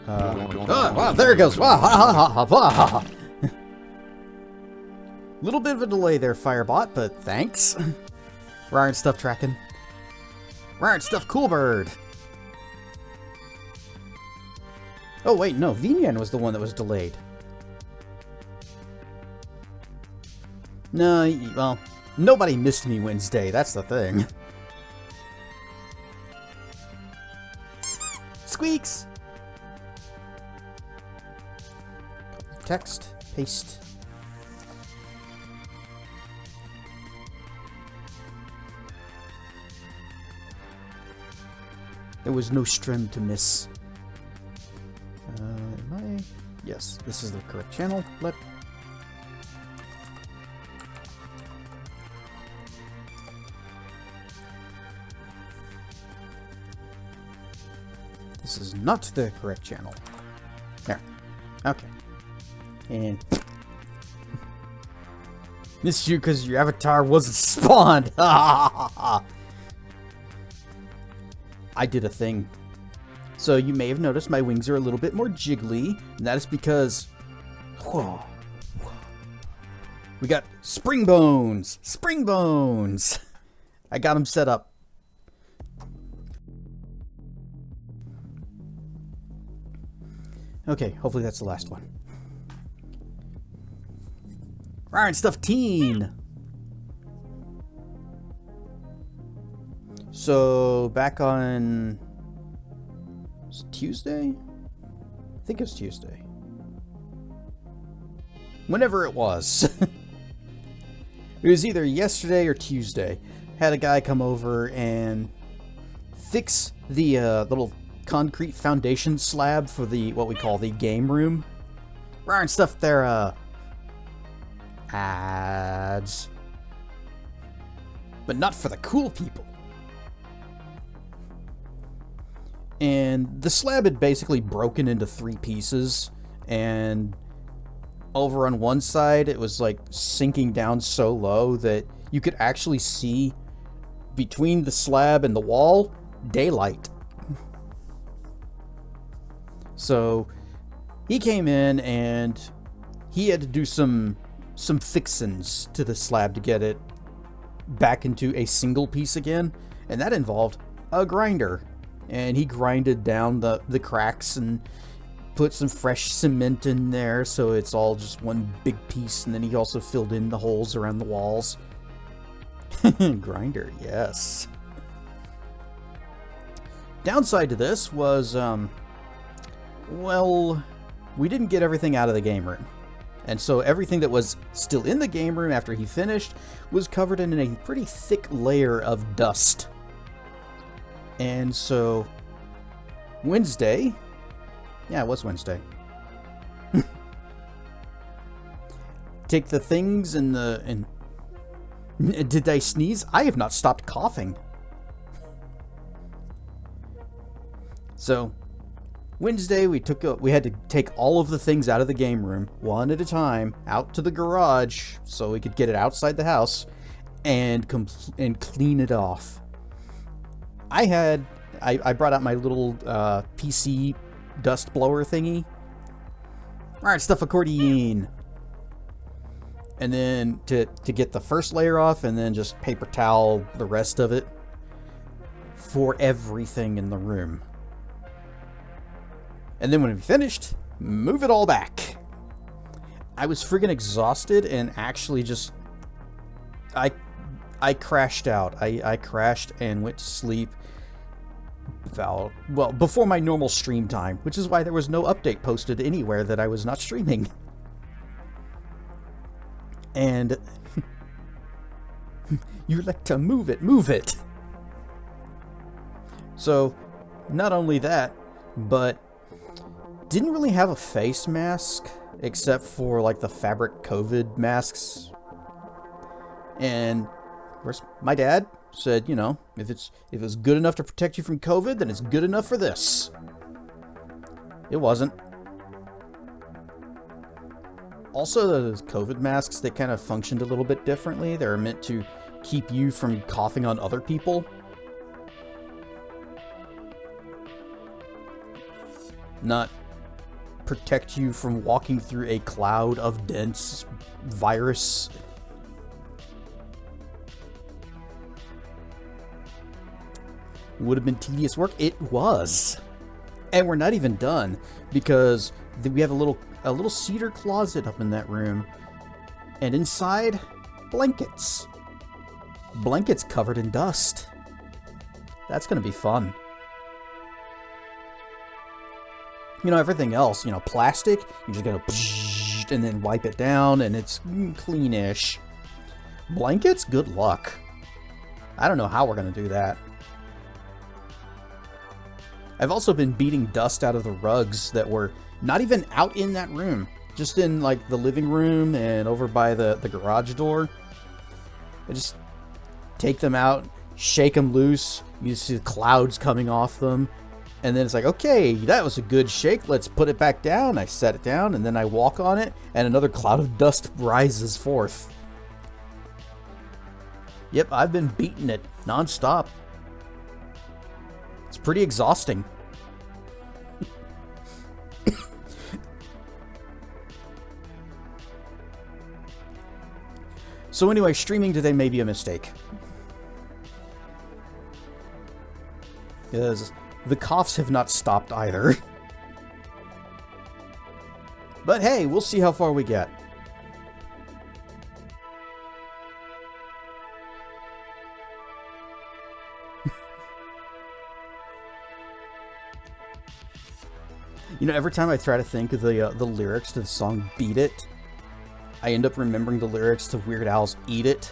Wow, there it goes. Wow, ha, ha, ha, ha, ha, ha. Little bit of a delay there, Firebot, but thanks. Rare and stuff tracking. Rare and stuff cool bird. Oh wait, no, Vinyan was the one that was delayed. No, well, nobody missed me Wednesday, that's the thing. Squeaks! Text, paste. There was no stream to miss. Am I? Yes, this is the correct channel. This is not the correct channel. There. Okay. And missed you because your avatar wasn't spawned. I did a thing. So you may have noticed my wings are a little bit more jiggly, and that is because we got spring bones. Spring bones. I got them set up. Okay, hopefully that's the last one. Rare and stuff teen. So back on Tuesday? I think it was Tuesday. Whenever it was. It was either yesterday or Tuesday. Had a guy come over and fix the little concrete foundation slab for the what we call the game room. Rare and stuff there ads. But not for the cool people. And the slab had basically broken into 3 pieces, and over on one side it was like sinking down so low that you could actually see between the slab and the wall daylight. So he came in and he had to do some fixins to the slab to get it back into a single piece again, and that involved a grinder. And he grinded down the cracks and put some fresh cement in there so it's all just one big piece, and then he also filled in the holes around the walls. Grinder, yes. Downside to this was, well, we didn't get everything out of the game room. And so everything that was still in the game room after he finished was covered in a pretty thick layer of dust. And so Wednesday, yeah, it was Wednesday. Take the things and did I sneeze? I have not stopped coughing. So Wednesday we had to take all of the things out of the game room one at a time out to the garage so we could get it outside the house and clean it off. I brought out my little PC dust blower thingy. Alright, stuff accordion. And then to get the first layer off, and then just paper towel the rest of it for everything in the room. And then when we finished, move it all back. I was friggin' exhausted and actually just I crashed out. I crashed and went to sleep. Well, before my normal stream time, which is why there was no update posted anywhere that I was not streaming. And you like to move it. So, not only that, but didn't really have a face mask except for like the fabric COVID masks. And of course, my dad said, you know, if it's good enough to protect you from COVID, then it's good enough for this. It wasn't. Also, those COVID masks, they kind of functioned a little bit differently. They're meant to keep you from coughing on other people. not protect you from walking through a cloud of dense virus. Would have been tedious work. It was. And we're not even done, because we have a little cedar closet up in that room, and inside, blankets. Blankets covered in dust. That's gonna be fun. You know, everything else, you know, plastic, you're just gonna and then wipe it down and it's cleanish. Blankets, good luck. I don't know how we're gonna do that. I've also been beating dust out of the rugs that were not even out in that room, just in like the living room and over by the garage door. I just take them out, shake them loose, you see the clouds coming off them, and then it's like, okay, that was a good shake, let's put it back down. I set it down, and then I walk on it, and another cloud of dust rises forth. Yep, I've been beating it non-stop. It's pretty exhausting. So anyway, streaming today may be a mistake. Because the coughs have not stopped either. But hey, we'll see how far we get. You know, every time I try to think of the lyrics to the song Beat It, I end up remembering the lyrics to Weird Al's Eat It.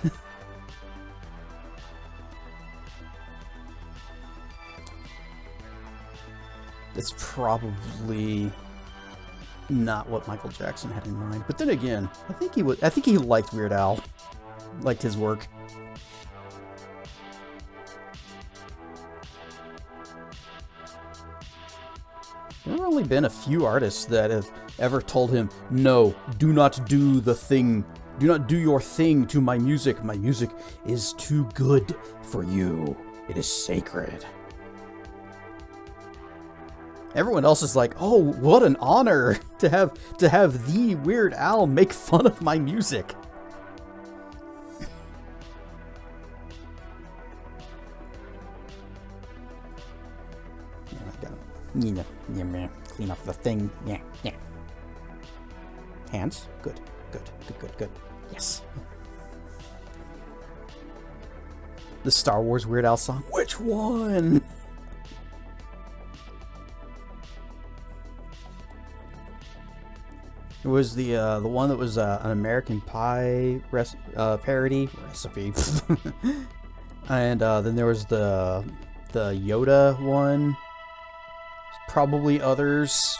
That's probably not what Michael Jackson had in mind. But then again, I think he liked Weird Al. Liked his work. There have only been a few artists that have ever told him, no, do not do the thing. Do not do your thing to my music. My music is too good for you. It is sacred. Everyone else is like, oh, what an honor to have the Weird Al make fun of my music. Yeah, clean off the thing. Yeah. Hands. Good. Yes. The Star Wars Weird Al song. Which one? It was the one that was an American Pie parody recipe, and then there was the Yoda one. Probably others.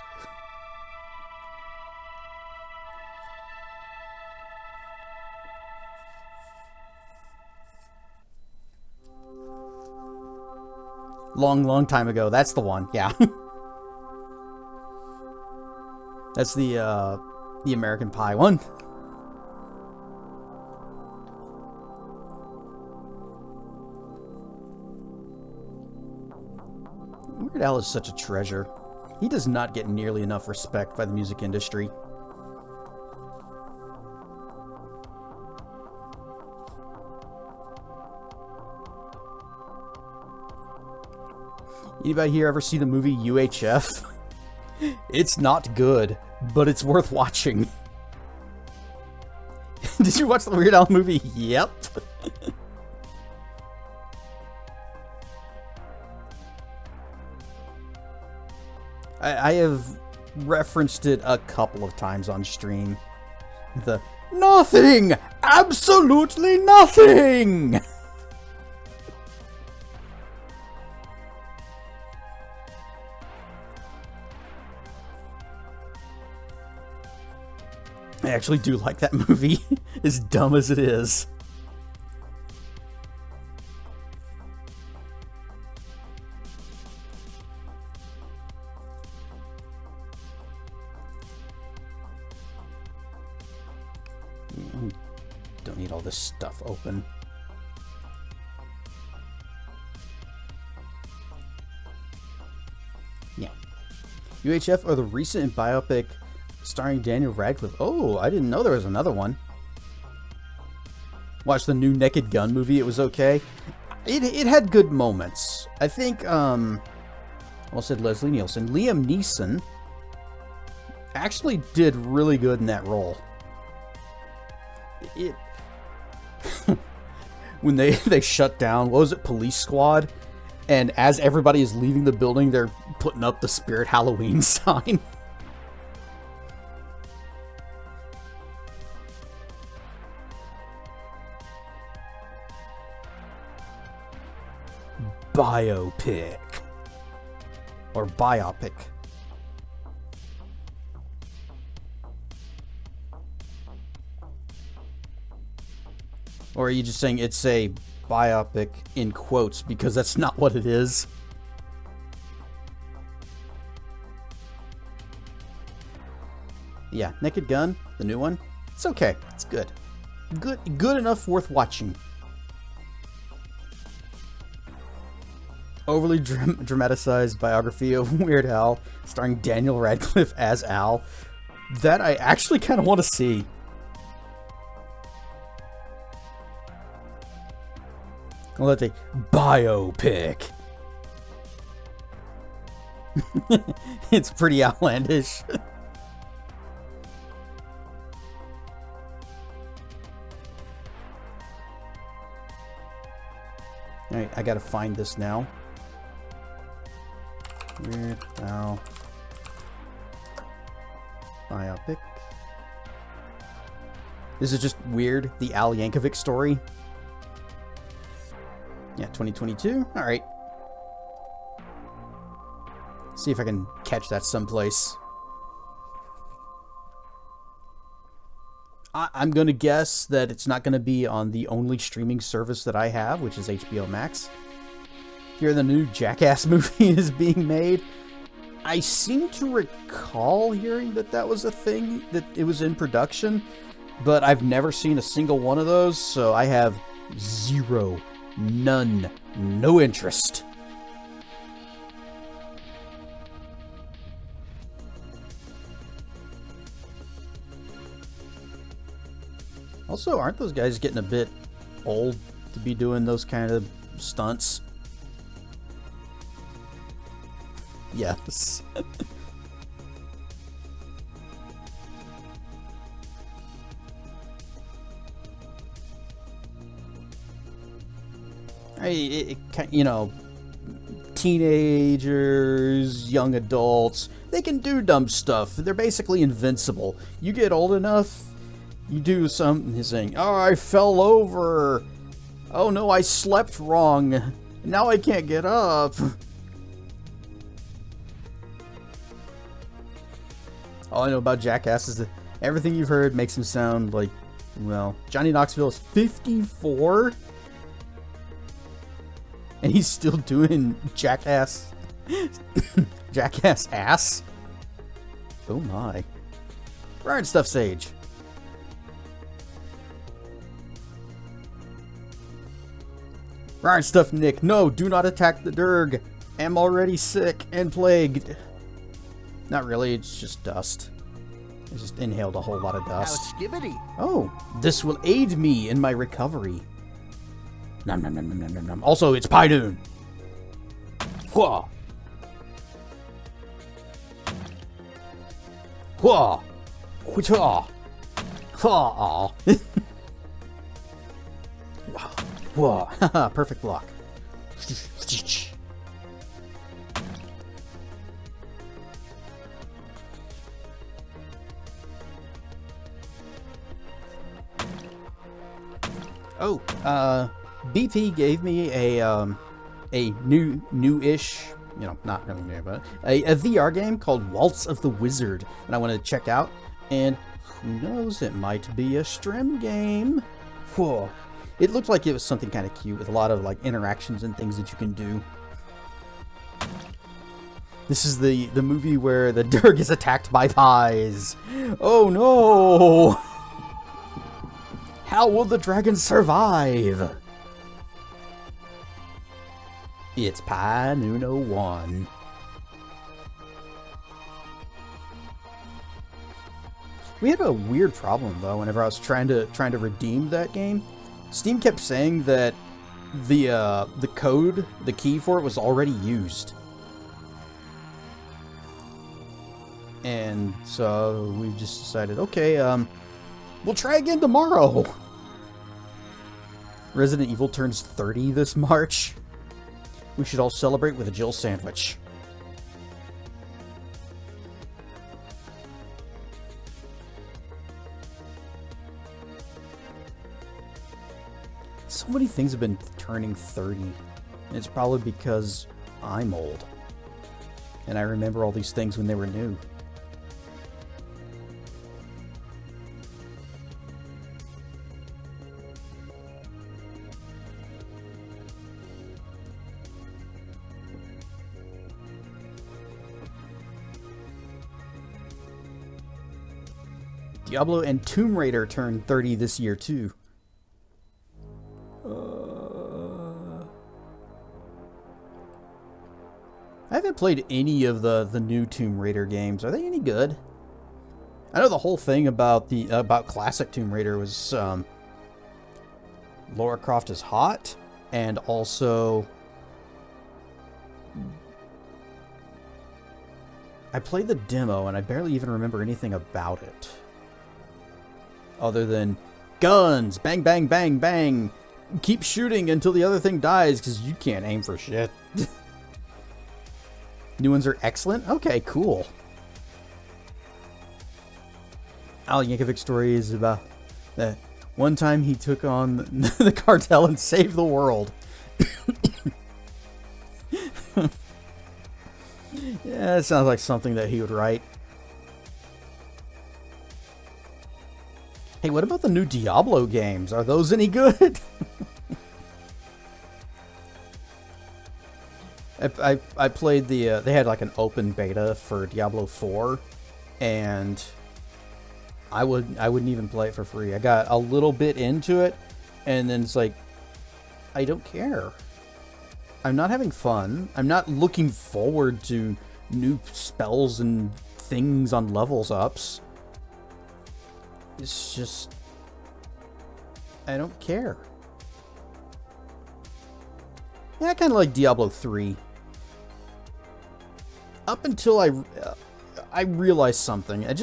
Long time ago. That's the one. Yeah. That's the American Pie one. Weird Al is such a treasure. He does not get nearly enough respect by the music industry. Anybody here ever see the movie UHF? It's not good, but it's worth watching. Did you watch the Weird Al movie? Yep. I have referenced it a couple of times on stream. The nothing! Absolutely nothing! I actually do like that movie, as dumb as it is. Don't need all this stuff open. Yeah. UHF or the recent biopic starring Daniel Radcliffe. Oh, I didn't know there was another one. Watched the new Naked Gun movie. It was okay. It had good moments. I think, I said Leslie Nielsen. Liam Neeson actually did really good in that role. When they shut down, what was it, Police Squad? And as everybody is leaving the building, they're putting up the Spirit Halloween sign. Biopic. Or biopic. Or are you just saying it's a biopic in quotes because that's not what it is? Yeah, Naked Gun, the new one. It's okay. It's good. Good enough worth watching. Overly dramatized biography of Weird Al, starring Daniel Radcliffe as Al. That I actually kind of want to see. I'll let a biopic. It's pretty outlandish. Alright, I gotta find this now. Weird Al biopic. This is just weird, the Al Yankovic story. Yeah, 2022. Alright. See if I can catch that someplace. I'm going to guess that it's not going to be on the only streaming service that I have, which is HBO Max. Here the new Jackass movie is being made. I seem to recall hearing that that was a thing, that it was in production, but I've never seen a single one of those, so I have no interest. Also, aren't those guys getting a bit old to be doing those kind of stunts? Yes. You know, teenagers, young adults, they can do dumb stuff. They're basically invincible. You get old enough, you do something, saying, "Oh, I fell over. Oh no, I slept wrong. Now I can't get up." All I know about Jackass is that everything you've heard makes him sound like, well, Johnny Knoxville is 54? And he's still doing Jackass... Jackass ass? Oh my. Ryan Stuff Sage. Ryan Stuff Nick. No, do not attack the Durg. Am already sick and plagued. Not really, it's just dust. I just inhaled a whole lot of dust. Oh, this will aid me in my recovery. Nom nom nom nom nom nom nom. Also, it's Pie Dune. Whoa. Whoa. Whoa. Whoa. Whoa. Haha, perfect block. Oh, BP gave me a new-ish, you know, not really new, but a VR game called Waltz of the Wizard, and I wanted to check out, and who knows, it might be a stream game. Whoa. It looked like it was something kind of cute with a lot of, like, interactions and things that you can do. This is the movie where the Durg is attacked by pies. Oh no! How will the dragon survive? It's Pie Nuno 1. We had a weird problem though. Whenever I was trying to redeem that game, Steam kept saying that the code, the key for it, was already used. And so we just decided, okay, we'll try again tomorrow. Resident Evil turns 30 this March. We should all celebrate with a Jill sandwich. So many things have been turning 30. And it's probably because I'm old. And I remember all these things when they were new. Diablo and Tomb Raider turned 30 this year, too. I haven't played any of the new Tomb Raider games. Are they any good? I know the whole thing about classic Tomb Raider was Lara Croft is hot, and also I played the demo and I barely even remember anything about it. Other than guns, bang, bang, bang, bang. Keep shooting until the other thing dies because you can't aim for shit. New ones are excellent? Okay, cool. Al Yankovic's story is about that one time he took on the cartel and saved the world. Yeah, it sounds like something that he would write. Hey, what about the new Diablo games? Are those any good? I played the, they had like an open beta for Diablo 4, and I wouldn't even play it for free. I got a little bit into it, and then it's like, I don't care. I'm not having fun. I'm not looking forward to new spells and things on levels ups. It's just, I don't care. Yeah, I kind of like Diablo 3. Up until I realized something. And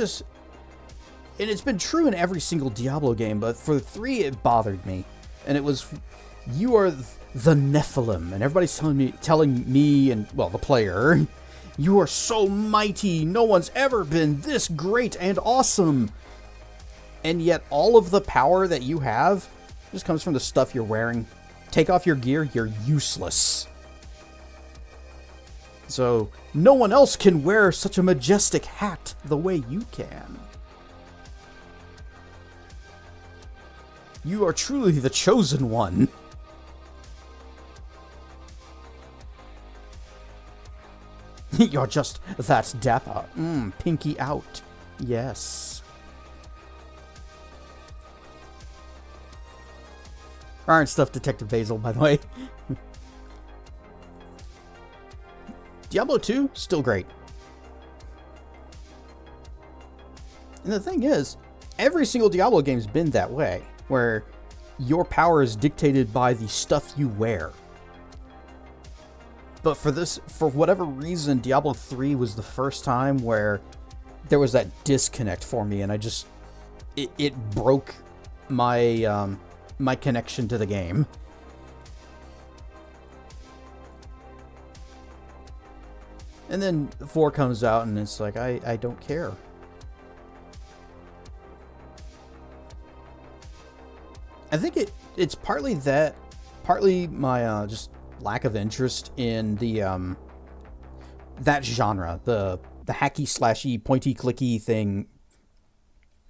it's been true in every single Diablo game, but for 3 it bothered me. And it was, you are the Nephilim, and everybody's telling me and, well, the player, you are so mighty, no one's ever been this great and awesome. And yet all of the power that you have just comes from the stuff you're wearing. Take off your gear, you're useless. So, no one else can wear such a majestic hat the way you can. You are truly the chosen one. You're just that dapper. Pinky out. Yes. Aren't stuff, Detective Basil, by the way. Diablo 2, still great. And the thing is, every single Diablo game's been that way, where your power is dictated by the stuff you wear. But for whatever reason, Diablo 3 was the first time where there was that disconnect for me, and it broke my my connection to the game. And then 4 comes out and it's like, I don't care. I think it's partly that, partly my just lack of interest in the that genre, the hacky slashy pointy clicky thing,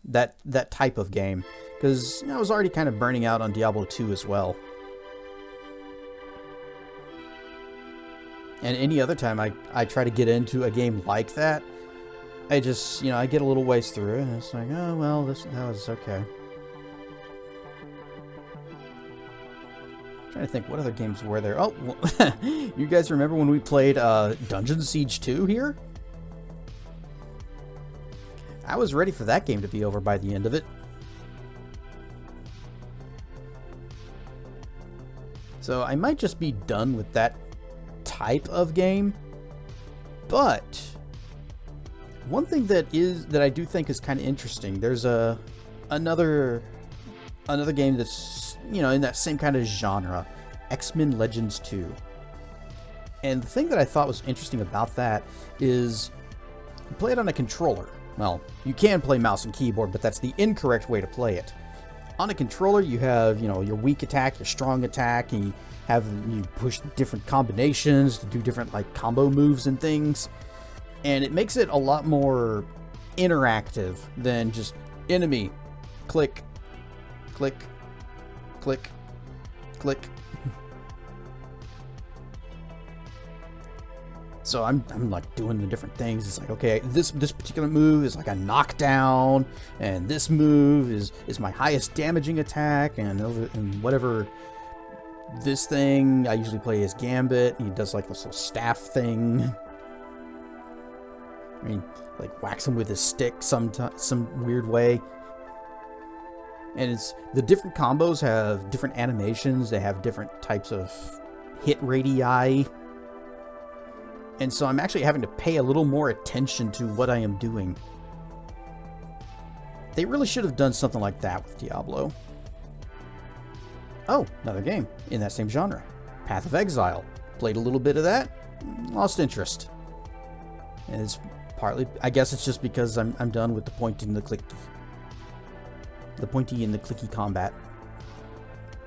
that type of game. Because I was already kind of burning out on Diablo 2 as well. And any other time I try to get into a game like that, I just, I get a little ways through it, and it's like, oh, well, that was okay. I'm trying to think, what other games were there? Oh, well, you guys remember when we played Dungeon Siege 2 here? I was ready for that game to be over by the end of it. So I might just be done with that type of game. But one thing that I do think is kind of interesting. There's another game that's, you know, in that same kind of genre, X-Men Legends 2. And the thing that I thought was interesting about that is you play it on a controller. Well, you can play mouse and keyboard, but that's the incorrect way to play it. On a controller, you have, you know, your weak attack, your strong attack, and you push different combinations to do different, like, combo moves and things. And it makes it a lot more interactive than just enemy, click, click, click, click. So I'm like doing the different things. It's like, okay, this particular move is like a knockdown, and this move is my highest damaging attack, and whatever. This thing I usually play as Gambit. He does like this little staff thing. I mean, like whacks him with his stick some weird way. And it's the different combos have different animations. They have different types of hit radii. And so I'm actually having to pay a little more attention to what I am doing. They really should have done something like that with Diablo. Oh, another game in that same genre. Path of Exile. Played a little bit of that, lost interest. And it's partly, I guess it's just because I'm done with the pointy and the clicky. The pointy and the clicky combat.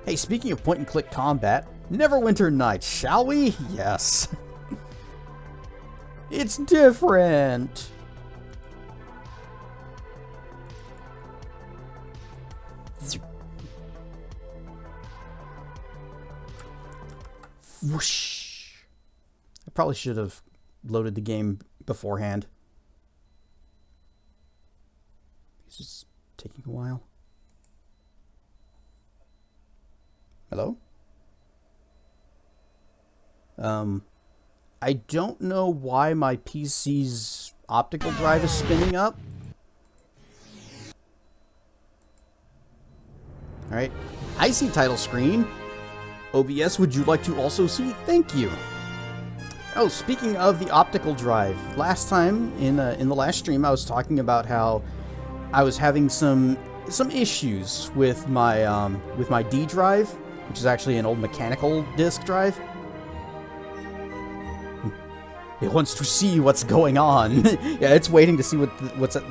Hey, speaking of point and click combat, Neverwinter Nights, shall we? Yes. It's different. Whoosh. I probably should have loaded the game beforehand. It's just taking a while. Hello? I don't know why my PC's optical drive is spinning up. Alright. I see title screen. OBS, would you like to also see? Thank you. Oh, speaking of the optical drive, last time in the last stream I was talking about how I was having some issues with my D drive, which is actually an old mechanical disk drive. It wants to see what's going on. Yeah, it's waiting to see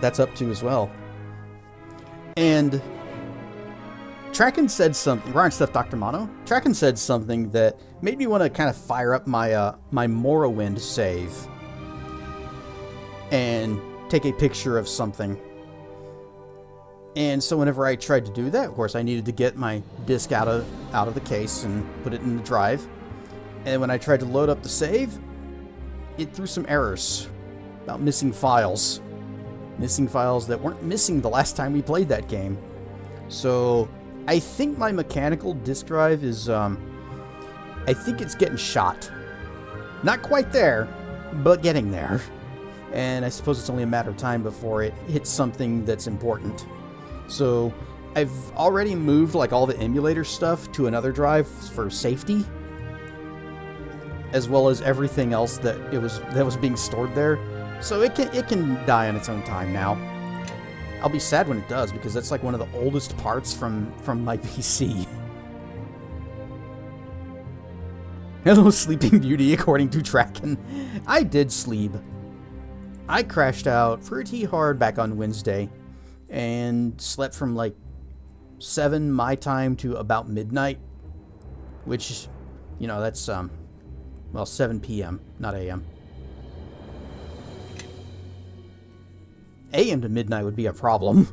that's up to as well. And Tracken said something. Ryan Stuff Dr. Mono. Tracken said something that made me want to kind of fire up my my Morrowind save and take a picture of something. And so whenever I tried to do that, of course, I needed to get my disk out of the case and put it in the drive. And when I tried to load up the save, it threw some errors about missing files. Missing files that weren't missing the last time we played that game. So I think my mechanical disk drive is, I think it's getting shot. Not quite there, but getting there. And I suppose it's only a matter of time before it hits something that's important. So I've already moved like all the emulator stuff to another drive for safety, as well as everything else that was being stored there. So it can die on its own time now. I'll be sad when it does, because that's like one of the oldest parts from my PC. Hello, Sleeping Beauty, according to Tracken. I did sleep. I crashed out pretty hard back on Wednesday and slept from like 7 my time to about midnight, which, you know, that's well, 7 p.m., not a.m. A.m. to midnight would be a problem.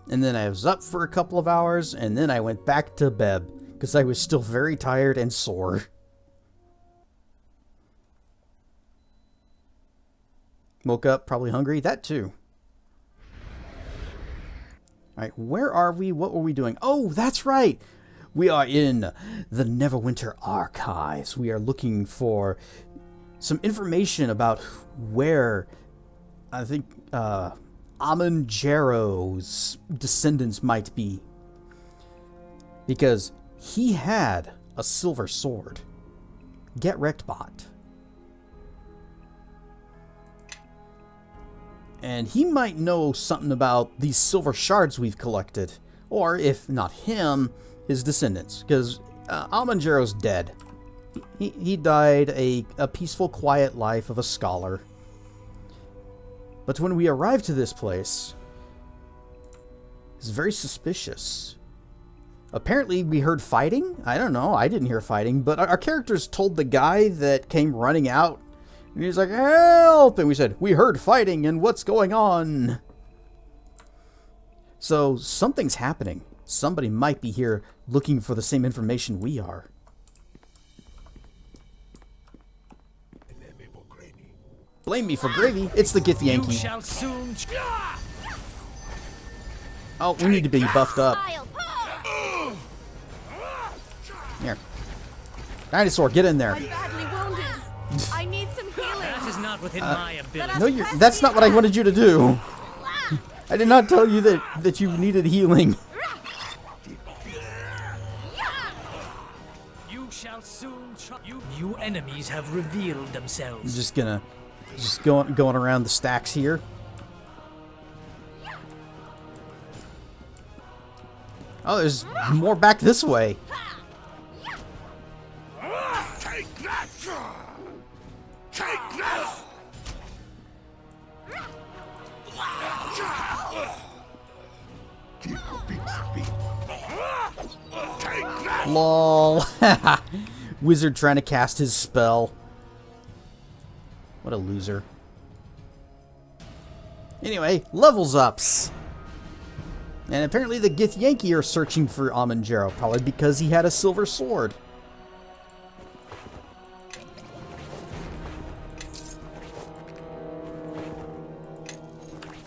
And then I was up for a couple of hours, and then I went back to bed, because I was still very tired and sore. Woke up, probably hungry, that too. Alright, where are we? What were we doing? Oh, that's right! We are in the Neverwinter Archives. We are looking for some information about where I think Amanjero's descendants might be. Because he had a silver sword. Get wrecked, bot. And he might know something about these silver shards we've collected. Or, if not him, his descendants. Because Amanjero's dead. He died a peaceful, quiet life of a scholar. But when we arrived to this place, it's very suspicious. Apparently, we heard fighting? I don't know, I didn't hear fighting, but our characters told the guy that came running out, and he's like, help! And we said, we heard fighting, and what's going on? So, something's happening. Somebody might be here looking for the same information we are. Blame me for gravy. It's the Githyanki. You shall soon. Oh, we need to be buffed up. Here. Dinosaur, get in there. I'm badly wounded. I need some healing. That is not within my ability. No, that's not what I wanted you to do. I did not tell you that you needed healing. You shall soon. New enemies have revealed themselves. I'm just going around the stacks here. Oh, there's more back this way. Take that! Take that! Keep your feet. Take that! Lol. Wizard trying to cast his spell. What a loser. Anyway, levels ups. And apparently the Githyanki are searching for Amanjero, probably because he had a silver sword.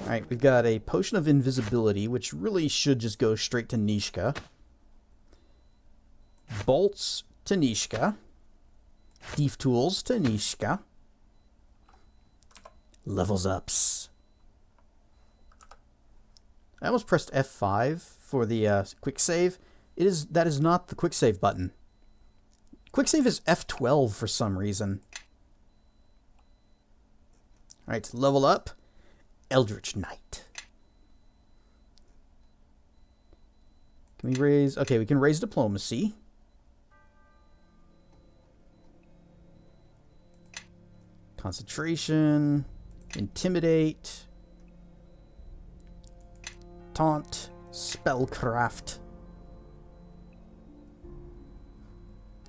Alright, we've got a potion of invisibility, which really should just go straight to Nishka. Bolts to Nishka. Thief tools to Nishka. Levels ups. I almost pressed F5 for the quick save. That is not the quick save button. Quick save is F12 for some reason. Alright, level up. Eldritch Knight. Can we raise... Okay, we can raise diplomacy. Concentration. Intimidate. Taunt. Spellcraft.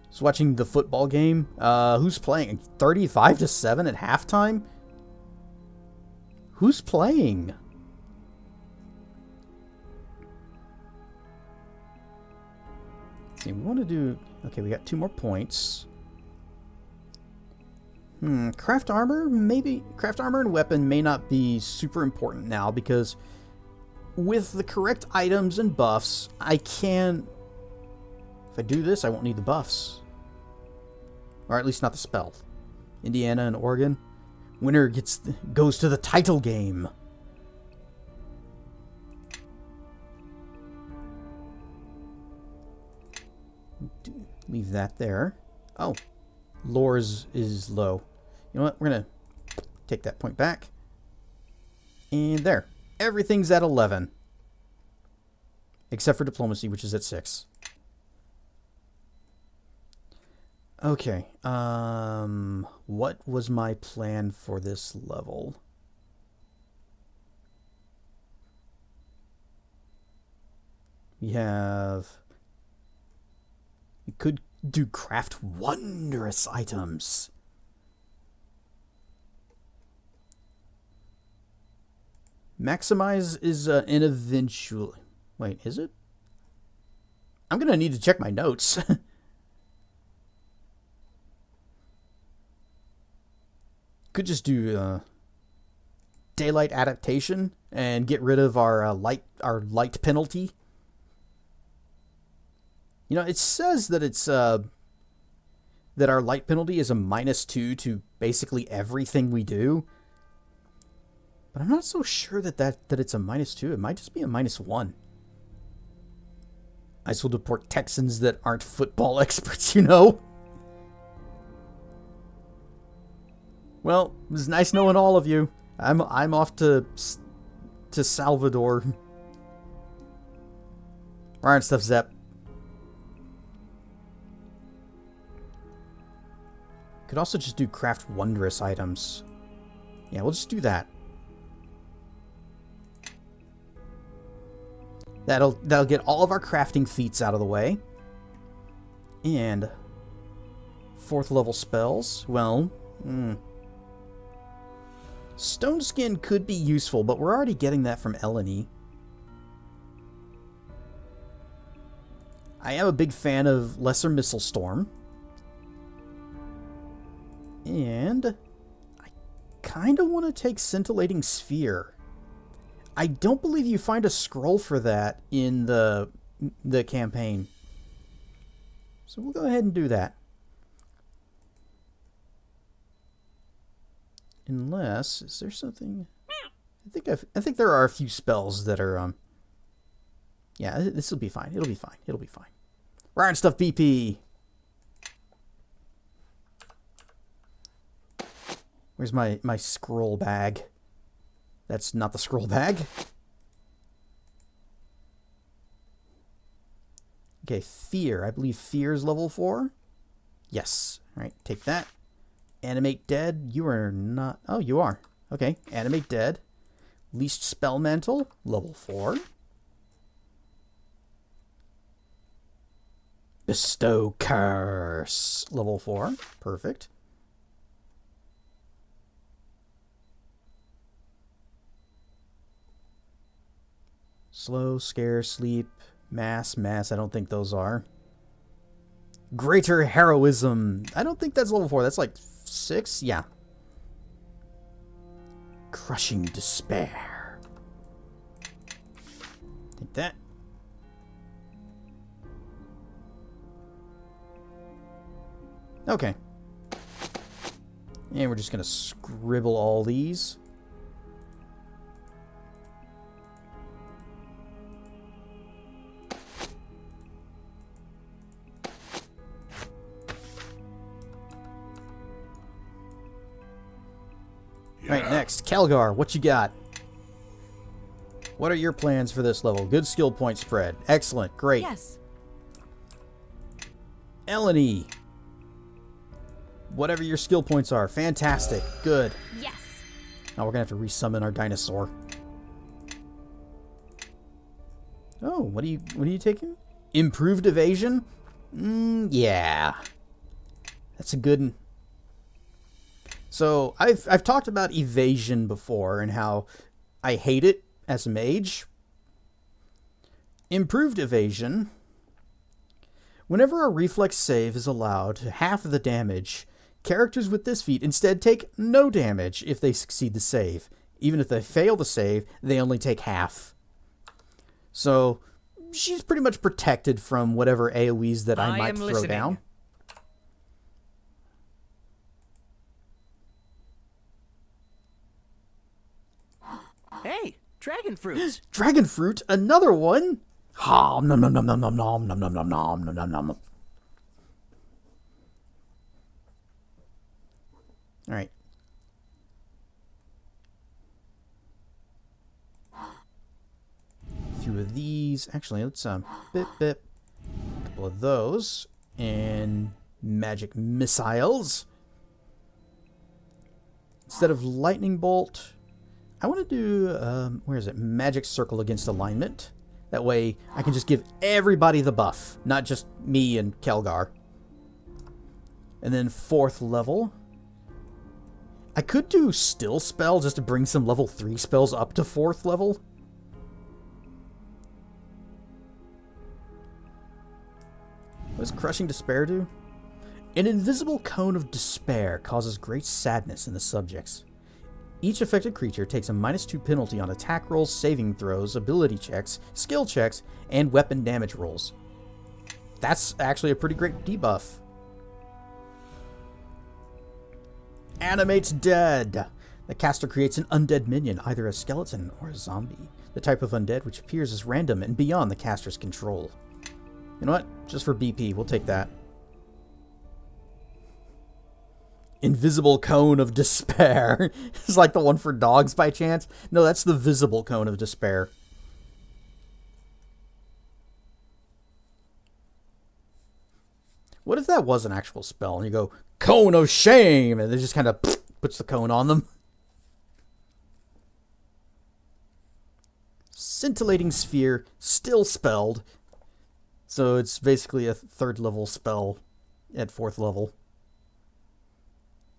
Just watching the football game. Who's playing? 35-7 at halftime? Who's playing? Let's see, we want to do... Okay, we got 2 more points. Craft armor? Maybe. Craft armor and weapon may not be super important now because with the correct items and buffs, I can... If I do this, I won't need the buffs. Or at least not the spell. Indiana and Oregon. Winner goes to the title game. Leave that there. Oh, lore is low. You know what? We're gonna take that point back. And there, everything's at 11, except for diplomacy, which is at 6. Okay, what was my plan for this level? We could do craft wondrous items. Maximize is an eventual... Wait, is it? I'm gonna need to check my notes. Could just do daylight adaptation and get rid of our light penalty. You know, it says that it's that our light penalty is a -2 to basically everything we do. But I'm not so sure that it's a -2. It might just be a -1. I still deport Texans that aren't football experts, you know? Well, it was nice knowing all of you. I'm off to Salvador. Alright, stuff, Zep. Could also just do craft wondrous items. Yeah, we'll just do that. That'll get all of our crafting feats out of the way. And 4th level spells. Well, Stone Skin could be useful, but we're already getting that from Eleni. I am a big fan of Lesser Missile Storm. And I kind of want to take Scintillating Sphere. I don't believe you find a scroll for that in the campaign. So we'll go ahead and do that. Unless, is there something? I think there are a few spells that are yeah, this will be fine. It'll be fine. It'll be fine. Ryan Stuff BP. Where's my scroll bag? That's not the scroll bag. Okay, Fear. I believe Fear is level 4. Yes. All right, take that. Animate Dead. You are not... Oh, you are. Okay, Animate Dead. Least Spell Mantle, level 4. Bestow Curse, level 4. Perfect. Slow, Scare, Sleep, Mass. I don't think those are. Greater Heroism. I don't think that's level 4. That's like 6? Yeah. Crushing Despair. Take that. Okay. And we're just going to scribble all these. Alright, next. Kelgar, what you got? What are your plans for this level? Good skill point spread. Excellent. Great. Yes. Eleni. Whatever your skill points are. Fantastic. Good. Yes. Now we're going to have to resummon our dinosaur. Oh, what are you taking? Improved evasion? Yeah. That's a good one. So, I've talked about evasion before and how I hate it as a mage. Improved evasion. Whenever a reflex save is allowed half of the damage, characters with this feat instead take no damage if they succeed the save. Even if they fail the save, they only take half. So, she's pretty much protected from whatever AoEs that I might throw down. Hey, dragon fruits. Dragon fruit, another one. Ha! Nom nom nom nom nom nom nom nom nom nom nom nom nom. All right. A few of these. Actually, let's bip bip. A couple of those and magic missiles. Instead of lightning bolt, I want to do, where is it? Magic Circle against alignment. That way, I can just give everybody the buff, not just me and Kelgar. And then 4th level. I could do Still Spell just to bring some level 3 spells up to 4th level. What does Crushing Despair do? An invisible cone of despair causes great sadness in the subjects. Each affected creature takes a -2 penalty on attack rolls, saving throws, ability checks, skill checks, and weapon damage rolls. That's actually a pretty great debuff. Animates dead. The caster creates an undead minion, either a skeleton or a zombie. The type of undead which appears as random and beyond the caster's control. You know what? Just for BP, we'll take that. Invisible Cone of Despair. It's like the one for dogs by chance. No, that's the Visible Cone of Despair. What if that was an actual spell and you go, Cone of Shame, and it just kind of puts the cone on them? Scintillating Sphere, still spelled. So it's basically a 3rd level spell at 4th level.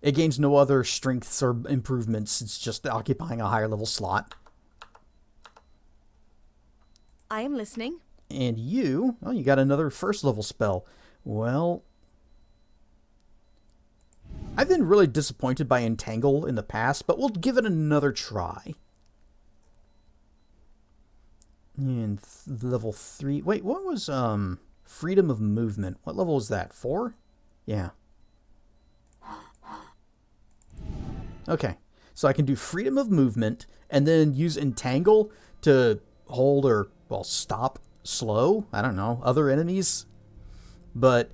It gains no other strengths or improvements. It's just occupying a higher level slot. I am listening. And you, oh, you got another 1st level spell. Well, I've been really disappointed by Entangle in the past, but we'll give it another try. And level 3. Wait, what was Freedom of Movement? What level was that? 4? Yeah. Okay. So I can do Freedom of Movement and then use Entangle to hold or, well, stop, slow, I don't know, other enemies. But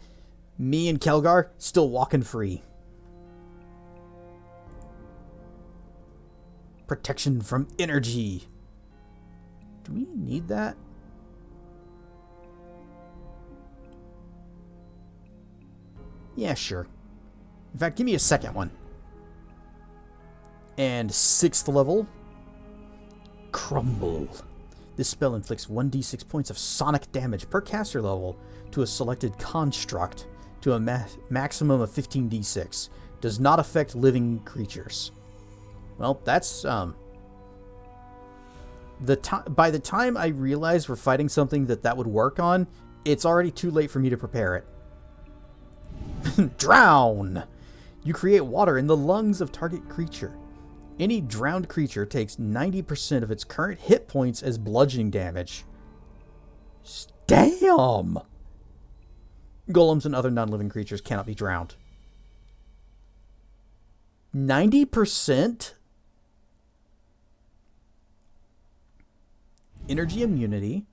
me and Kelgar still walking free. Protection from energy. Do we need that? Yeah, sure. In fact, give me a second one. And 6th level. Crumble. This spell inflicts 1d6 points of sonic damage per caster level to a selected construct to a maximum of 15d6. Does not affect living creatures. Well, that's by the time I realize we're fighting something that would work on, it's already too late for me to prepare it. Drown! You create water in the lungs of target creature. Any drowned creature takes 90% of its current hit points as bludgeoning damage. Damn! Golems and other non-living creatures cannot be drowned. 90%? Energy immunity.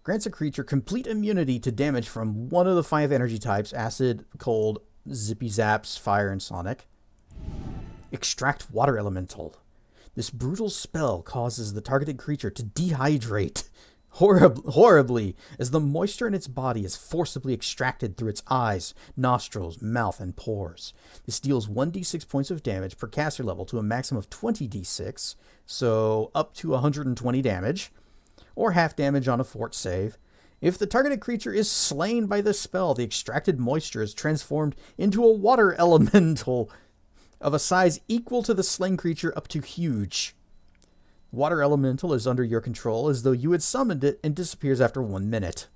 Grants a creature complete immunity to damage from one of the 5 energy types: acid, cold, zippy zaps, fire, and sonic. Extract water elemental. This brutal spell causes the targeted creature to dehydrate horribly as the moisture in its body is forcibly extracted through its eyes, nostrils, mouth, and pores. This deals 1d6 points of damage per caster level to a maximum of 20d6, so up to 120 damage, or half damage on a fort save. If the targeted creature is slain by this spell, the extracted moisture is transformed into a water elemental of a size equal to the slain creature up to huge. Water elemental is under your control as though you had summoned it and disappears after 1 minute.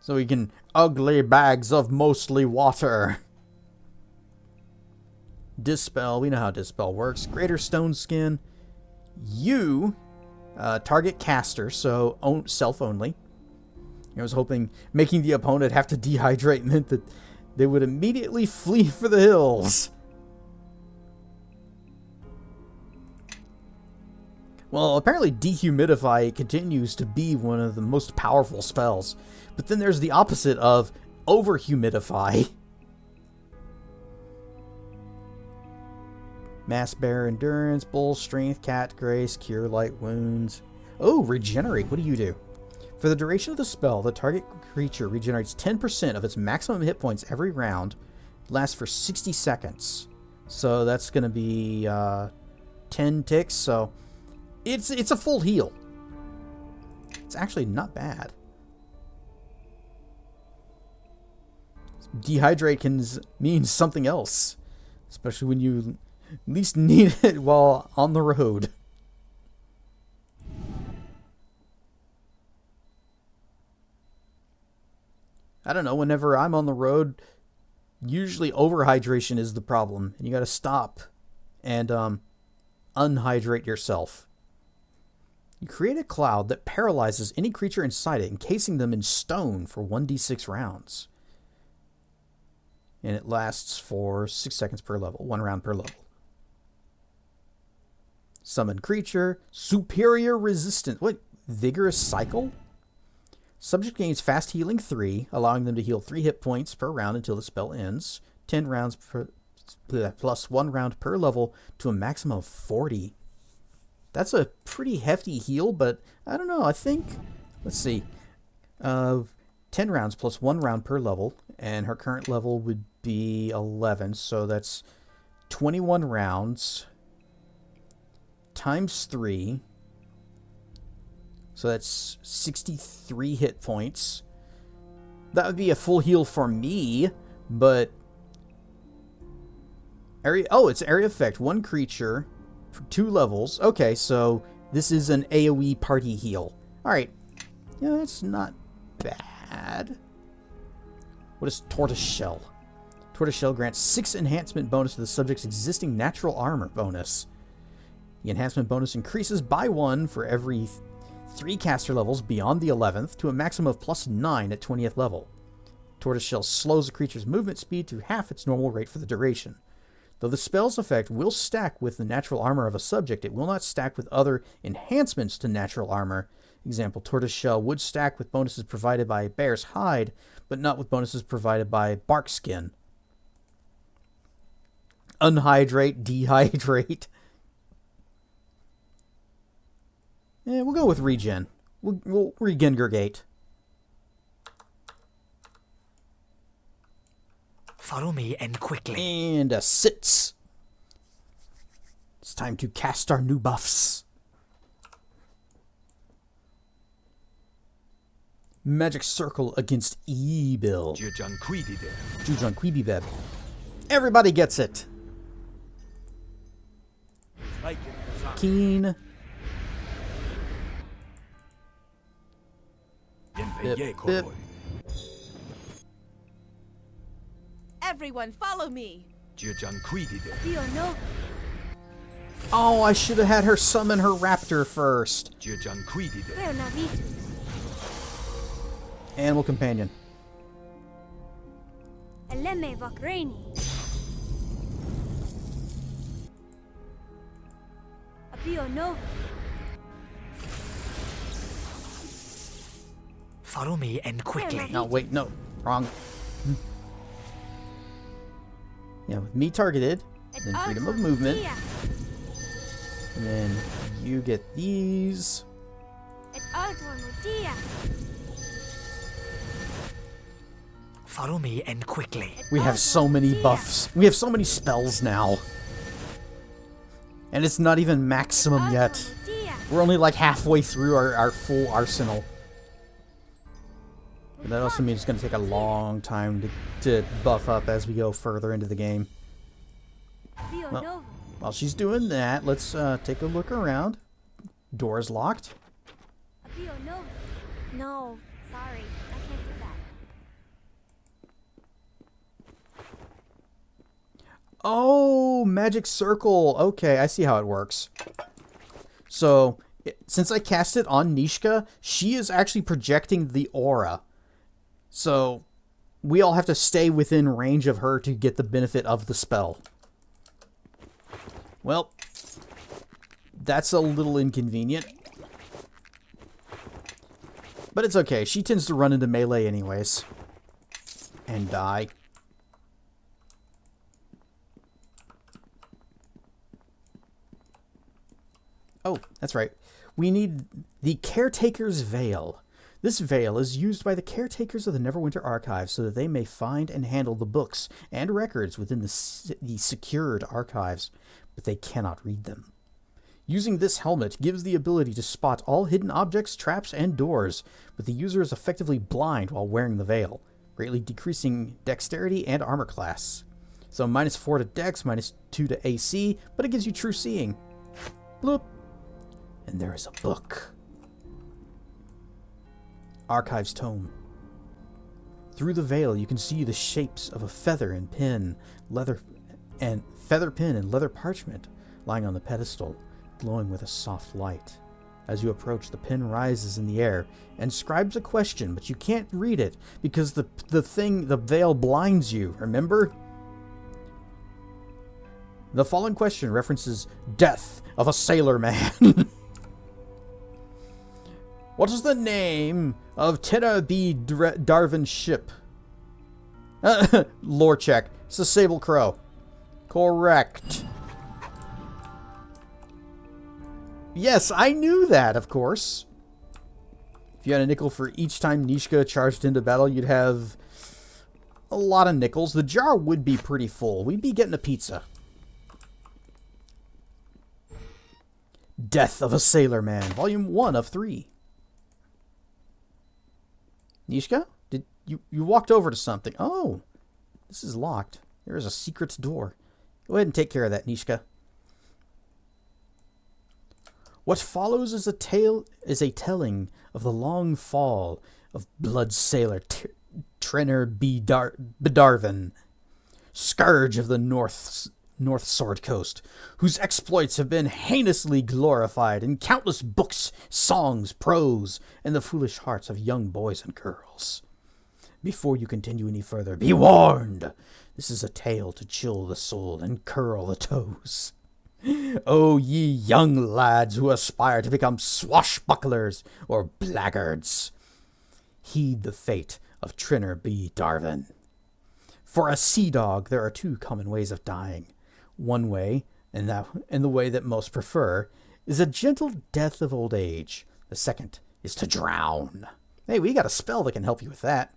So we can ugly bags of mostly water. Dispel, we know how Dispel works. Greater Stone Skin. You target caster, so self only. I was hoping making the opponent have to dehydrate meant that they would immediately flee for the hills. Well, apparently Dehumidify continues to be one of the most powerful spells. But then there's the opposite of Overhumidify. Mass Bear Endurance, Bull Strength, Cat Grace, Cure Light Wounds. Oh, Regenerate. What do you do? For the duration of the spell, the target creature regenerates 10% of its maximum hit points every round. It lasts for 60 seconds. So that's going to be 10 ticks. So it's a full heal. It's actually not bad. Dehydrate can mean something else. Especially when you least need it while on the road. I don't know, whenever I'm on the road, usually overhydration is the problem. And you gotta stop and unhydrate yourself. You create a cloud that paralyzes any creature inside it, encasing them in stone for 1d6 rounds. and it lasts for 6 seconds per level, 1 round per level. Summon creature, superior resistance. What? Vigorous cycle? Subject gains fast healing 3, allowing them to heal 3 hit points per round until the spell ends. 10 rounds per plus 1 round per level to a maximum of 40. That's a pretty hefty heal, but I don't know. I think, let's see, 10 rounds plus 1 round per level, and her current level would be 11, so that's 21 rounds times 3. So that's 63 hit points. That would be a full heal for me, but it's area effect. 1 creature for 2 levels. Okay, so this is an AoE party heal. Alright. Yeah, that's not bad. What is Tortoiseshell? Tortoiseshell grants 6 enhancement bonus to the subject's existing natural armor bonus. The enhancement bonus increases by 1 for every 3 caster levels beyond the 11th to a maximum of +9 at 20th level. Tortoiseshell slows a creature's movement speed to half its normal rate for the duration. Though the spell's effect will stack with the natural armor of a subject, it will not stack with other enhancements to natural armor. Example, Tortoiseshell would stack with bonuses provided by bear's hide, but not with bonuses provided by bark skin. Unhydrate, dehydrate. We'll go with regen. We'll regengurgate. Follow me and quickly. And sits. It's time to cast our new buffs. Magic Circle against Evil. Jujanquibibeb. Everybody gets it. Keen. Bip, bip. Everyone, follow me. Oh, I should have had her summon her raptor first. Animal companion. Follow me and quickly. No, wait, no. Wrong. Yeah, with me targeted, then freedom of movement. And then you get these. Follow me and quickly. We have so many buffs. We have so many spells now. And it's not even maximum yet. We're only like halfway through our full arsenal. But that also means it's going to take a long time to buff up as we go further into the game. Well, while she's doing that, let's take a look around. Door's locked. No, sorry. I can't do that. Oh, magic circle. Okay, I see how it works. So, since I cast it on Nishka, she is actually projecting the aura. So, we all have to stay within range of her to get the benefit of the spell. Well, that's a little inconvenient. But it's okay. She tends to run into melee anyways. And die. Oh, that's right. We need the Caretaker's Veil. This veil is used by the caretakers of the Neverwinter Archive so that they may find and handle the books and records within the secured archives, but they cannot read them. Using this helmet gives the ability to spot all hidden objects, traps, and doors, but the user is effectively blind while wearing the veil, greatly decreasing dexterity and armor class. So -4 to dex, -2 to AC, but it gives you true seeing. Bloop. And there is a book. Archives Tome. Through the veil, you can see the shapes of a feather and pin, leather pin and leather parchment lying on the pedestal, glowing with a soft light. As you approach, the pen rises in the air and scribes a question, but you can't read it because the veil blinds you, remember? The following question references death of a sailor man. What is the name of Tenor B. Darvin's ship? Lore check. It's a Sable Crow. Correct. Yes, I knew that, of course. If you had a nickel for each time Nishka charged into battle, you'd have a lot of nickels. The jar would be pretty full. We'd be getting a pizza. Death of a Sailor Man, Volume 1 of 3. Nishka? Did you walked over to something? Oh, this is locked. There is a secret door. Go ahead and take care of that, Nishka. What follows is a telling of the long fall of blood sailor Trenor B. Bedarvin, scourge of the North Sword Coast, whose exploits have been heinously glorified in countless books, songs, prose, and the foolish hearts of young boys and girls. Before you continue any further, be warned! This is a tale to chill the soul and curl the toes. O ye young lads who aspire to become swashbucklers or blackguards, heed the fate of Trenor B. Darvin. For a sea dog, there are two common ways of dying. One way, and the way that most prefer, is a gentle death of old age. The second is to drown. Hey, we got a spell that can help you with that.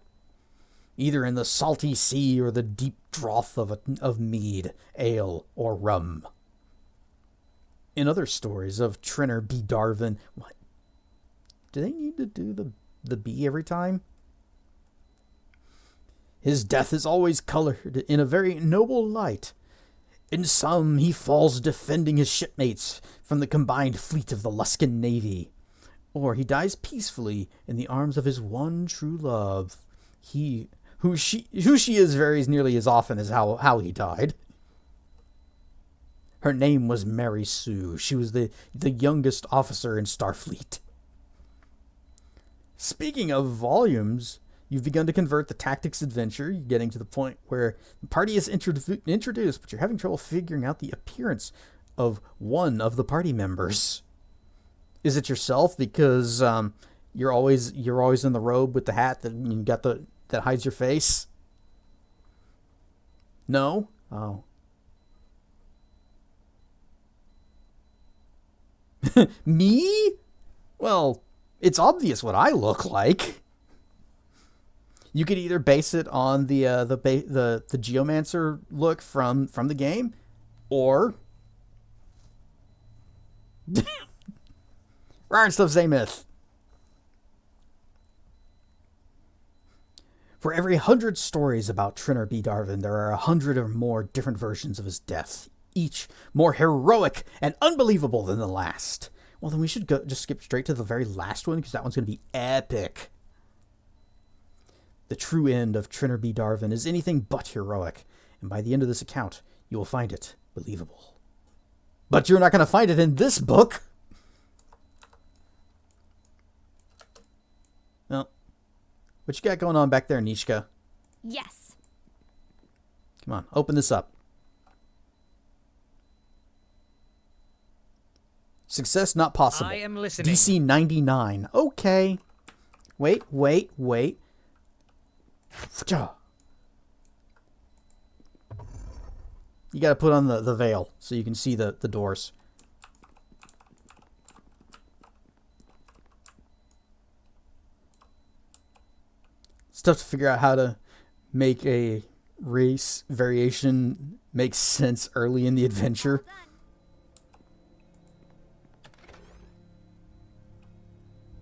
Either in the salty sea or the deep draught of mead, ale, or rum. In other stories of Trenor B. Darvin, what? Do they need to do the B every time? His death is always colored in a very noble light. In some, he falls defending his shipmates from the combined fleet of the Luskan Navy. Or he dies peacefully in the arms of his one true love. Who she is varies nearly as often as how he died. Her name was Mary Sue. She was the youngest officer in Starfleet. Speaking of volumes, you've begun to convert the tactics adventure. You're getting to the point where the party is introduced, but you're having trouble figuring out the appearance of one of the party members. Is it yourself? Because you're always in the robe with the hat that hides your face. No? Oh. Me? Well, it's obvious what I look like. You could either base it on the Geomancer look from the game, or Rarnst of Zamoth. For every 100 stories about Trenor B. Darvin, there are 100 or more different versions of his death, each more heroic and unbelievable than the last. Well, then we should just skip straight to the very last one, because that one's going to be epic. The true end of Trenor B. Darvin is anything but heroic, and by the end of this account, you will find it believable. But you're not going to find it in this book! Well, what you got going on back there, Nishka? Yes. Come on, open this up. Success not possible. I am listening. DC 99. Okay. Wait. You gotta put on the veil so you can see the doors. It's tough to figure out how to make a race variation make sense early in the adventure.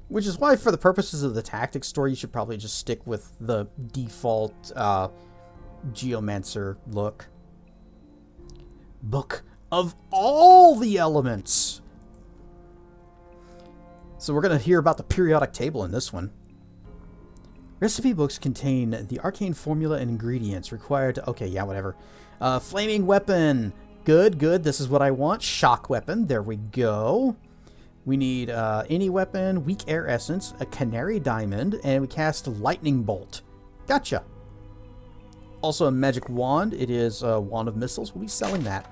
Which is why, for the purposes of the tactics story, you should probably just stick with the default Geomancer look. Book of all the elements! So we're going to hear about the periodic table in this one. Recipe books contain the arcane formula and ingredients required to... Okay, yeah, whatever. Flaming weapon. Good. This is what I want. Shock weapon. There we go. We need any weapon, weak air essence, a canary diamond, and we cast lightning bolt. Gotcha. Also a magic wand. It is a wand of missiles. We'll be selling that.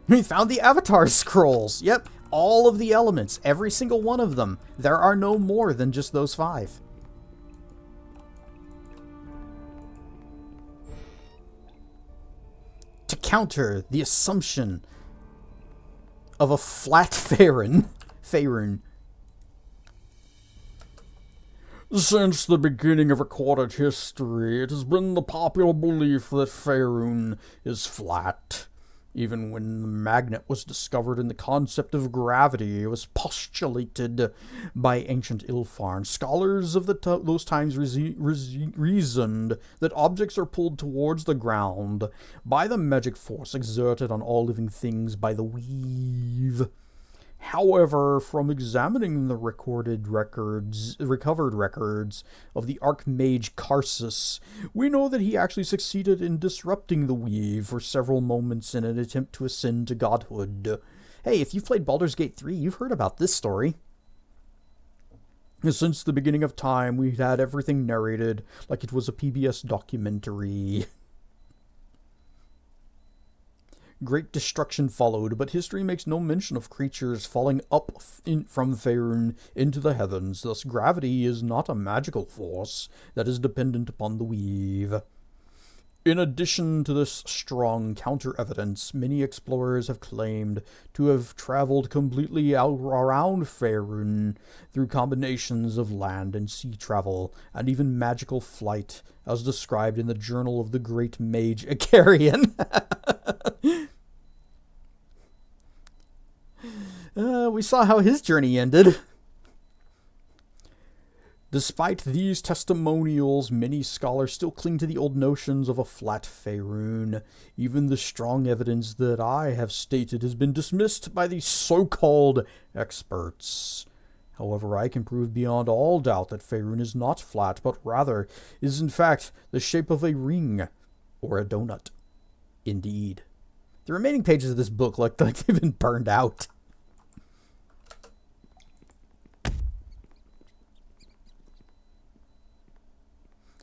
We found the avatar scrolls. Yep, all of the elements, every single one of them. There are no more than just those 5. To counter the assumption of a flat Faerun. Since the beginning of recorded history, it has been the popular belief that Faerun is flat. Even when the magnet was discovered and the concept of gravity was postulated by ancient Ilfarn, scholars of those times reasoned that objects are pulled towards the ground by the magic force exerted on all living things by the weave. However, from examining the recovered records of the Archmage Karsus, we know that he actually succeeded in disrupting the weave for several moments in an attempt to ascend to godhood. Hey, if you've played Baldur's Gate 3, you've heard about this story. Since the beginning of time, we've had everything narrated like it was a PBS documentary. Great destruction followed, but history makes no mention of creatures falling up from Faerun into the heavens. Thus, gravity is not a magical force that is dependent upon the weave. In addition to this strong counter-evidence, many explorers have claimed to have traveled completely around Faerun through combinations of land and sea travel, and even magical flight, as described in the Journal of the Great Mage Icarian. We saw how his journey ended. Despite these testimonials, many scholars still cling to the old notions of a flat Faerun. Even the strong evidence that I have stated has been dismissed by the so-called experts. However, I can prove beyond all doubt that Faerun is not flat, but rather is in fact the shape of a ring or a donut. Indeed. The remaining pages of this book look like they've been burned out.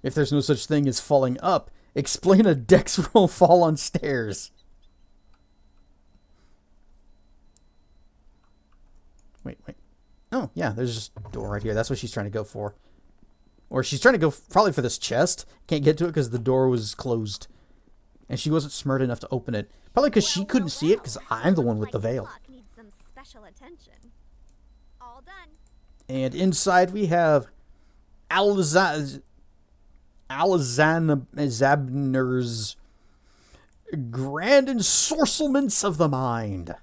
If there's no such thing as falling up, explain a dex roll fall on stairs. Wait. Oh, yeah, there's just a door right here. That's what she's trying to go for. Or she's trying to go probably for this chest. Can't get to it because the door was closed. And she wasn't smart enough to open it. Probably because she couldn't see it because I'm the one with the veil. Needs some special attention. All done. And inside we have Alazabner's Grand Ensorcelments of the Mind.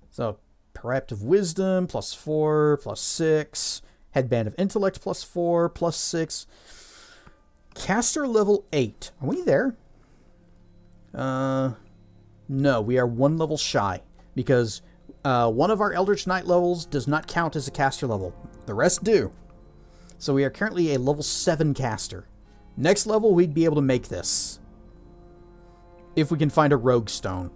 So, Perceptive Wisdom, +4, +6. Headband of Intellect, +4, +6. Caster level 8. Are we there? No, we are 1 level shy. Because one of our Eldritch Knight levels does not count as a caster level. The rest do. So we are currently a level 7 caster. Next level, we'd be able to make this. If we can find a rogue stone.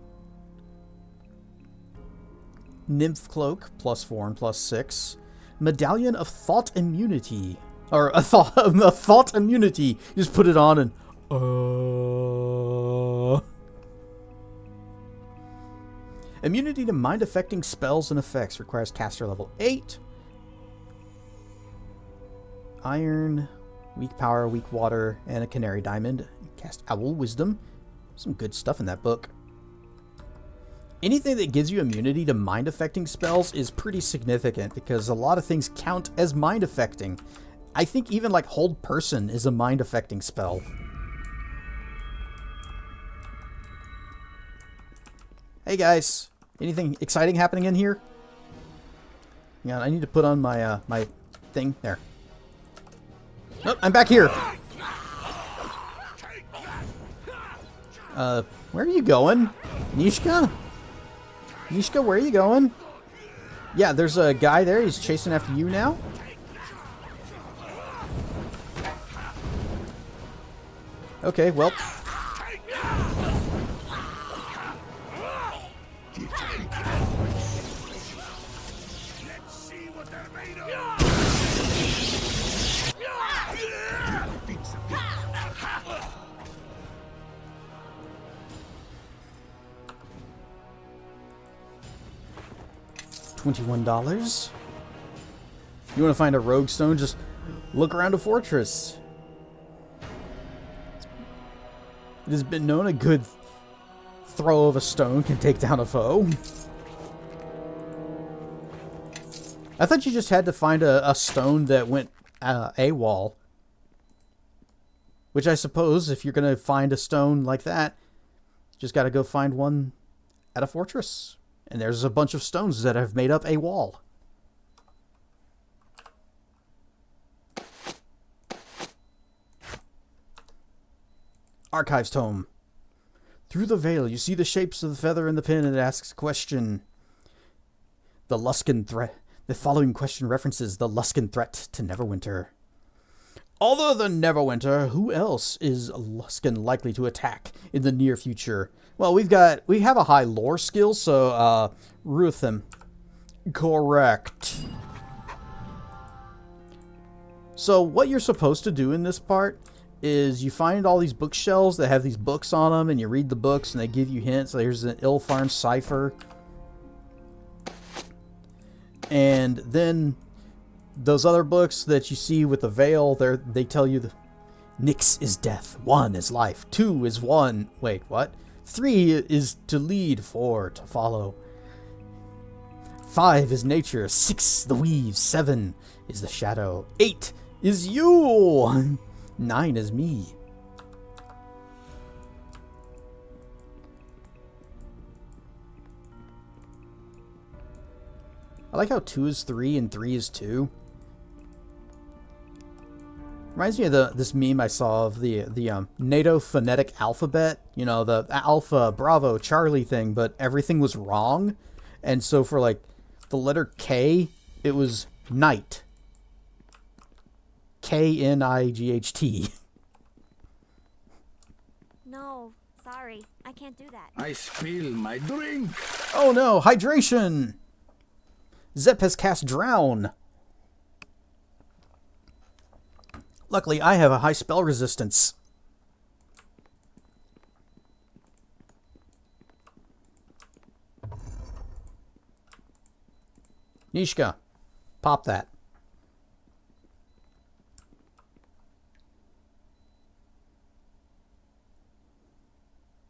Nymph Cloak, +4 and +6. Medallion of Thought Immunity. Or a thought immunity. You just put it on and... Immunity to mind-affecting spells and effects. Requires caster level 8. Iron... Weak power, weak water, and a canary diamond. Cast Owl Wisdom. Some good stuff in that book. Anything that gives you immunity to mind-affecting spells is pretty significant because a lot of things count as mind-affecting. I think even like Hold Person is a mind-affecting spell. Hey guys, anything exciting happening in here? Yeah, I need to put on my my thing there. Oh, I'm back here. Where are you going? Nishka? Nishka, where are you going? Yeah, there's a guy there. He's chasing after you now. Okay, well. $21. You want to find a rogue stone? Just look around a fortress. It has been known a good throw of a stone can take down a foe. I thought you just had to find a stone that went AWOL. Which I suppose, if you're going to find a stone like that, you just got to go find one at a fortress. And there's a bunch of stones that have made up a wall. Archives Tome. Through the veil, you see the shapes of the feather in the pin, and it asks a question. The Luskan threat. The following question references the Luskan threat to Neverwinter. Other than Neverwinter, who else is Luskan likely to attack in the near future? Well, we have a high lore skill, so Ruthim. Correct. So what you're supposed to do in this part is you find all these bookshelves that have these books on them, and you read the books, and they give you hints. There's an Ilfarn cipher. And then those other books that you see with the veil, they tell you the Nix is death, 1 is life, 2 is 1. Wait, what? 3 is to lead, 4 to follow. 5 is nature, 6 the weave, 7 is the shadow, 8 is you, 9 is me. I like how 2 is 3 and 3 is 2. Reminds me of this meme I saw of the NATO phonetic alphabet. You know, the Alpha, Bravo, Charlie thing, but everything was wrong. And so for, like, the letter K, it was night. K-N-I-G-H-T. No, sorry. I can't do that. I spill my drink. Oh no, hydration! Zep has cast Drown. Luckily, I have a high spell resistance. Nishka, pop that.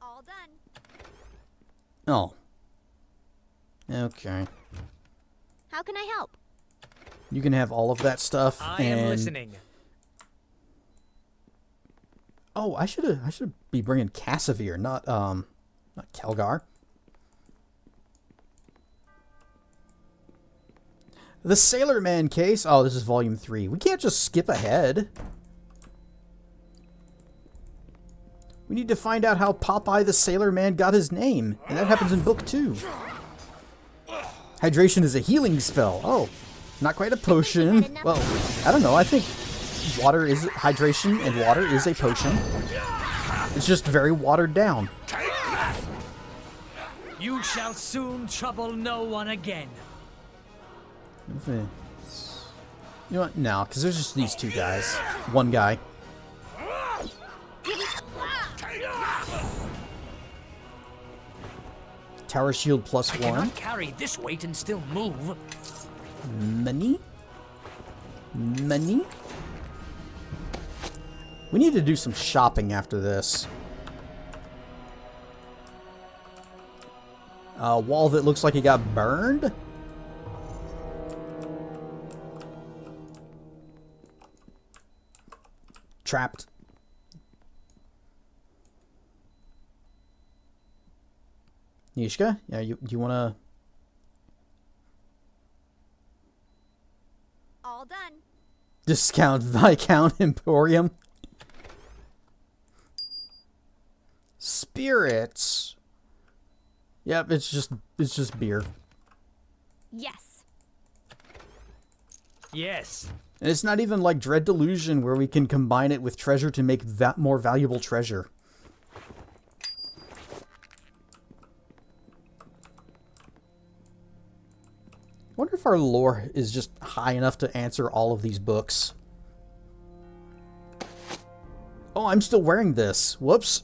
All done. Oh. Okay. How can I help? You can have all of that stuff. I am listening. Oh, I should be bringing Cassavir, not Kelgar. The Sailor Man case. Oh, this is volume 3. We can't just skip ahead. We need to find out how Popeye the Sailor Man got his name, and that happens in book 2. Hydration is a healing spell. Oh, not quite a potion. Well, I don't know. I think water is hydration, and water is a potion. It's just very watered down. You shall soon trouble no one again. You know what? No, because there's just these two guys. One guy. Tower shield plus I 1. cannot carry this weight and still move. Money? Money? We need to do some shopping after this. A wall that looks like it got burned? Trapped. Nishka? Yeah, you wanna... All done. Discount Viscount Emporium? Spirits? Yep, it's just beer. Yes. Yes. And it's not even like Dread Delusion where we can combine it with treasure to make more valuable treasure. Wonder if our lore is just high enough to answer all of these books. Oh, I'm still wearing this. Whoops.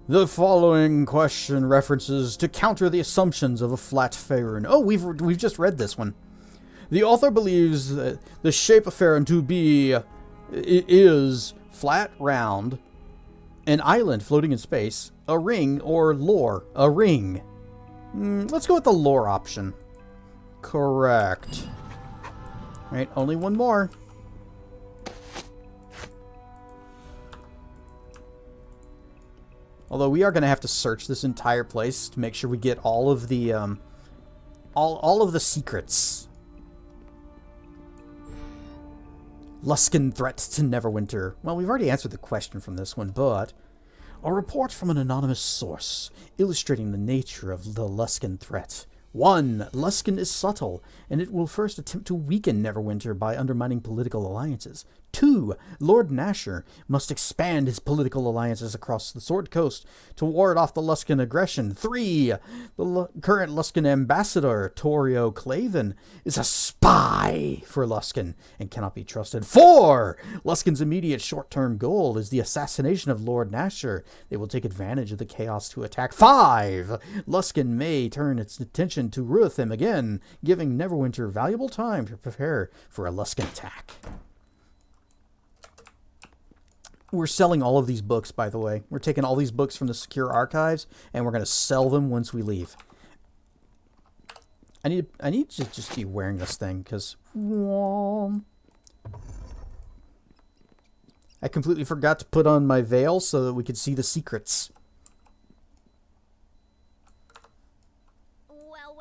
The following question references to counter the assumptions of a flat Faerun. Oh, we've just read this one. The author believes that the shape of Faerun to be is flat, round, an island floating in space, a ring, or lore, a ring. Let's go with the lore option. Correct. Right, only one more. Although we are going to have to search this entire place to make sure we get all of the all of the secrets. Luskan threat to Neverwinter. Well, we've already answered the question from this one, but a report from an anonymous source illustrating the nature of the Luskan threat. 1. Luskan is subtle, and it will first attempt to weaken Neverwinter by undermining political alliances. 2. Lord Nasher must expand his political alliances across the Sword Coast to ward off the Luskan aggression. 3. The current Luskan ambassador, Torio Claven, is a spy for Luskan and cannot be trusted. 4. Luskan's immediate short-term goal is the assassination of Lord Nasher. They will take advantage of the chaos to attack. 5. Luskan may turn its attention to Ruthim again, giving Neverwinter valuable time to prepare for a Luskan attack. We're selling all of these books, by the way. We're taking all these books from the secure archives, and we're going to sell them once we leave. I need to just be wearing this thing, because I completely forgot to put on my veil so that we could see the secrets. Well.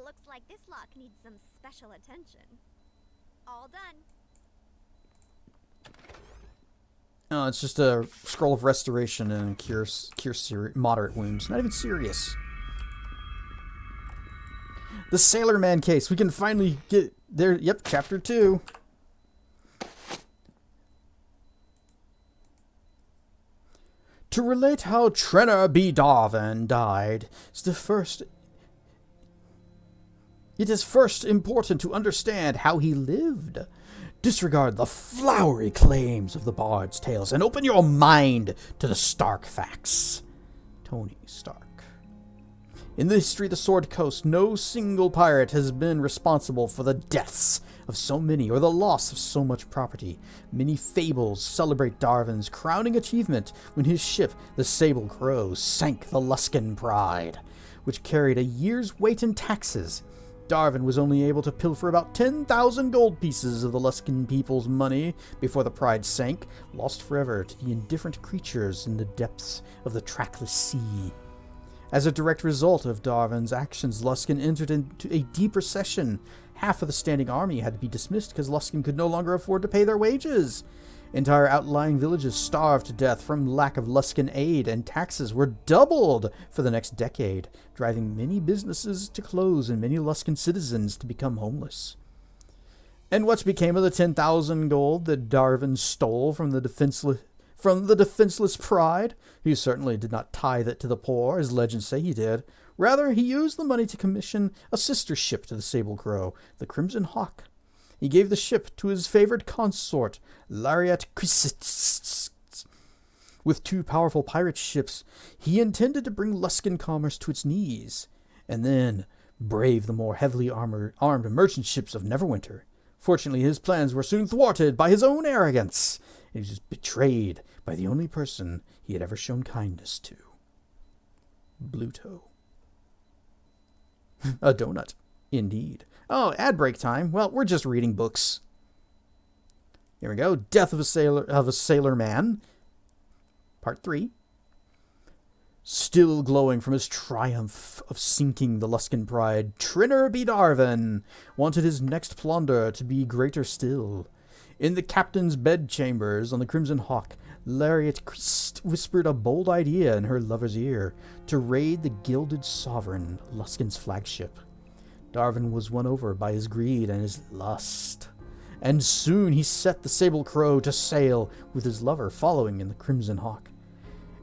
Looks like this lock needs some special attention. All done. Oh, it's just a scroll of restoration and cure moderate wounds. Not even serious. The Sailor Man case. We can finally get there. Yep, chapter 2. To relate how Trenner B. Darwin died it is first important to understand how he lived. Disregard the flowery claims of the bard's tales and open your mind to the stark facts. Tony Stark. In the history of the Sword Coast, no single pirate has been responsible for the deaths of so many or the loss of so much property. Many fables celebrate Darwin's crowning achievement when his ship, the Sable Crow, sank the Luskan Pride, which carried a year's weight in taxes. Darwin was only able to pilfer about 10,000 gold pieces of the Luskan people's money before the Pride sank, lost forever to the indifferent creatures in the depths of the trackless sea. As a direct result of Darwin's actions, Luskan entered into a deep recession. Half of the standing army had to be dismissed because Luskan could no longer afford to pay their wages. Entire outlying villages starved to death from lack of Luskan aid, and taxes were doubled for the next decade, driving many businesses to close and many Luskan citizens to become homeless. And what became of the 10,000 gold that Darwin stole from the defenseless Pride? He certainly did not tithe it to the poor, as legends say he did. Rather, he used the money to commission a sister ship to the Sable Crow, the Crimson Hawk. He gave the ship to his favored consort, Lariat Crisits. With 2 powerful pirate ships, he intended to bring Luskan commerce to its knees, and then brave the more heavily armed merchant ships of Neverwinter. Fortunately, his plans were soon thwarted by his own arrogance. He was betrayed by the only person he had ever shown kindness to. Bluto. A donut, indeed. Oh, ad break time. Well, we're just reading books. Here we go. Death of a Sailor Man. Part 3. Still glowing from his triumph of sinking the Luskan Pride, Trenner B. Darwin wanted his next plunder to be greater still. In the captain's bedchambers on the Crimson Hawk, Lariat Christ whispered a bold idea in her lover's ear to raid the Gilded Sovereign, Luskan's flagship. Darwin was won over by his greed and his lust, and soon he set the Sable Crow to sail with his lover following in the Crimson Hawk.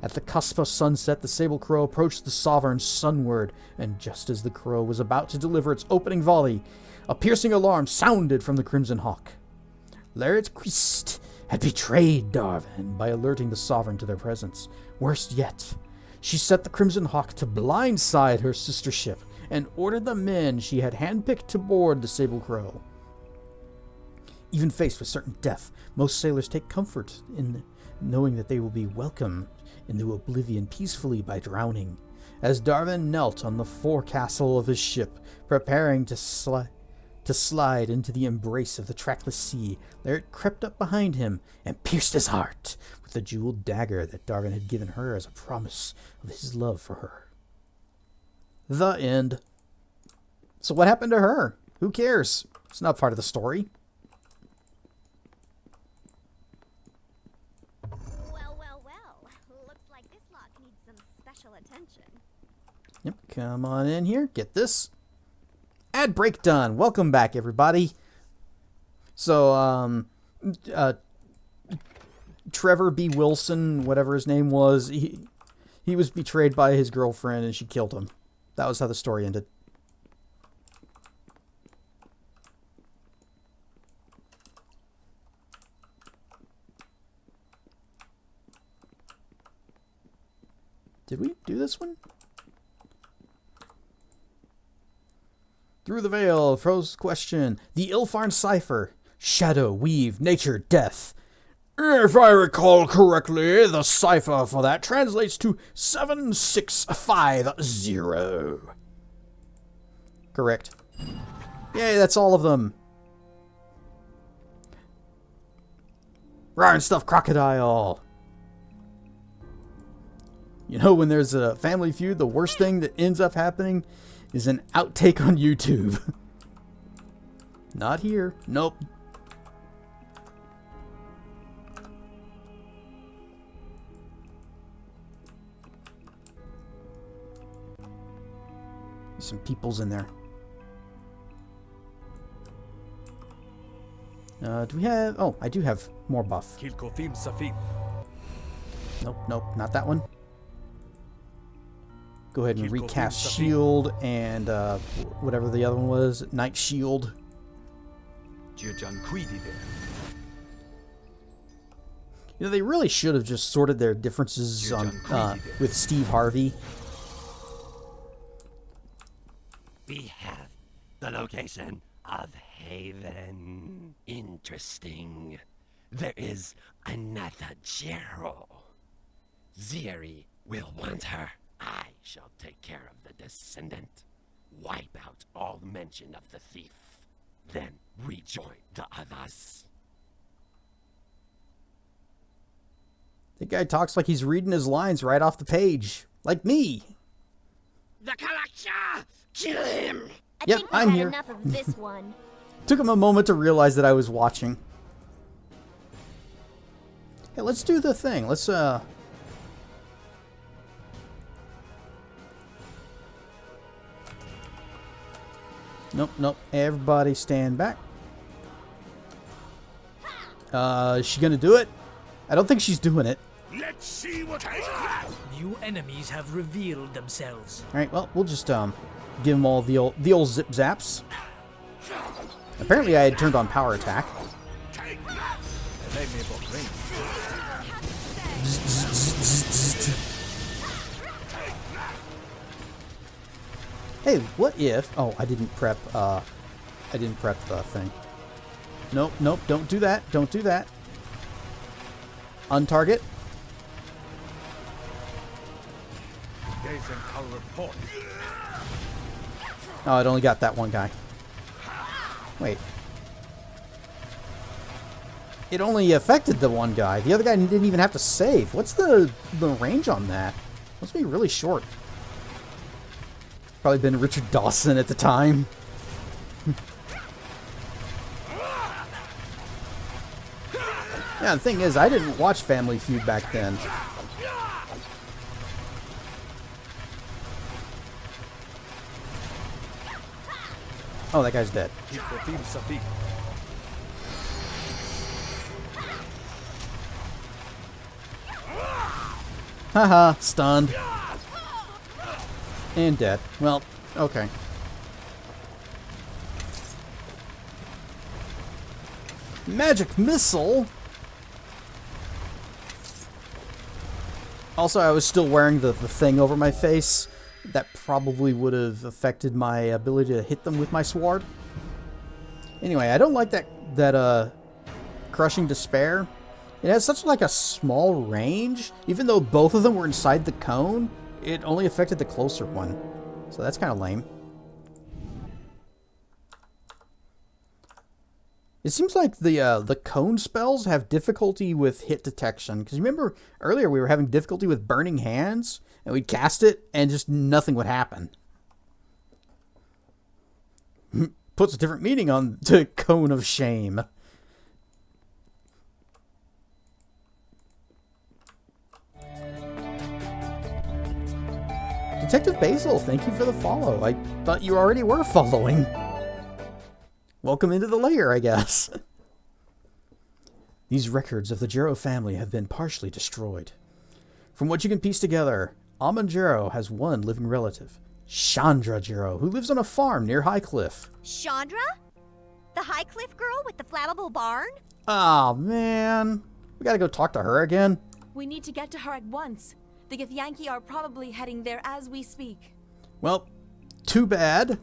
At the cusp of sunset, the sable crow approached the sovereign sunward, and just as the crow was about to deliver its opening volley, a piercing alarm sounded from the Crimson Hawk. Laird's Christ had betrayed Darwin by alerting the sovereign to their presence. Worse yet, she set the Crimson Hawk to blindside her sister ship and ordered the men she had handpicked to board the Sable Crow. Even faced with certain death, most sailors take comfort in knowing that they will be welcomed into oblivion peacefully by drowning. As Darwin knelt on the forecastle of his ship, preparing to slide into the embrace of the trackless sea, Laird crept up behind him and pierced his heart with the jeweled dagger that Darwin had given her as a promise of his love for her. The end. So what happened to her? Who cares? It's not part of the story. Well. Looks like this lock needs some special attention. Yep, come on in here. Get this. Ad break done. Welcome back, everybody. So, Trevor B. Wilson, whatever his name was, he was betrayed by his girlfriend and she killed him. That was how the story ended. Did we do this one? Through the Veil, Fro's question. The Ilfarn Cipher. Shadow, Weave, Nature, Death. If I recall correctly, the cipher for that translates to 7650. Correct. Yay, that's all of them. Ryan Stuff Crocodile. You know, when there's a Family Feud, the worst thing that ends up happening is an outtake on YouTube. Not here. Nope. Some people's in there. Do we have... Oh, I do have more buff. Nope, not that one. Go ahead and recast Shield and whatever the other one was. Night Shield. You know, they really should have just sorted their differences on with Steve Harvey. We have the location of Haven. Interesting. There is another Gerald. Ziri will want her. I shall take care of the descendant. Wipe out all mention of the thief. Then rejoin the others. The guy talks like he's reading his lines right off the page. Like me. The Kalakcha! Kill him! Yep, I'm here. Enough of this one. Took him a moment to realize that I was watching. Hey, let's do the thing. Let's, Nope. Everybody stand back. Is she gonna do it? I don't think she's doing it. Let's see what I have. New enemies have revealed themselves. Alright, well, we'll just, give them all the old zip zaps. Apparently I had turned on power attack. Hey, what if... Oh, I didn't prep the thing. Nope, don't do that. Don't do that. Untarget. Oh, it only got that one guy. Wait. It only affected the one guy. The other guy didn't even have to save. What's the range on that? Must be really short. Probably been Richard Dawson at the time. Yeah, the thing is, I didn't watch Family Feud back then. Oh, that guy's dead. Haha, stunned. And dead. Well, okay. Magic missile? Also, I was still wearing the thing over my face. That probably would have affected my ability to hit them with my sword. Anyway, I don't like that Crushing Despair. It has such like a small range. Even though both of them were inside the cone, it only affected the closer one. So that's kind of lame. It seems like the cone spells have difficulty with hit detection. Because remember, earlier we were having difficulty with Burning Hands, and we'd cast it, and just nothing would happen. Puts a different meaning on the Cone of Shame. Detective Basil, thank you for the follow. I thought you already were following. Welcome into the lair, I guess. These records of the Jero family have been partially destroyed. From what you can piece together, Amon Jero has one living relative, Shandra Jero, who lives on a farm near Highcliff. Shandra? The Highcliff girl with the flammable barn? Aw, man. We gotta go talk to her again. We need to get to her at once. The Githyanki are probably heading there as we speak. Well, too bad.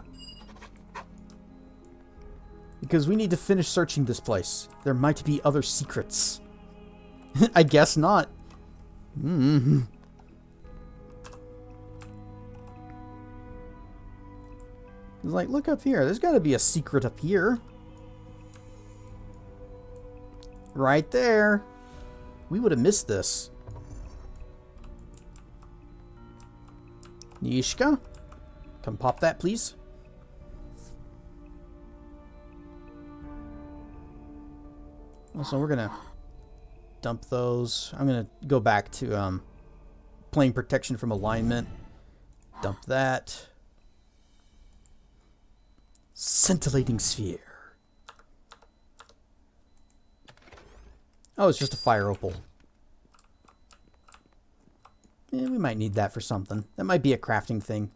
Because we need to finish searching this place. There might be other secrets. I guess not. It's like, look up here. There's got to be a secret up here. Right there. We would have missed this. Nishka, come pop that, please. So we're gonna dump those. I'm gonna go back to plane protection from alignment. Dump that. Scintillating sphere. Oh, it's just a fire opal. Yeah, we might need that for something. That might be a crafting thing.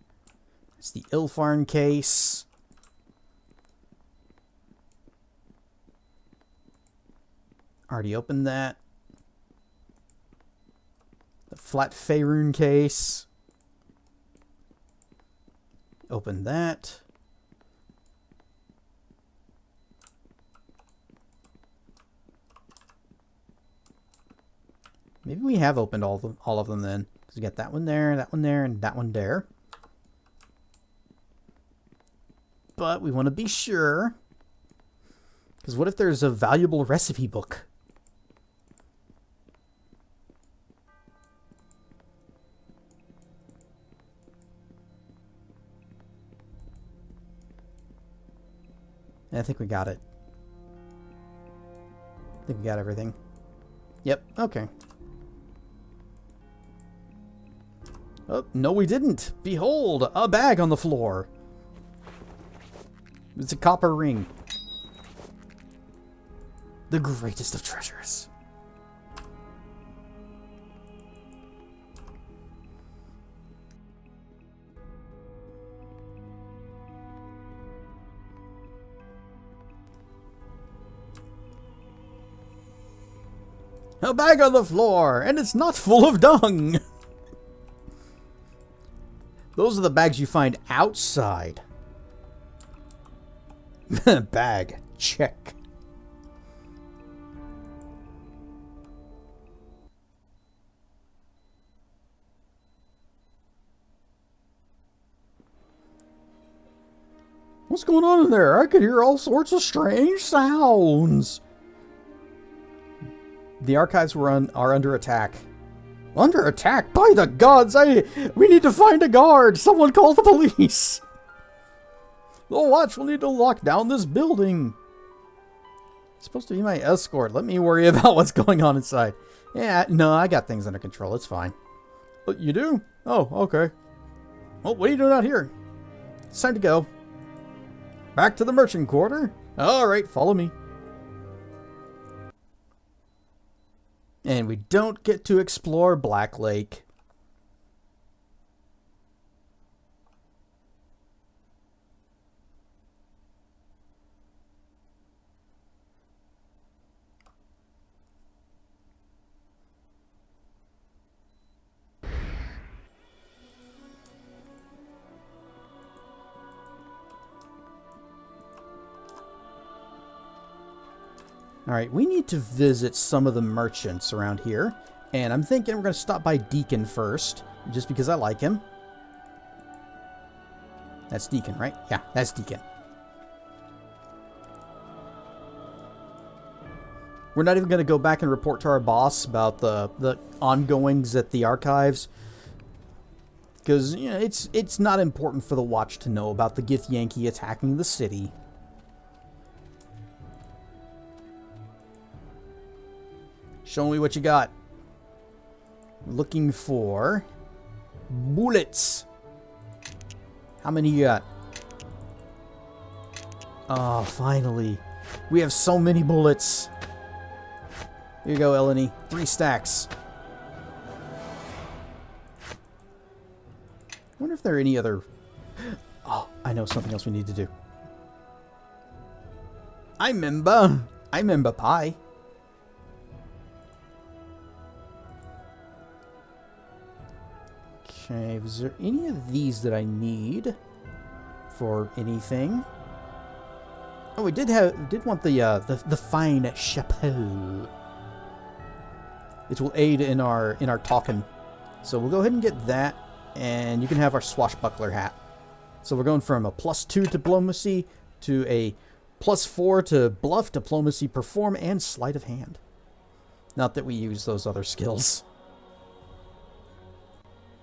It's the Ilfarn case. Already opened that. The Flat Faerun case. Open that. Maybe we have opened all of them then. Because we got that one there, and that one there. But we want to be sure. Because what if there's a valuable recipe book? I think we got it. I think we got everything. Yep, okay. Oh, no we didn't. Behold, a bag on the floor. It's a copper ring. The greatest of treasures. A bag on the floor, and it's not full of dung. Those are the bags you find outside. Bag, check. What's going on in there? I could hear all sorts of strange sounds. The archives are under attack. Under attack? By the gods! We need to find a guard! Someone call the police! The watch will need to lock down this building. It's supposed to be my escort. Let me worry about what's going on inside. Yeah, no, I got things under control. It's fine. But you do? Oh, okay. Well, what are you doing out here? It's time to go. Back to the merchant quarter? Alright, follow me. And we don't get to explore Black Lake. Alright, we need to visit some of the merchants around here. And I'm thinking we're going to stop by Deacon first, just because I like him. That's Deacon, right? Yeah, that's Deacon. We're not even going to go back and report to our boss about the ongoings at the archives. Because, you know, it's not important for the Watch to know about the Githyanki attacking the city. Show me what you got. Looking for bullets. How many you got? Oh, finally. We have so many bullets. Here you go, Eleni. 3 stacks. I wonder if there are any other... Oh, I know something else we need to do. I remember pie. Okay, is there any of these that I need for anything? Oh, we did want the fine chapeau. It will aid in our talking. So we'll go ahead and get that, and you can have our swashbuckler hat. So we're going from a +2 diplomacy to a +4 to bluff, diplomacy, perform, and sleight of hand. Not that we use those other skills.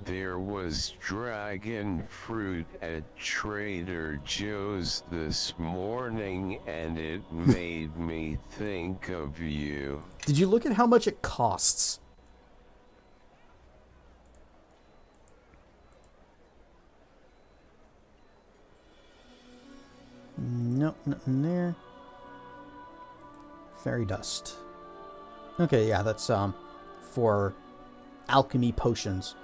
There was dragon fruit at Trader Joe's this morning, and it made me think of you. Did you look at how much it costs? Nope, nothing there. Fairy dust. Okay, yeah, that's for alchemy potions.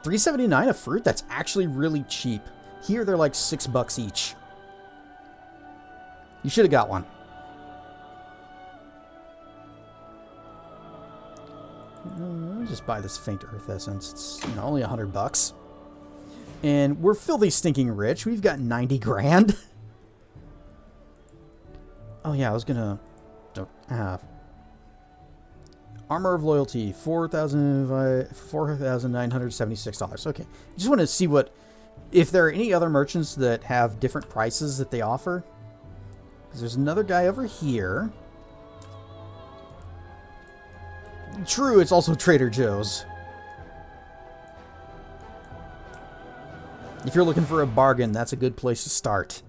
$3.79 a fruit? That's actually really cheap. Here they're like $6 each. You should have got one. I'll just buy this faint earth essence. It's, you know, only $100. And we're filthy stinking rich. We've got 90 grand. Oh yeah, I was gonna... Don't have... Armor of Loyalty, $4,976. Okay, just want to see what... If there are any other merchants that have different prices that they offer. Because there's another guy over here. True, it's also Trader Joe's. If you're looking for a bargain, that's a good place to start.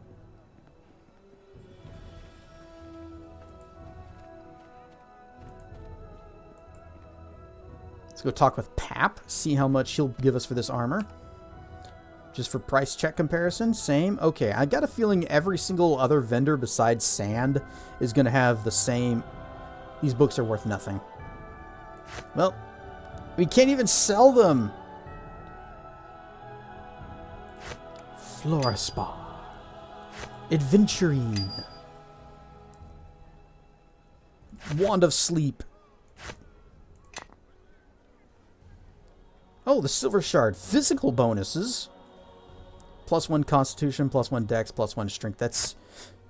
Let's go talk with Pap, see how much he'll give us for this armor. Just for price check comparison, same. Okay, I got a feeling every single other vendor besides Sand is going to have the same. These books are worth nothing. Well, we can't even sell them. Flora Spa. Adventurine. Wand of Sleep. Oh, the Silver Shard. Physical bonuses. +1 Constitution, +1 Dex, +1 Strength. That's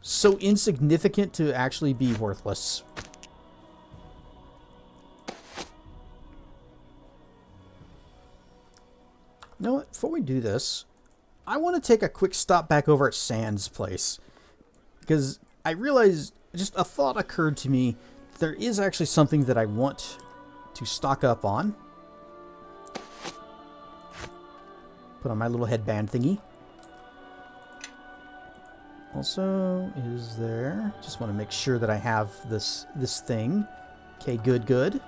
so insignificant to actually be worthless. You know what? Before we do this, I want to take a quick stop back over at Sand's place. Because I realized, just a thought occurred to me, there is actually something that I want to stock up on. Put on my little headband thingy. Also, is there... Just want to make sure that I have this thing. Okay, good, good.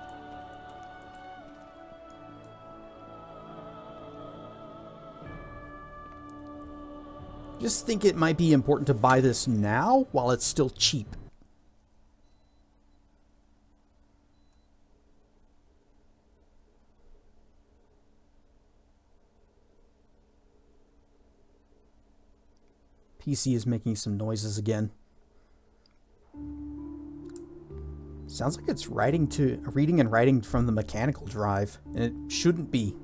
Just think it might be important to buy this now while it's still cheap. PC is making some noises again. Sounds like it's reading and writing from the mechanical drive, and it shouldn't be.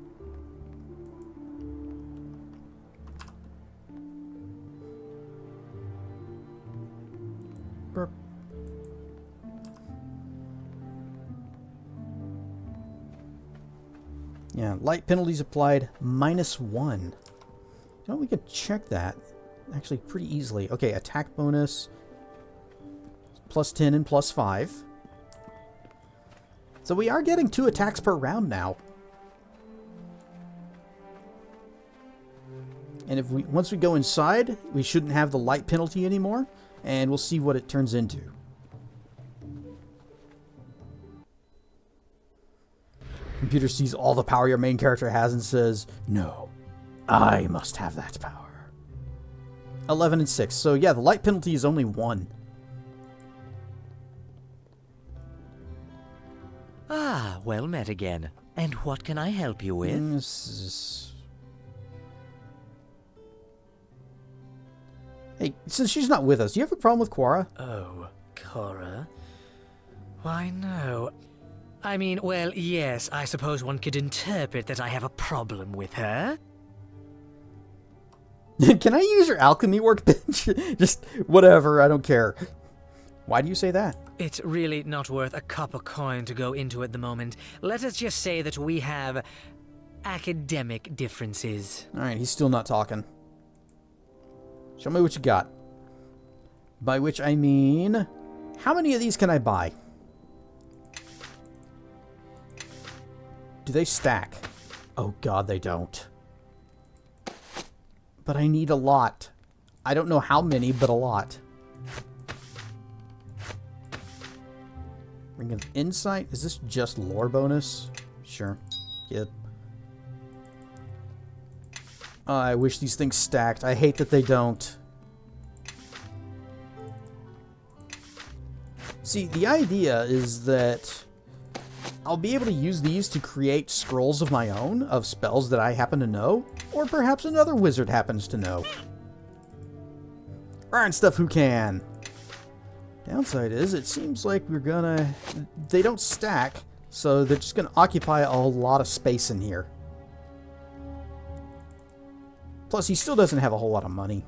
Burp. Light penalties applied -1. You know, we could check that actually pretty easily. Okay, attack bonus +10 and +5. So we are getting 2 attacks per round now. And if once we go inside, we shouldn't have the light penalty anymore, and we'll see what it turns into. Computer sees all the power your main character has and says, "No, I must have that power." 11 and 6. So yeah, the light penalty is only 1. Ah, well met again. And what can I help you with? Hey, since she's not with us, do you have a problem with Quara? Oh, Cora? Why, no. I mean, well, yes, I suppose one could interpret that I have a problem with her. Can I use your alchemy workbench? Just whatever, I don't care. Why do you say that? It's really not worth a copper coin to go into at the moment. Let us just say that we have academic differences. Alright, he's still not talking. Show me what you got. By which I mean, how many of these can I buy? Do they stack? Oh god, they don't. But I need a lot. I don't know how many, but a lot. Ring of Insight? Is this just lore bonus? Sure. Yep. Oh, I wish these things stacked. I hate that they don't. See, the idea is that I'll be able to use these to create scrolls of my own, of spells that I happen to know, or perhaps another wizard happens to know. Alright, stuff who can. Downside is, it seems like we're gonna... They don't stack, so they're just gonna occupy a lot of space in here. Plus, he still doesn't have a whole lot of money.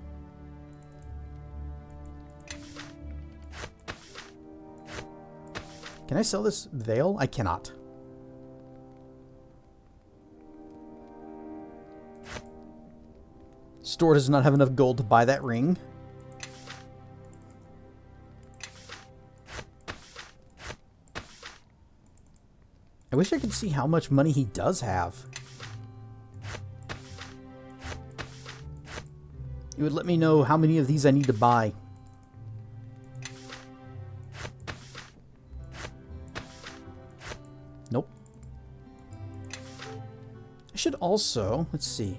Can I sell this veil? I cannot. Store does not have enough gold to buy that ring. I wish I could see how much money he does have. It would let me know how many of these I need to buy. Nope. I should also, let's see,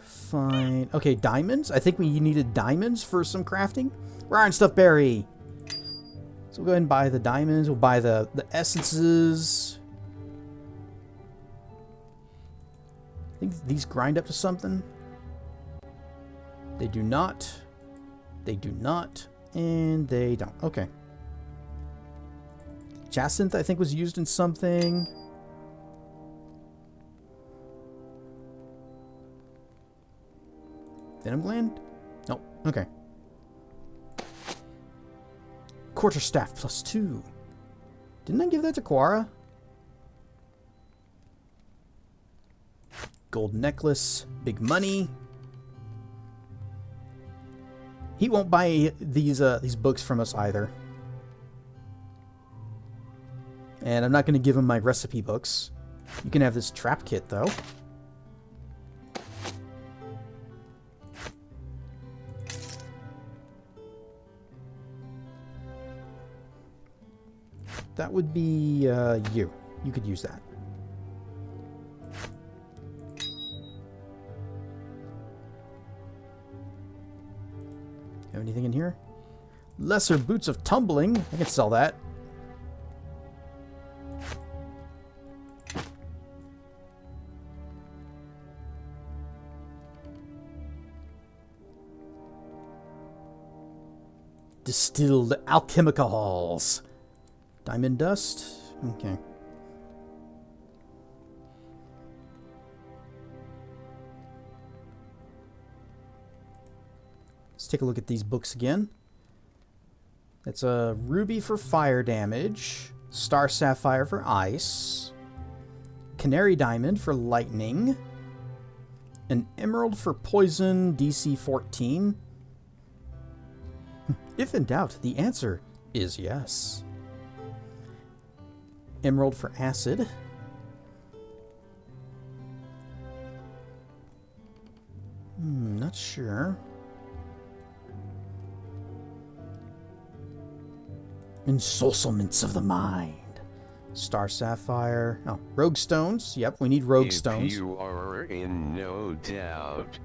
fine. Okay, diamonds. I think we needed diamonds for some crafting. Ryan Stuffberry. So we'll go ahead and buy the diamonds. We'll buy the essences. I think these grind up to something. They do not. They do not. And they don't. Okay. Jacinth, I think, was used in something. Venom gland? Nope. Okay. Quarterstaff +2. Didn't I give that to Quara? Gold necklace. Big money. He won't buy these books from us either. And I'm not going to give him my recipe books. You can have this trap kit, though. That would be you. You could use that. Have anything in here? Lesser boots of tumbling. I can sell that. Distilled alchemicals. Diamond dust? Okay. Let's take a look at these books again. It's a ruby for fire damage. Star Sapphire for ice. Canary Diamond for lightning. An Emerald for poison, DC 14. If in doubt, the answer is yes. Emerald for acid. Not sure. Ensorcelments of the mind. Star Sapphire. Oh, Rogue Stones. Yep, we need Rogue Stones. If you are in no doubt,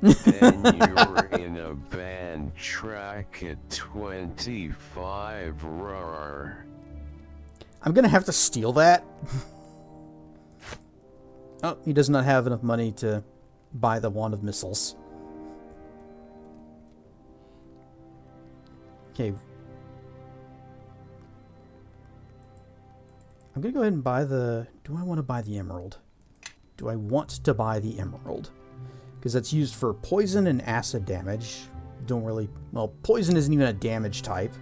then you're in a band track at 25 roar. I'm gonna have to steal that. Oh, he does not have enough money to buy the Wand of Missiles. Okay. I'm going to go ahead and buy the... Do I want to buy the Emerald? Do I want to buy the Emerald? Because that's used for poison and acid damage. Don't really... Well, poison isn't even a damage type.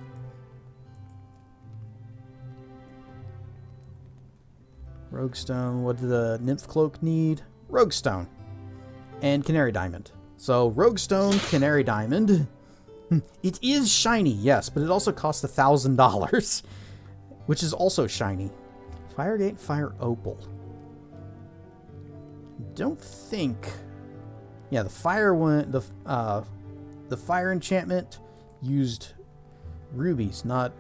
Rogue Stone. What did the Nymph Cloak need? Rogue Stone. And Canary Diamond. So, Rogue Stone, Canary Diamond. It is shiny, yes, but it also costs $1,000. Which is also shiny. Firegate, Fire Opal. Don't think... Yeah, the fire one... The fire enchantment used rubies, not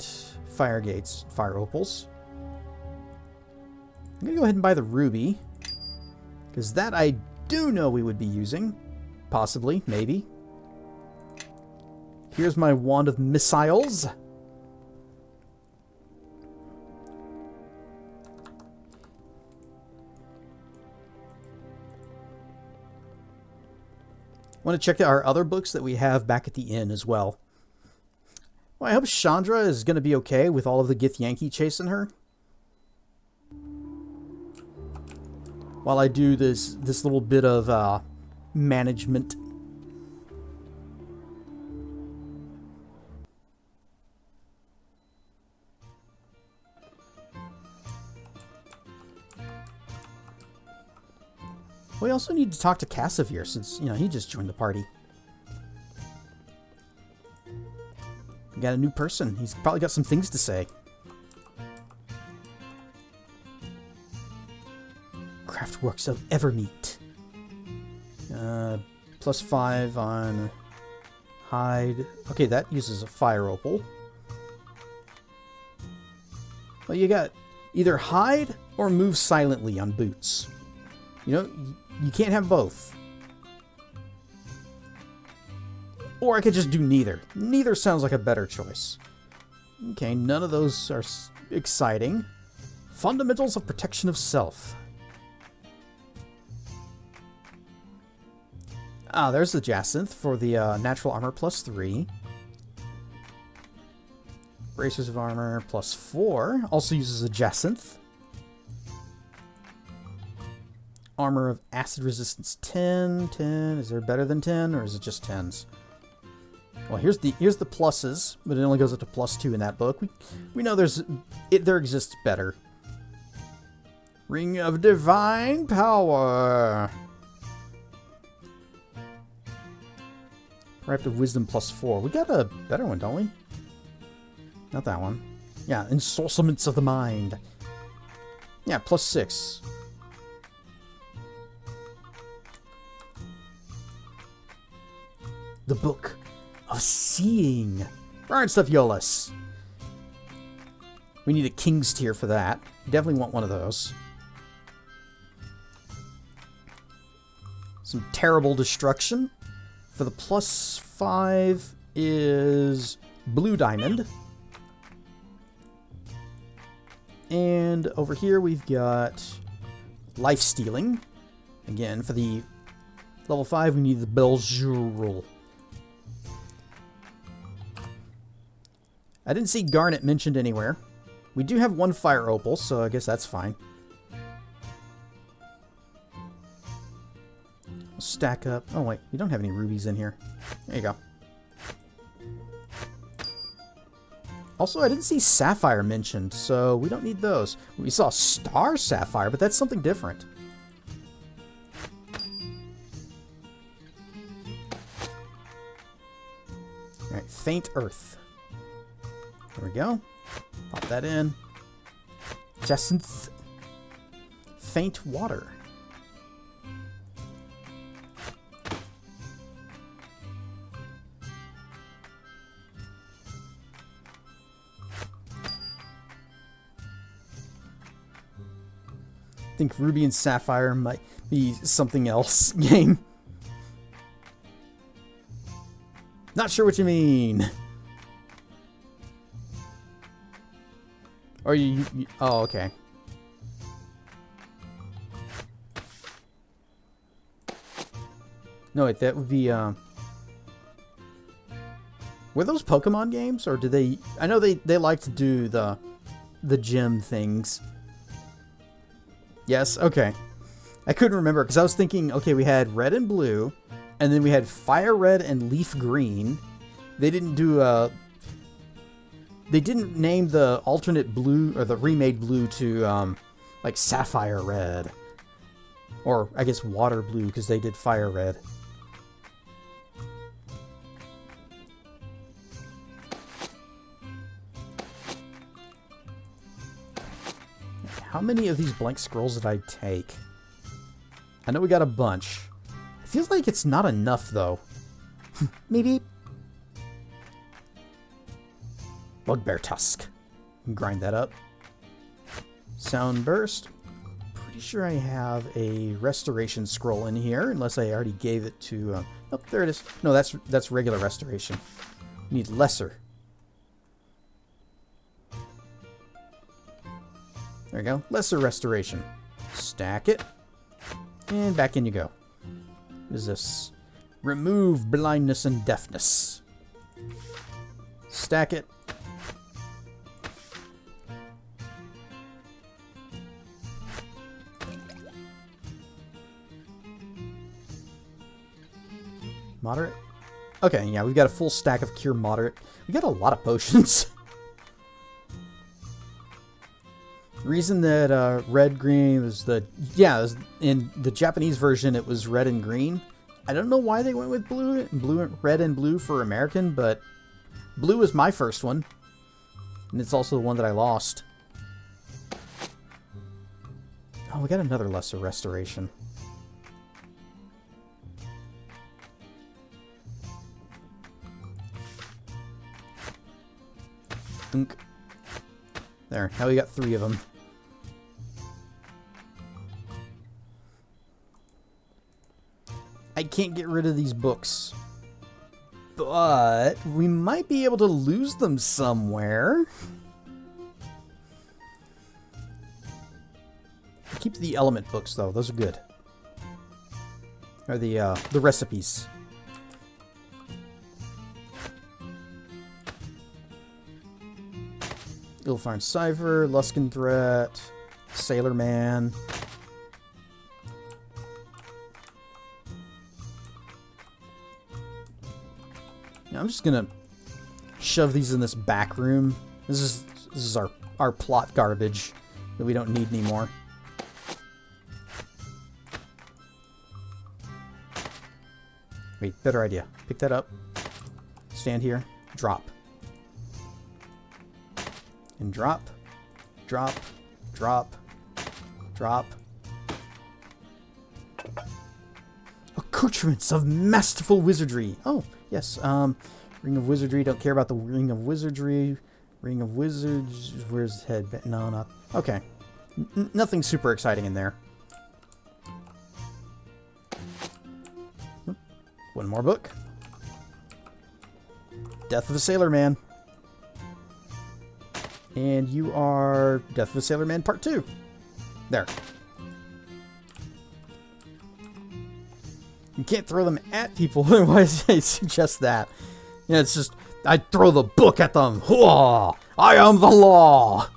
Firegates, Fire Opals. I'm going to go ahead and buy the ruby. Because that I do know we would be using. Possibly, maybe. Here's my Wand of Missiles. Want to check out our other books that we have back at the inn as well. Well, I hope Shandra is going to be okay with all of the Githyanki chasing her. While I do this little bit of management. We also need to talk to Cassavir since, you know, he just joined the party. We got a new person. He's probably got some things to say. Craftworks of Evermeet. +5 on hide. Okay, that uses a fire opal. Well, you got either hide or move silently on boots. You know, you can't have both. Or I could just do neither. Neither sounds like a better choice. Okay, none of those are exciting. Fundamentals of Protection of Self. Ah, there's the Jacinth for the natural armor +3. Bracers of armor +4. Also uses a Jacinth. Armor of acid resistance 10. 10. Is there better than 10 or is it just 10s? Well, here's the pluses, but it only goes up to +2 in that book. We know there exists better. Ring of Divine Power. Ripe of Wisdom +4. We got a better one, don't we? Not that one. Yeah, Ensorcelments of the Mind. Yeah, +6. The Book of Seeing. Burn stuff, Yolas. We need a King's Tier for that. Definitely want one of those. Some Terrible Destruction. For the +5 is Blue Diamond. And over here we've got Life Stealing. Again, for the level 5 we need the Beljourul. I didn't see Garnet mentioned anywhere. We do have one Fire Opal, so I guess that's fine. We'll stack up. Oh wait, we don't have any rubies in here. There you go. Also, I didn't see Sapphire mentioned, so we don't need those. We saw Star Sapphire, but that's something different. Alright, Faint Earth. There we go. Pop that in. Jacinth. Faint Water. I think Ruby and Sapphire might be something else game. Not sure what you mean. Or you oh, okay. No, wait, that would be, were those Pokemon games, or did they... I know they like to do the gym things. Yes, okay. I couldn't remember, because I was thinking, okay, we had Red and Blue, and then we had Fire Red and Leaf Green. They didn't do, they didn't name the alternate blue, or the remade blue to, like, Sapphire Red. Or, I guess, Water Blue, because they did Fire Red. How many of these blank scrolls did I take? I know we got a bunch. It feels like it's not enough, though. Maybe. Bugbear Tusk. Grind that up. Sound Burst. Pretty sure I have a restoration scroll in here, unless I already gave it to... oh, there it is. No, that's regular restoration. We need lesser. There we go. Lesser restoration. Stack it. And back in you go. What is this? Remove blindness and deafness. Stack it. Moderate? Okay, yeah, we've got a full stack of Cure Moderate. We got a lot of potions. Reason that red green was the in the Japanese version it was red and green. I don't know why they went with red and blue for American, but blue was my first one, and it's also the one that I lost. Oh, we got another lesser restoration. Unk. There, now we got 3 of them. I can't get rid of these books. But we might be able to lose them somewhere. Keep the element books though, those are good. Or the recipes. Ilfarn Cipher, Luskin Threat, Sailor Man. Now I'm just gonna shove these in this back room. This is our plot garbage that we don't need anymore. Wait, better idea. Pick that up. Stand here. Drop. And drop, drop, drop, drop. Accoutrements of masterful wizardry. Oh, yes. Ring of Wizardry. Don't care about the Ring of Wizardry. Ring of Wizards. Where's the head? No, not. Okay. Nothing super exciting in there. One more book. Death of a Sailor Man. And you are Death of a Sailor Man Part 2. There. You can't throw them at people. Why does it suggest that? Yeah, it's just, I throw the book at them. Hooah! I am the law!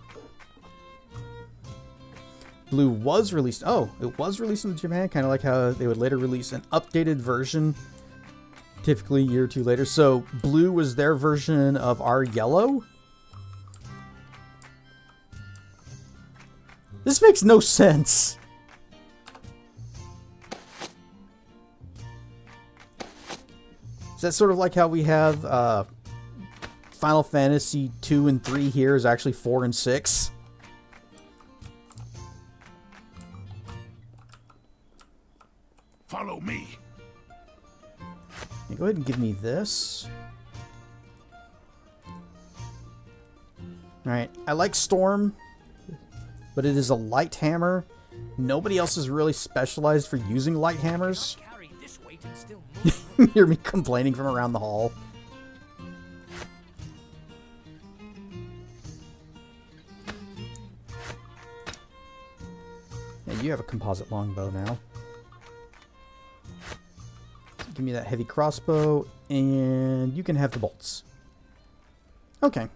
Blue was released. Oh, it was released in Japan. Kind of like how they would later release an updated version. Typically a year or two later. So Blue was their version of our Yellow. This makes no sense. Is that sort of like how we have Final Fantasy 2 and 3 here is actually 4 and 6? Follow me. Yeah, go ahead and give me this. Alright, I like Storm, but it is a light hammer. Nobody else is really specialized for using light hammers. You hear me complaining from around the hall. Yeah, you have a composite longbow now. Give me that heavy crossbow, and you can have the bolts. Okay.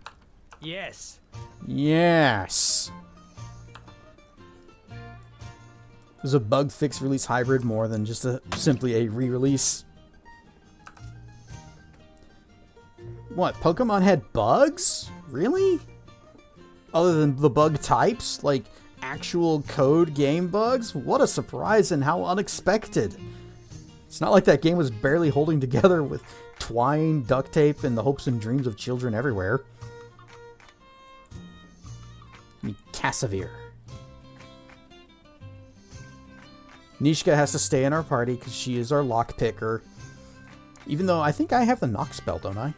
Yes. Yes. Was a bug fix release hybrid more than just simply a re-release? What, Pokemon had bugs? Really? Other than the bug types? Like actual code game bugs? What a surprise and how unexpected. It's not like that game was barely holding together with twine, duct tape, and the hopes and dreams of children everywhere. Cassavir. Nishka has to stay in our party because she is our lockpicker. Even though I think I have the knock spell, don't I?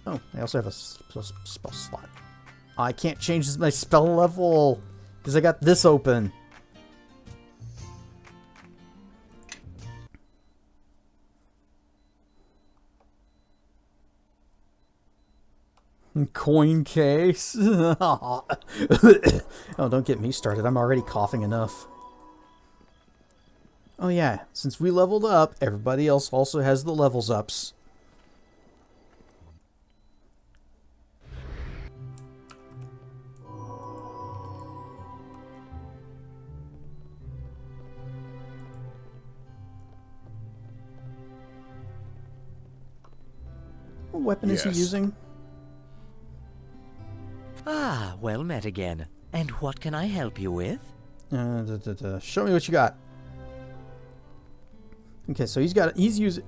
Oh, I also have a spell slot. I can't change my spell level because I got this open. Coin case. Oh, don't get me started. I'm already coughing enough. Oh yeah, since we leveled up, everybody else also has the levels ups. What weapon is he using? Ah, well met again. And what can I help you with? Show me what you got. Okay, so he's using,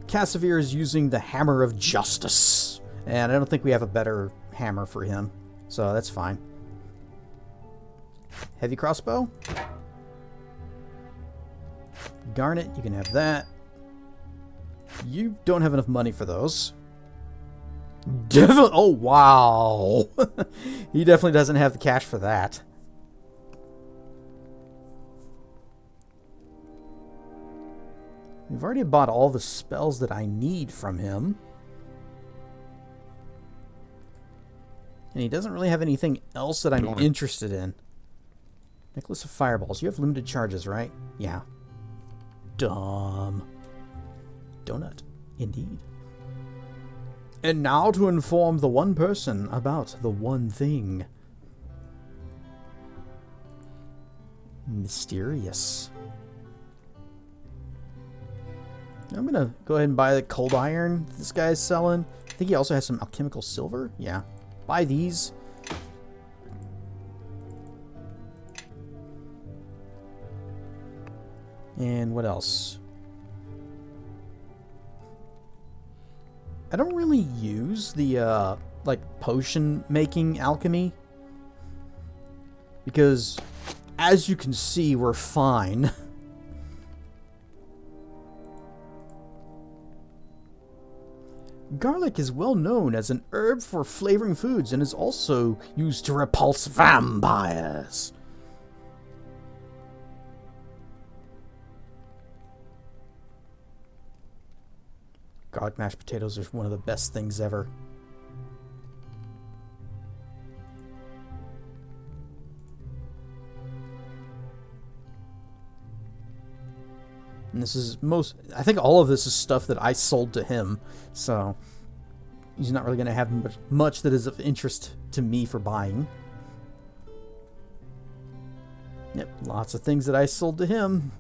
Cassavir is using the Hammer of Justice. And I don't think we have a better hammer for him. So that's fine. Heavy crossbow. Garnet, you can have that. You don't have enough money for those. Definitely. Oh, wow. He definitely doesn't have the cash for that. We've already bought all the spells that I need from him. And he doesn't really have anything else that I'm interested in. Necklace of Fireballs. You have limited charges, right? Yeah. Dumb. Donut. Indeed. And now to inform the one person about the one thing. Mysterious. I'm gonna go ahead and buy the cold iron this guy's selling. I think he also has some alchemical silver. Yeah. Buy these. And what else? I don't really use the, like, potion making alchemy. Because, as you can see, we're fine. Garlic is well known as an herb for flavoring foods and is also used to repulse vampires. Garlic mashed potatoes are one of the best things ever. And this is I think all of this is stuff that I sold to him, so he's not really going to have much that is of interest to me for buying. Yep, lots of things that I sold to him.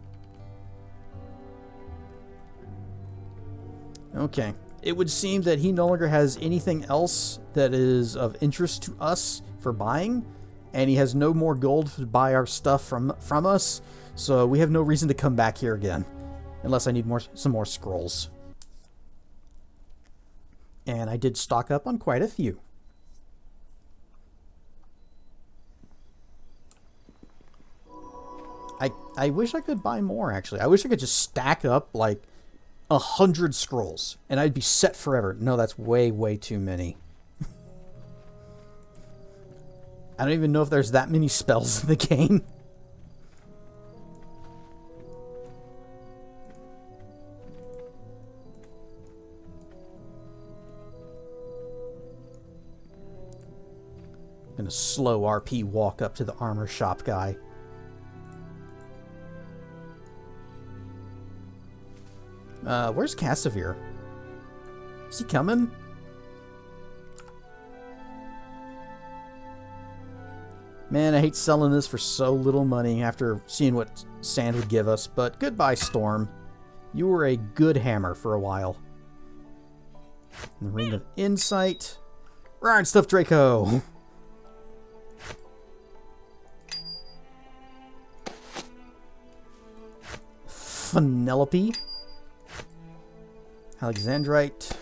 Okay, it would seem that he no longer has anything else that is of interest to us for buying, and he has no more gold to buy our stuff from us, so we have no reason to come back here again, unless I need some more scrolls. And I did stock up on quite a few. I wish I could buy more, actually. I wish I could just stack up, like, 100 scrolls, and I'd be set forever. No, that's way, way too many. I don't even know if there's that many spells in the game. I'm gonna slow RP walk up to the armor shop guy. Where's Cassavir? Is he coming? Man, I hate selling this for so little money after seeing what Sand would give us, but goodbye, Storm. You were a good hammer for a while. The Ring of Insight. Ryan Stuff Draco! Penelope. Alexandrite.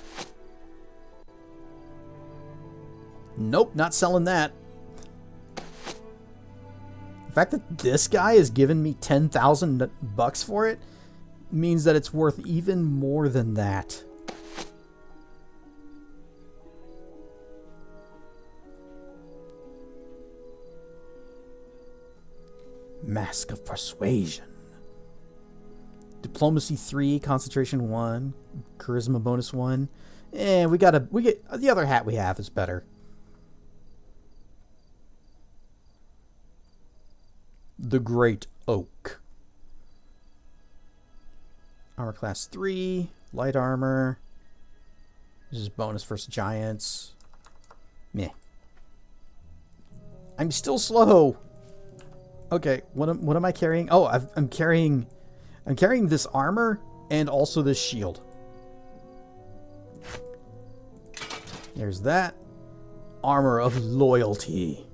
Nope, not selling that. The fact that this guy is giving me 10,000 bucks for it means that it's worth even more than that. Mask of Persuasion. Diplomacy 3, Concentration 1, Charisma bonus 1. We get the other hat we have is better. The Great Oak. Armor class 3, light armor. This is bonus versus giants. Meh. I'm still slow. Okay, what am I carrying? Oh, I'm carrying this armor and also this shield. There's that. Armor of Loyalty.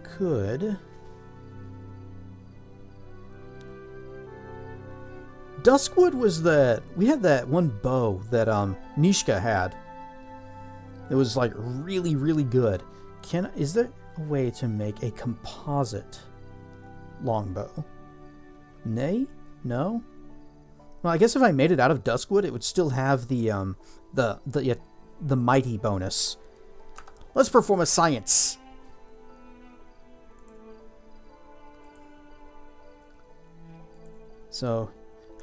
Could... Duskwood was the... We had that one bow that Nishka had. It was like really, really good. Is there a way to make a composite longbow? Nay? No? Well, I guess if I made it out of Duskwood, it would still have the mighty bonus. Let's perform a science. So,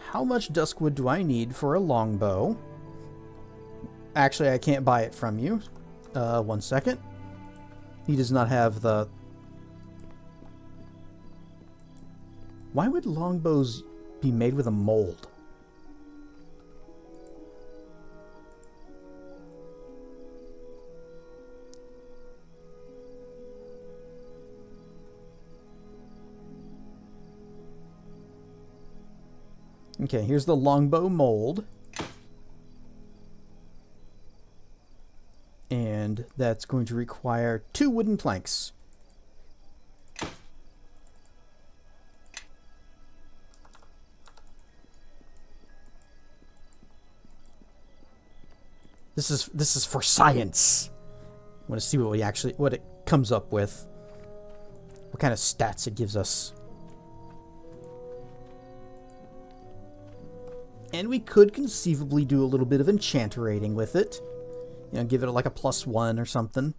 how much Duskwood do I need for a longbow? Actually, I can't buy it from you. 1 second. He does not have the... Why would longbows be made with a mold? Okay, here's the longbow mold. And that's going to require 2 wooden planks. This is for science. I want to see what it comes up with. What kind of stats it gives us. And we could conceivably do a little bit of enchanterating with it. You know, give it like a +1 or something.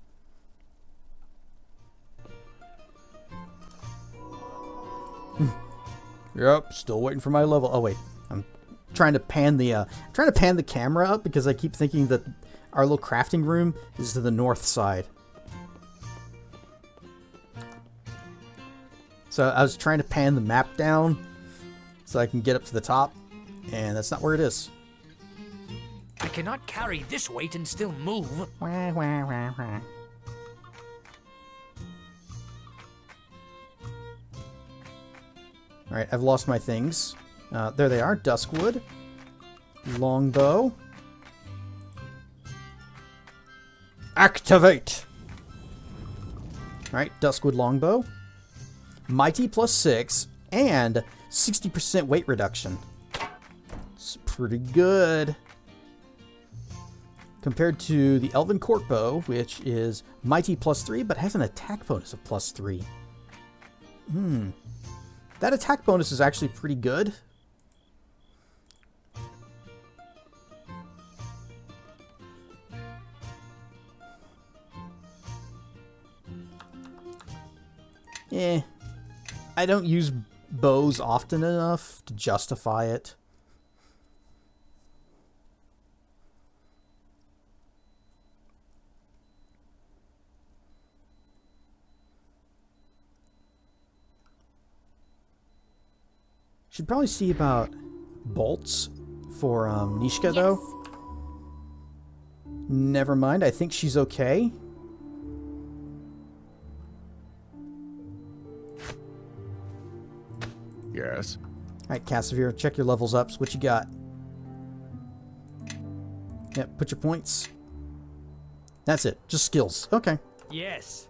Yep, still waiting for my level. Oh wait, I'm trying to pan the camera up because I keep thinking that our little crafting room is to the north side. So I was trying to pan the map down so I can get up to the top, and that's not where it is. I cannot carry this weight and still move. Wah, wah, wah, wah. Alright, I've lost my things. There they are. Duskwood. Longbow. Activate! Alright, Duskwood Longbow. Mighty +6 and 60% weight reduction. It's pretty good. Compared to the Elven Court Bow, which is Mighty +3 but has an attack bonus of +3. That attack bonus is actually pretty good. I don't use bows often enough to justify it. Should probably see about bolts for Nishka, though. Never mind, I think she's okay. Yes. Alright, Cassavir, check your levels up. So what you got? Yep, put your points. That's it. Just skills. Okay. Yes.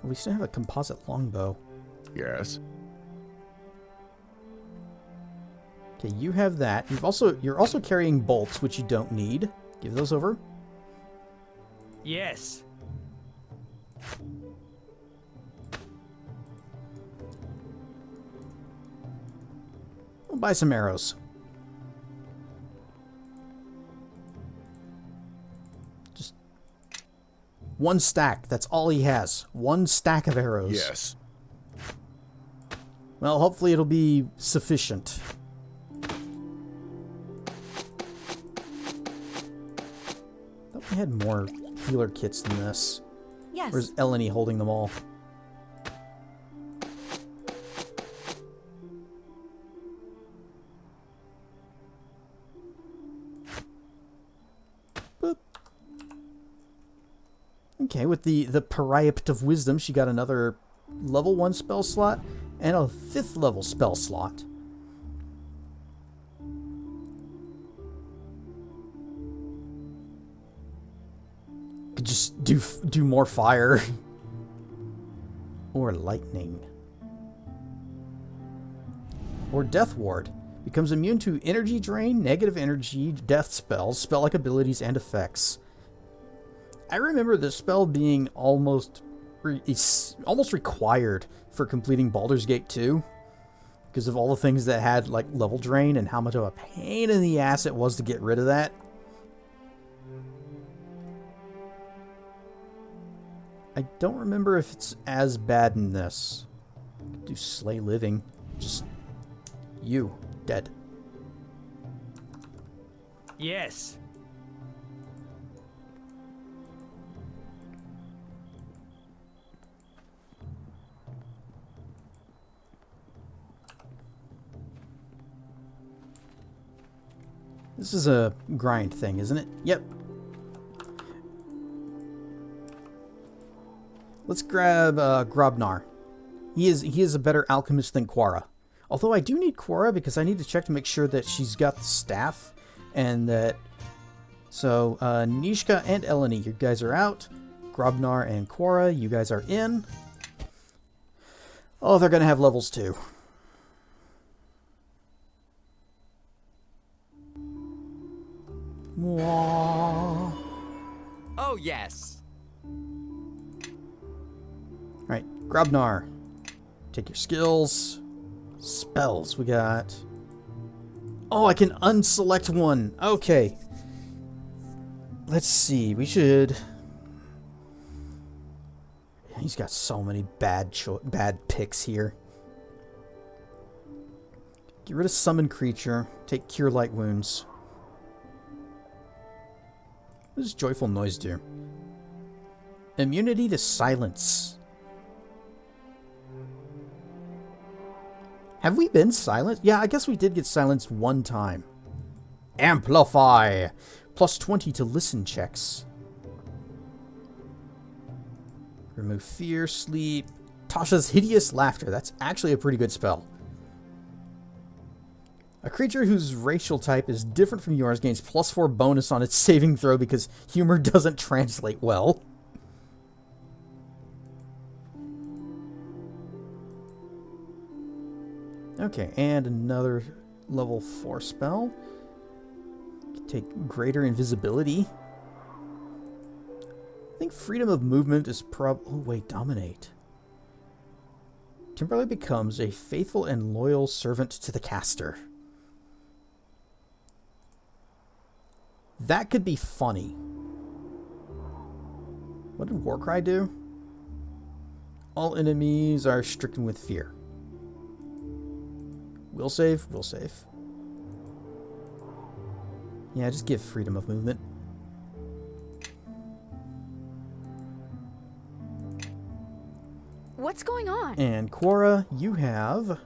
We still have a composite longbow. Yes. Okay, you have that. You're also carrying bolts, which you don't need. Give those over. Yes. We'll buy some arrows. Just one stack. That's all he has. One stack of arrows. Yes. Well, hopefully it'll be sufficient. Thought we had more healer kits than this. Yes. Or is Eleni holding them all? Boop. Okay, with the Periapt of Wisdom, she got another level 1 spell slot and a 5th level spell slot. Could just do more fire. Or lightning. Or Death Ward. Becomes immune to energy drain, negative energy, death spells, spell-like abilities, and effects. I remember this spell being almost required for completing Baldur's Gate 2. Because of all the things that had like level drain and how much of a pain in the ass it was to get rid of that. I don't remember if it's as bad in this. Do Slay Living. Just you. Dead. Yes. This is a grind thing, isn't it? Yep. Let's grab Grobnar. He is a better alchemist than Quara. Although I do need Quara because I need to check to make sure that she's got the staff and that... So, Nishka and Eleni, you guys are out. Grobnar and Quara, you guys are in. Oh, they're going to have levels too. Mwah. Oh, yes. Alright, Grobnar. Take your skills. Spells we got. Oh, I can unselect one. Okay. Let's see. We should... He's got so many bad picks here. Get rid of Summon Creature. Take Cure Light Wounds. What does Joyful Noise do? Immunity to Silence. Have we been silent? Yeah, I guess we did get silenced one time. Amplify! +20 to listen checks. Remove fear, sleep. Tasha's hideous laughter. That's actually a pretty good spell. A creature whose racial type is different from yours gains +4 bonus on its saving throw because humor doesn't translate well. Okay, and another level 4 spell. Take greater invisibility. I think freedom of movement is oh wait, dominate. Temporarily becomes a faithful and loyal servant to the caster. That could be funny. What did Warcry do? All enemies are stricken with fear. Will save? Will save. Yeah, just give freedom of movement. What's going on? And Quora, you have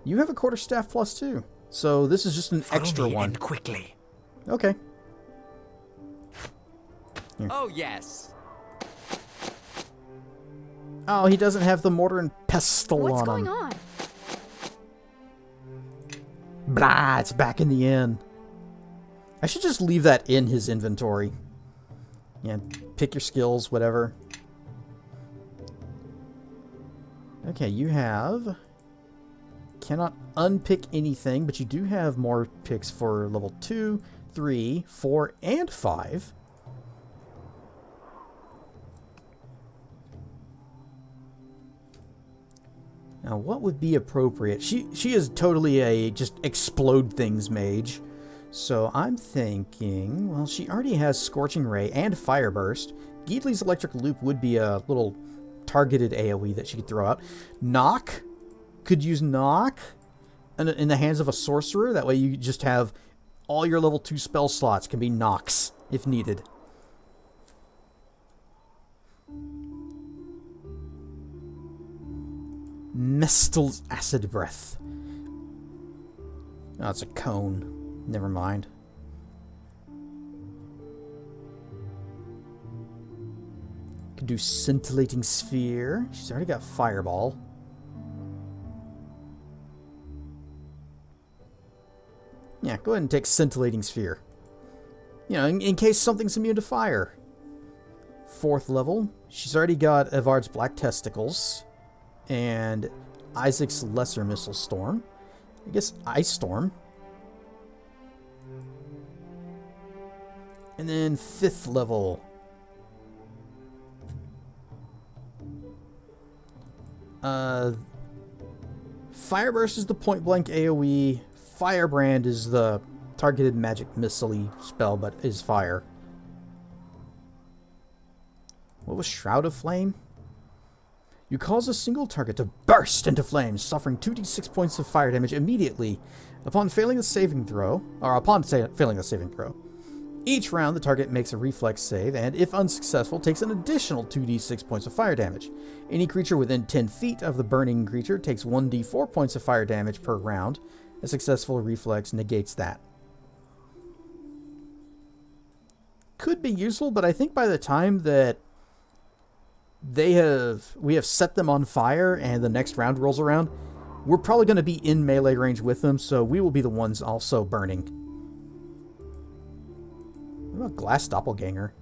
a quarterstaff +2. So this is just an extra one. And quickly. Okay. Here. Oh, yes. Oh, he doesn't have the mortar and pestle What's on going him. on? Blah, it's back in the inn. I should just leave that in his inventory. Yeah, pick your skills, whatever. Okay, you have... Cannot unpick anything, but you do have more picks for level 2, 3, 4, and 5. Now, what would be appropriate? She is totally a just explode things mage. So I'm thinking, well, she already has Scorching Ray and Fire Burst. Geedly's Electric Loop would be a little targeted AoE that she could throw out. Knock. Could use Knock in the hands of a sorcerer. That way you just have all your level 2 spell slots can be knocks if needed. Mestel's Acid Breath. Oh, it's a cone. Never mind. Could do Scintillating Sphere. She's already got Fireball. Yeah, go ahead and take Scintillating Sphere. You know, in case something's immune to fire. 4th level. She's already got Evard's Black Testicles. And Isaac's Lesser Missile Storm. I guess Ice Storm. And then 5th level. Fire Burst is the point blank AoE. Firebrand is the targeted magic missile spell, but is fire. What was Shroud of Flame? You cause a single target to burst into flames, suffering 2d6 points of fire damage immediately upon failing the saving throw, failing the saving throw. Each round, the target makes a reflex save, and if unsuccessful, takes an additional 2d6 points of fire damage. Any creature within 10 feet of the burning creature takes 1d4 points of fire damage per round. A successful reflex negates that. Could be useful, but I think by the time that we have set them on fire and the next round rolls around, we're probably going to be in melee range with them, so we will be the ones also burning. What about Glass Doppelganger?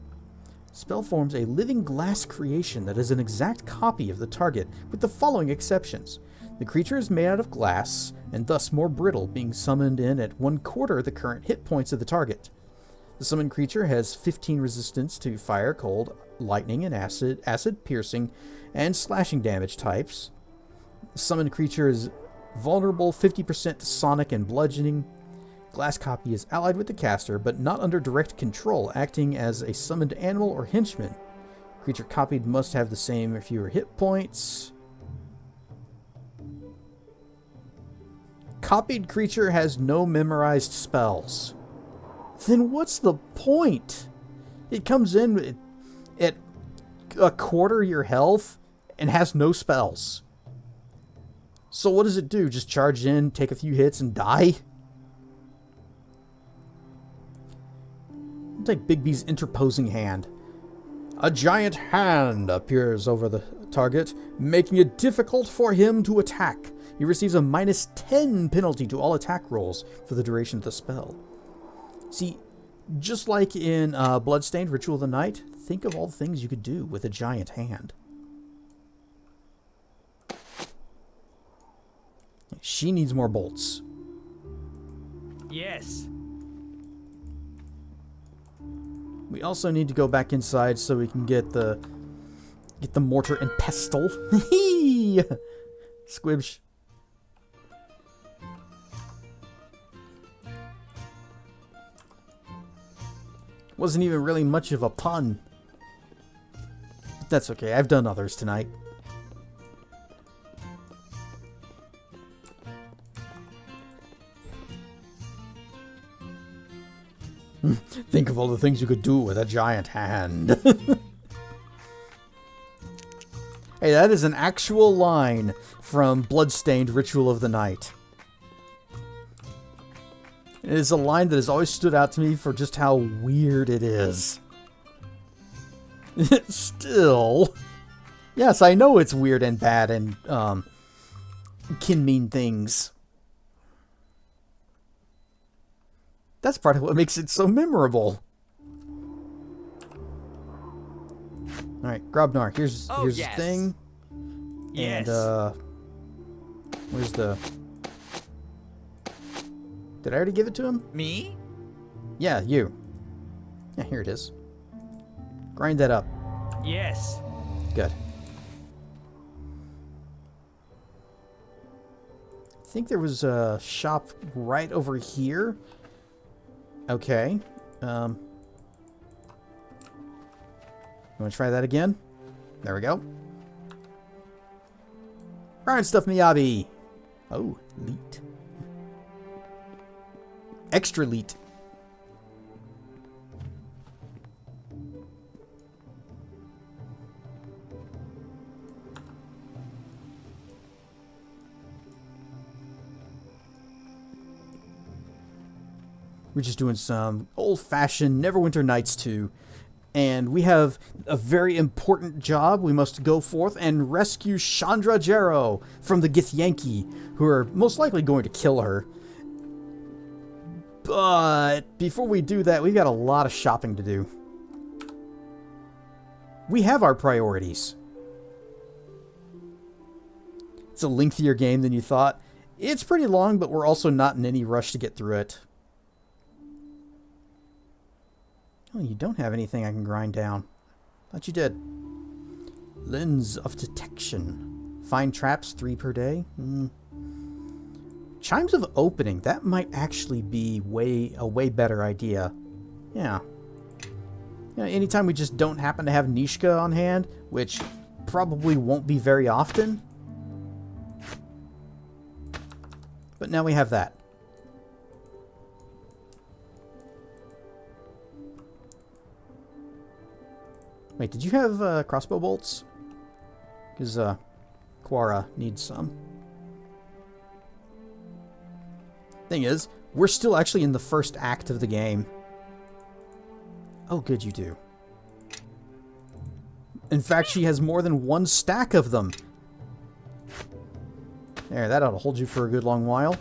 Spell forms a living glass creation that is an exact copy of the target, with the following exceptions. The creature is made out of glass, and thus more brittle, being summoned in at 1/4 the current hit points of the target. The summoned creature has 15 resistance to fire, cold, lightning, and acid piercing, and slashing damage types. The summoned creature is vulnerable 50% to sonic and bludgeoning. Glass copy is allied with the caster, but not under direct control, acting as a summoned animal or henchman. Creature copied must have the same or fewer hit points. Copied creature has no memorized spells. Then what's the point? It comes in at 1/4 your health and has no spells. So what does it do? Just charge in, take a few hits, and die? I'll take Bigby's interposing hand. A giant hand appears over the target, making it difficult for him to attack. He receives a -10 penalty to all attack rolls for the duration of the spell. See, just like in Bloodstained Ritual of the Night, think of all the things you could do with a giant hand. She needs more bolts. Yes. We also need to go back inside so we can get the mortar and pestle. Squibsh. Wasn't even really much of a pun. That's okay, I've done others tonight. Think of all the things you could do with a giant hand. Hey, that is an actual line from Bloodstained Ritual of the Night. It is a line that has always stood out to me for just how weird it is. Still. Yes, I know it's weird and bad and can mean things. That's part of what makes it so memorable. Alright, Grobnar, here's yes. the thing. Yes. And, where's the... Did I already give it to him? Me? Yeah, you. Yeah, here it is. Grind that up. Yes. Good. I think there was a shop right over here. Okay. You want to try that again? There we go. Grind stuff, Miyabi. Oh, leet. Extra leet. We're just doing some old-fashioned Neverwinter Nights 2. And we have a very important job. We must go forth and rescue Shandra Jarrow from the Githyanki, who are most likely going to kill her. But before we do that, we've got a lot of shopping to do. We have our priorities. It's a lengthier game than you thought. It's pretty long, but we're also not in any rush to get through it. Oh, you don't have anything I can grind down. Thought you did. Lens of Detection. Find traps 3 per day. Chimes of Opening. That might actually be a way better idea. Yeah. You know, anytime we just don't happen to have Nishka on hand, which probably won't be very often. But now we have that. Wait, did you have crossbow bolts? Because Quara needs some. Thing is, we're still actually in the first act of the game. Oh, good, you do. In fact, she has more than 1 stack of them. There, that ought to hold you for a good long while.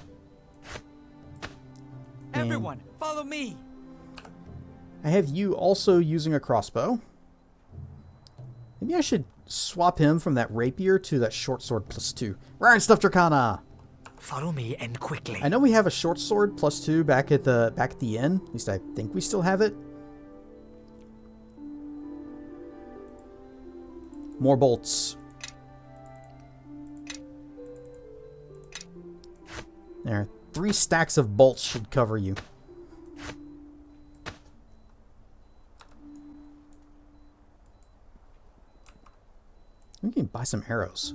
Everyone, follow me. I have you also using a crossbow. Maybe I should swap him from that rapier to that short sword +2. Ryan Stuff Dracana! Follow me and quickly. I know we have a short sword +2 back at the inn. At least I think we still have it. More bolts. There. 3 stacks of bolts should cover you. We can buy some arrows.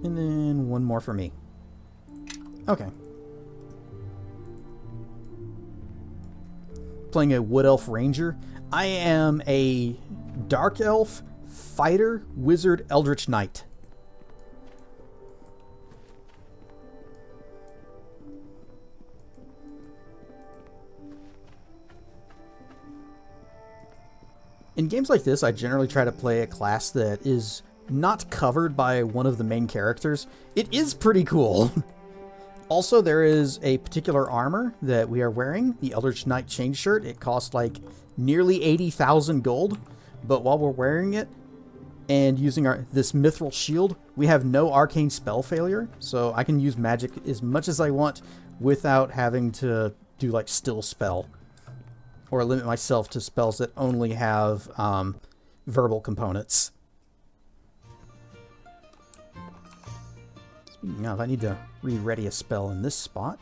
And then 1 more for me. Okay. Playing a Wood Elf Ranger. I am a Dark Elf, Fighter, Wizard, Eldritch Knight. In games like this, I generally try to play a class that is not covered by one of the main characters. It is pretty cool. Also, there is a particular armor that we are wearing, the Eldritch Knight Chain Shirt. It costs like nearly 80,000 gold, but while we're wearing it and using this mithril shield, we have no arcane spell failure, so I can use magic as much as I want without having to do like still spell or limit myself to spells that only have verbal components. Speaking of, I need to re-ready a spell in this spot.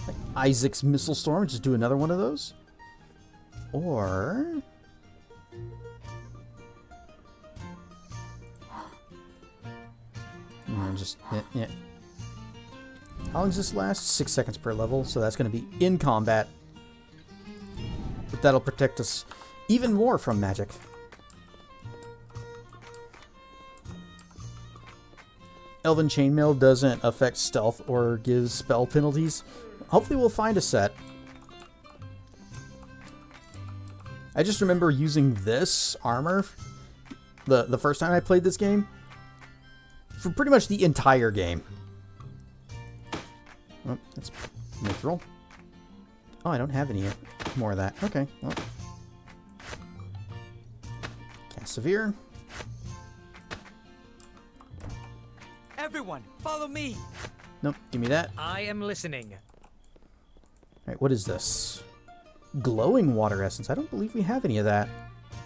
Like Isaac's Missile Storm, just do another one of those. Or... yeah. How long does this last? 6 seconds per level, so that's going to be in combat. But that'll protect us even more from magic. Elven Chainmail doesn't affect stealth or gives spell penalties. Hopefully we'll find a set. I just remember using this armor the first time I played this game for pretty much the entire game. Oh, that's mithril. Oh, I don't have any more of that. Okay, well. Cast Severe. Everyone, follow me. Nope, give me that. I am listening. Alright, what is this? Glowing water essence. I don't believe we have any of that.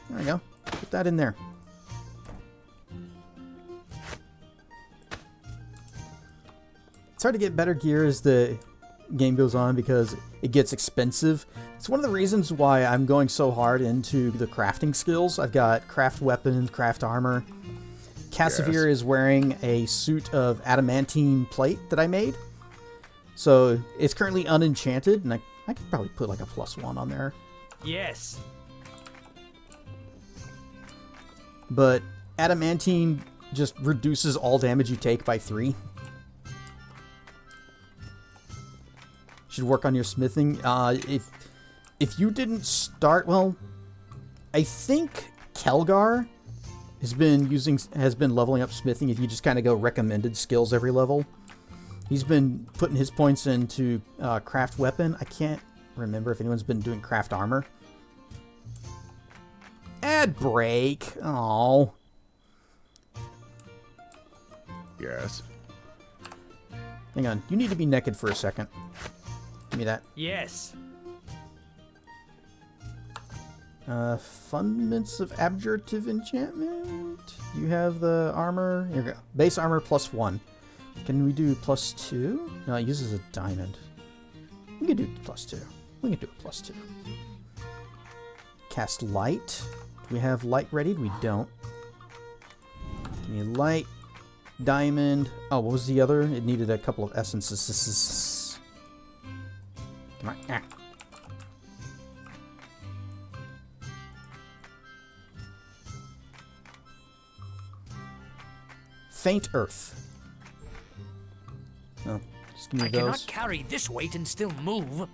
There we go. Put that in there. It's hard to get better gear as the game goes on because it gets expensive. It's one of the reasons why I'm going so hard into the crafting skills. I've got craft weapons, craft armor. Cassavir is wearing a suit of adamantine plate that I made. So it's currently unenchanted, and I could probably put like a +1 on there. Yes. But adamantine just reduces all damage you take by 3. Should work on your smithing. If you didn't start, well, I think Kelgar has been leveling up smithing. If you just kind of go recommended skills every level, he's been putting his points into craft weapon. I can't remember if anyone's been doing craft armor. Ad break. Oh. Yes. Hang on. You need to be naked for a second. Give me that. Yes. Fundaments of Abjurative Enchantment. You have the armor. Here we go. Base armor +1. Can we do +2? No, it uses a diamond. We can do +2. We can do a +2. Cast light. Do we have light ready? We don't. Give me light. Diamond. Oh, what was the other? It needed a couple of essences. Come on. Ah. Faint Earth. Oh, just give me I those. cannot carry this weight and still move.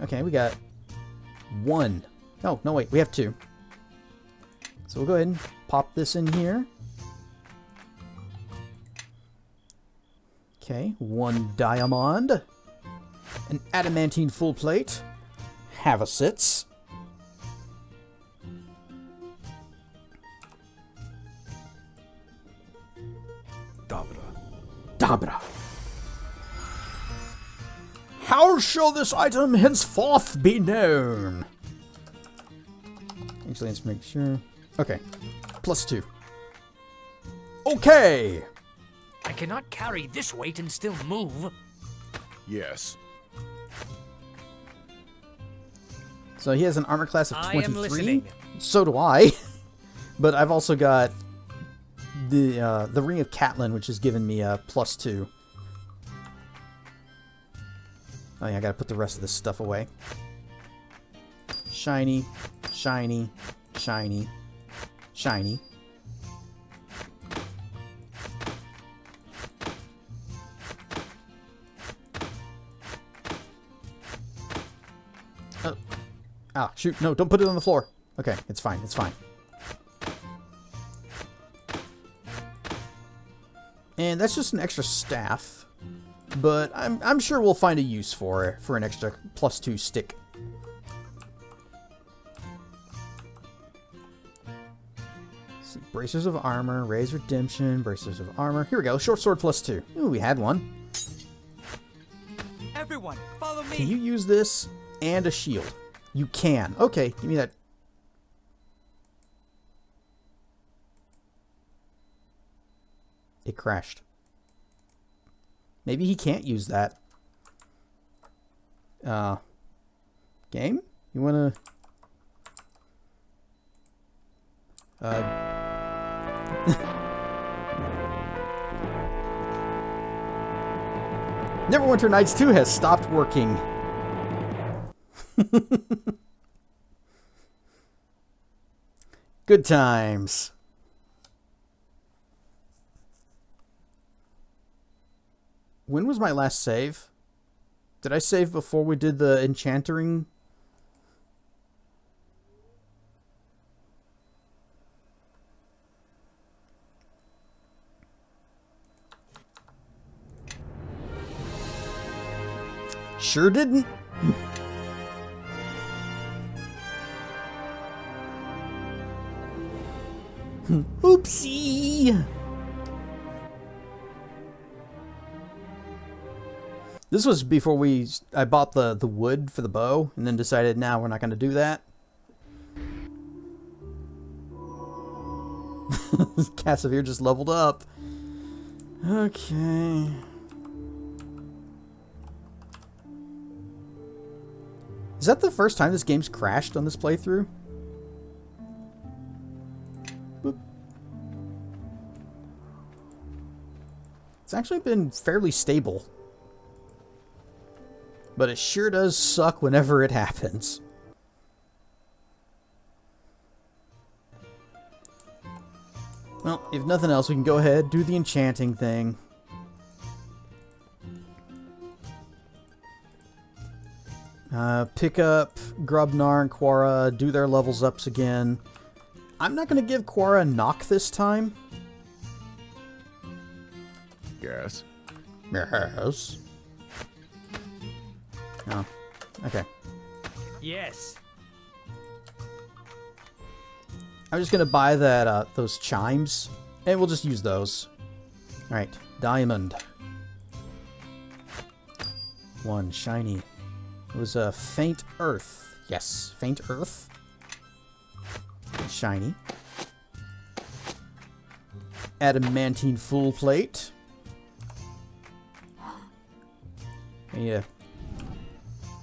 Okay, we got 1. Oh, no, wait, we have 2. So we'll go ahead and pop this in here. Okay, 1 diamond. An adamantine full plate. Have a sits. Dabra. How shall this item henceforth be known? Actually, let's make sure. Okay, +2. Okay. I cannot carry this weight and still move. Yes. So he has an armor class of 23. I am listening. So do I. But I've also got the Ring of Catelyn, which has given me a +2. Oh yeah, I gotta put the rest of this stuff away. Shiny, shiny, shiny, shiny. Oh, Ah, shoot. No, don't put it on the floor. Okay, it's fine. It's fine. And that's just an extra staff. But I'm sure we'll find a use for it, for an extra +2 stick. Let's see. Bracers of armor, raise redemption, bracers of armor. Here we go. Short sword +2. Ooh, we had one. Everyone, follow me. Can you use this and a shield? You can. Okay, give me that. It crashed. Maybe he can't use that. Game? You wanna... Neverwinter Nights 2 has stopped working. Good times. When was my last save? Did I save before we did the enchantering? Sure didn't. Oopsie. This was before I bought the wood for the bow, and then decided, now we're not going to do that. Cassavir just leveled up. Okay. Is that the first time this game's crashed on this playthrough? Boop. It's actually been fairly stable. But it sure does suck whenever it happens. Well, if nothing else, we can go ahead, do the enchanting thing. Pick up Grubnar and Quara, do their levels ups again. I'm not going to give Quara a knock this time. Yes. Yes. Oh, okay. Yes. I'm just going to buy that those chimes, and we'll just use those. All right, diamond. 1 shiny. It was a faint earth. Yes, faint earth. Shiny. Adamantine full plate. Yeah.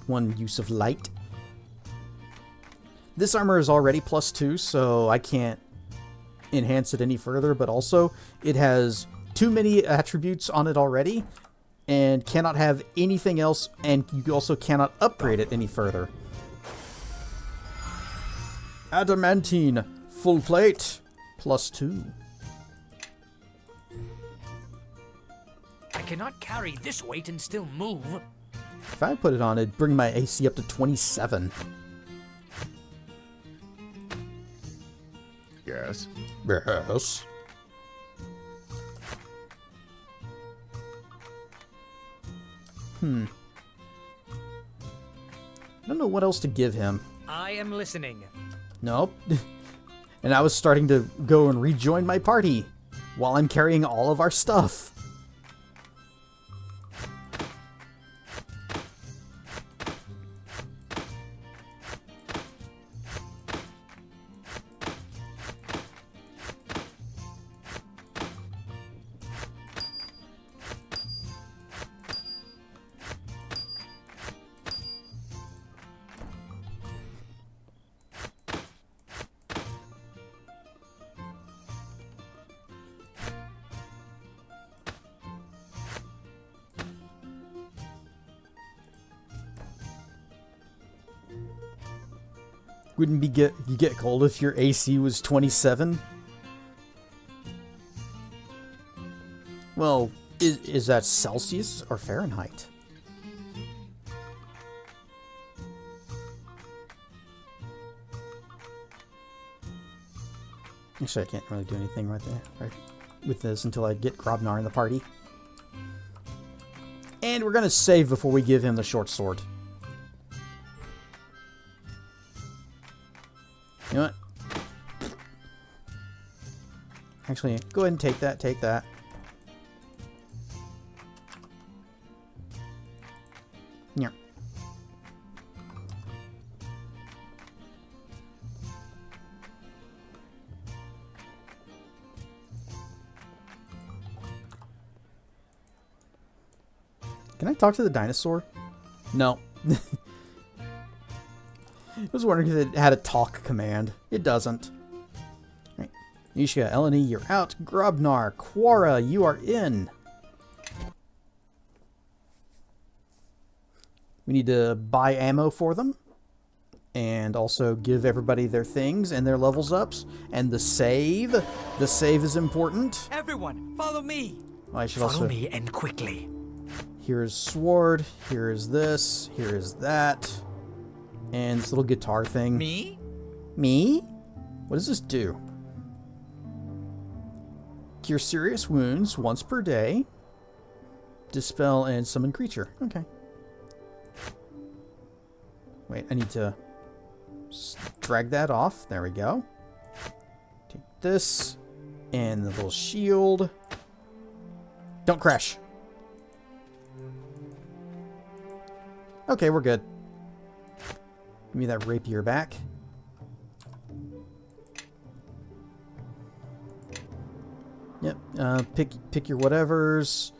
1 use of light. This armor is already +2, so I can't enhance it any further, but also it has too many attributes on it already and cannot have anything else, and you also cannot upgrade it any further. Adamantine full plate +2. I cannot carry this weight and still move. If I put it on, it'd bring my AC up to 27. Yes. Yes. I don't know what else to give him. I am listening. Nope. And I was starting to go and rejoin my party while I'm carrying all of our stuff. Wouldn't you get cold if your AC was 27? Well, is that Celsius or Fahrenheit? Actually, I can't really do anything right there with this until I get Grobnar in the party. And we're going to save before we give him the short sword. You know what? Actually, go ahead and take that. Take that. Yeah. Can I talk to the dinosaur? No. I was wondering if it had a talk command. It doesn't. Right. Ishka, Eleni, you're out. Grobnar, Quara, you are in. We need to buy ammo for them. And also give everybody their things and their levels ups. And the save. The save is important. Everyone, follow me. I should Follow also... me and quickly. Here's sword. Here is this. Here is that. And this little guitar thing. Me? Me? What does this do? Cure serious wounds once per day. Dispel and summon creature. Okay. Wait, I need to drag that off. There we go. Take this. And the little shield. Don't crash. Okay, we're good. Give me that rapier back. Yep. Pick your whatevers.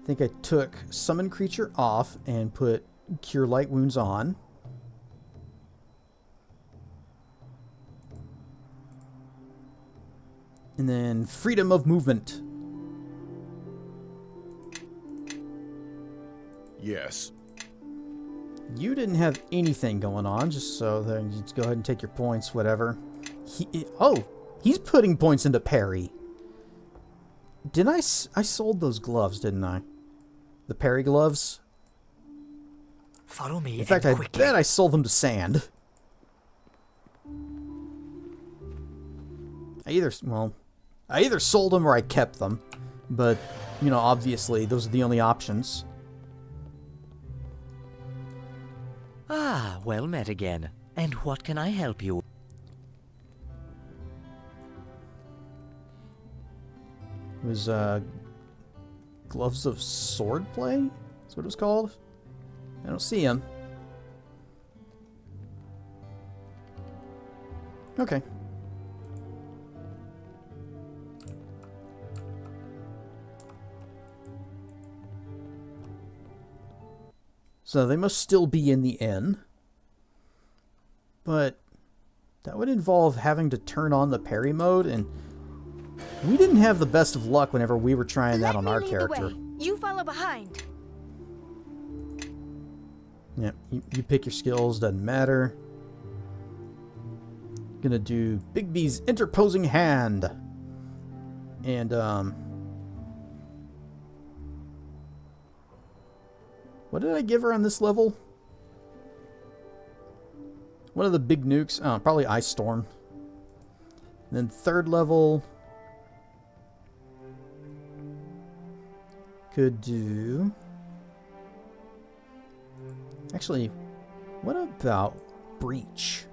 I think I took summon creature off and put cure light wounds on. And then freedom of movement. Yes. You didn't have anything going on, just so then you just go ahead and take your points, whatever. He's putting points into parry. Didn't I sold those gloves, didn't I? The parry gloves. Follow me. In fact, I bet I sold them to Sand. I either sold them or I kept them, but you know, obviously those are the only options. Ah, well met again. And what can I help you? It was, Gloves of Swordplay? That's what it was called? I don't see him. Okay. So they must still be in the inn. But that would involve having to turn on the parry mode, and we didn't have the best of luck whenever we were trying that on our character. You follow behind. Yeah, you pick your skills, doesn't matter. Gonna do Big B's interposing hand. And, what did I give her on this level? One of the big nukes. Oh, probably Ice Storm. And then third level. Could do... Actually, what about Breach?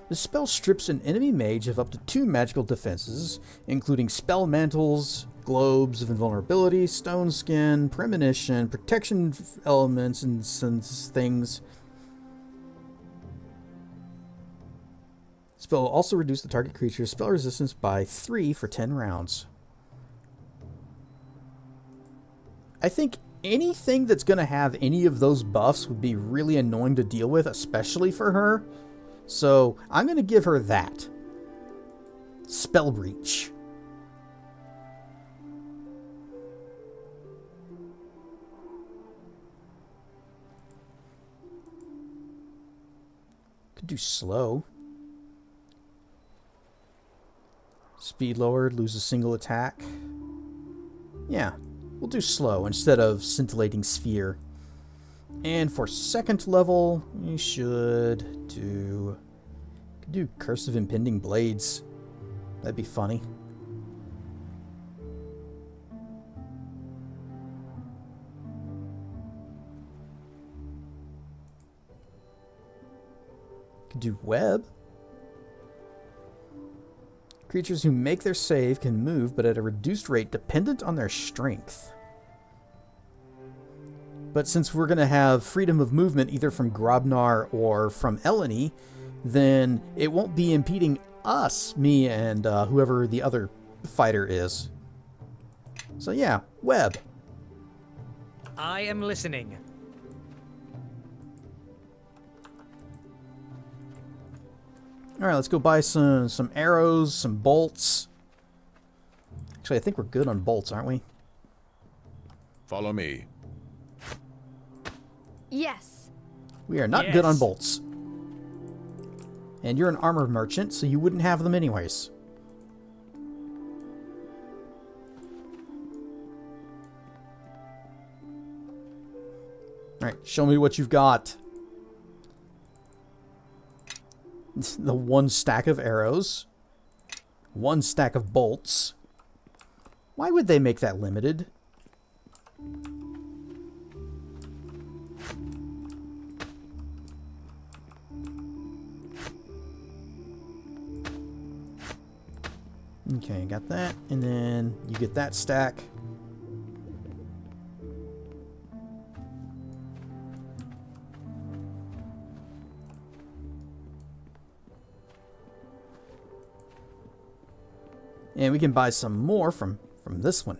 The spell strips an enemy mage of up to 2 magical defenses, including spell mantles, globes of invulnerability, stone skin, premonition, protection elements, and some things. Spell will also reduce the target creature's spell resistance by 3 for 10 rounds. I think anything that's going to have any of those buffs would be really annoying to deal with, especially for her. So I'm going to give her that. Spell Breach. Could do slow. Speed lowered, lose a single attack. Yeah, we'll do slow instead of scintillating sphere. And for second level, we should do Do Cursive Impending Blades. That'd be funny. Could do Web. Creatures who make their save can move, but at a reduced rate dependent on their strength. But since we're going to have freedom of movement either from Grobnar or from Eleni, then it won't be impeding us, me and whoever the other fighter is. So yeah, Web. I am listening. Alright, let's go buy some arrows, some bolts. Actually, I think we're good on bolts, aren't we? Follow me. Yes. We are not good on bolts. And you're an armor merchant, so you wouldn't have them anyways. Alright, show me what you've got. The 1 stack of arrows. 1 stack of bolts. Why would they make that limited? Okay, got that. And then you get that stack. And we can buy some more from this one.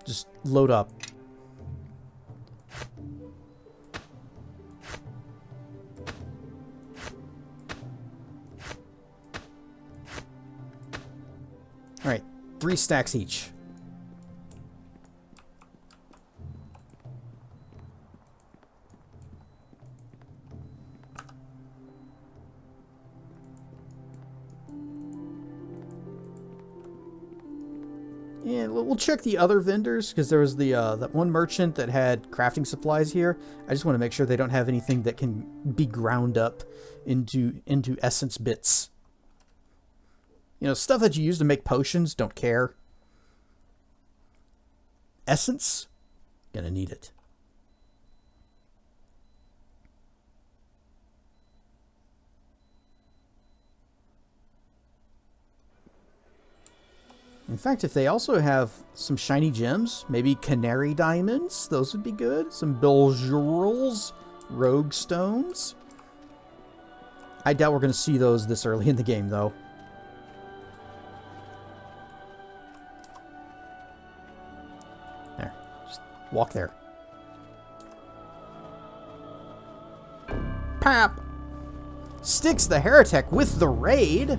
Just load up. All right. 3 stacks each. And we'll check the other vendors, because there was that one merchant that had crafting supplies here. I just want to make sure they don't have anything that can be ground up into essence bits. You know, stuff that you use to make potions, don't care. Essence, gonna need it. In fact, if they also have some shiny gems, maybe canary diamonds, those would be good. Some Beljurals, rogue stones. I doubt we're gonna see those this early in the game, though. Walk there. Pap! Styx the Heretic with the raid.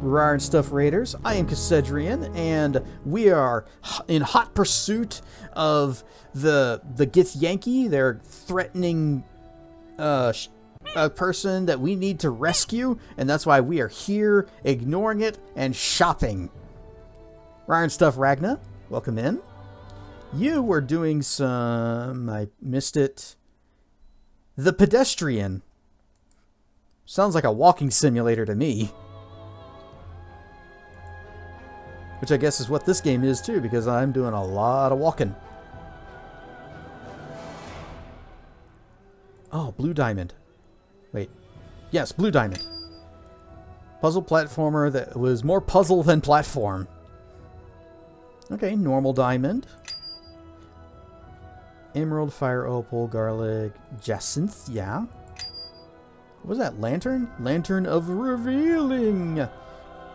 Rare and Stuff Raiders, I am Cassedrian, and we are in hot pursuit of the Githyanki. They're threatening a person that we need to rescue, and that's why we are here, ignoring it and shopping. Rare and Stuff Ragna, welcome in. You were doing some... I missed it. The Pedestrian. Sounds like a walking simulator to me. Which I guess is what this game is too, because I'm doing a lot of walking. Oh, Blue Diamond. Wait. Yes, Blue Diamond. Puzzle platformer that was more puzzle than platform. Okay, normal diamond. Emerald, fire, opal, garlic, jacinth, yeah. What was that? Lantern? Lantern of Revealing.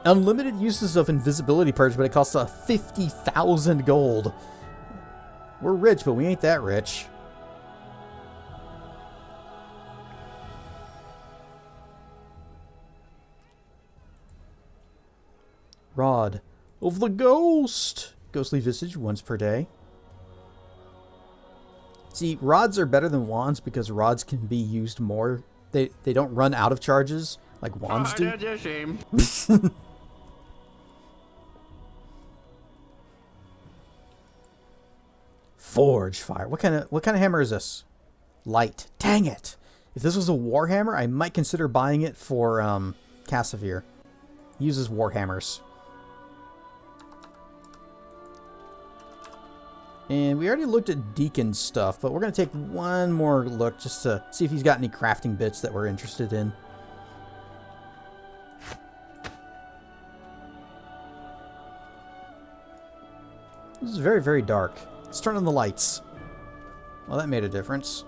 Unlimited uses of invisibility purge, but it costs 50,000 gold. We're rich, but we ain't that rich. Rod of the Ghost. Ghostly visage once per day. See, rods are better than wands because rods can be used more. They don't run out of charges. Like wands do? That's a shame. Forge fire. What kind of hammer is this? Light. Dang it! If this was a warhammer, I might consider buying it for Cassavir. He uses warhammers. And we already looked at Deacon's stuff, but we're going to take one more look just to see if he's got any crafting bits that we're interested in. This is very, very dark. Let's turn on the lights. Well, that made a difference.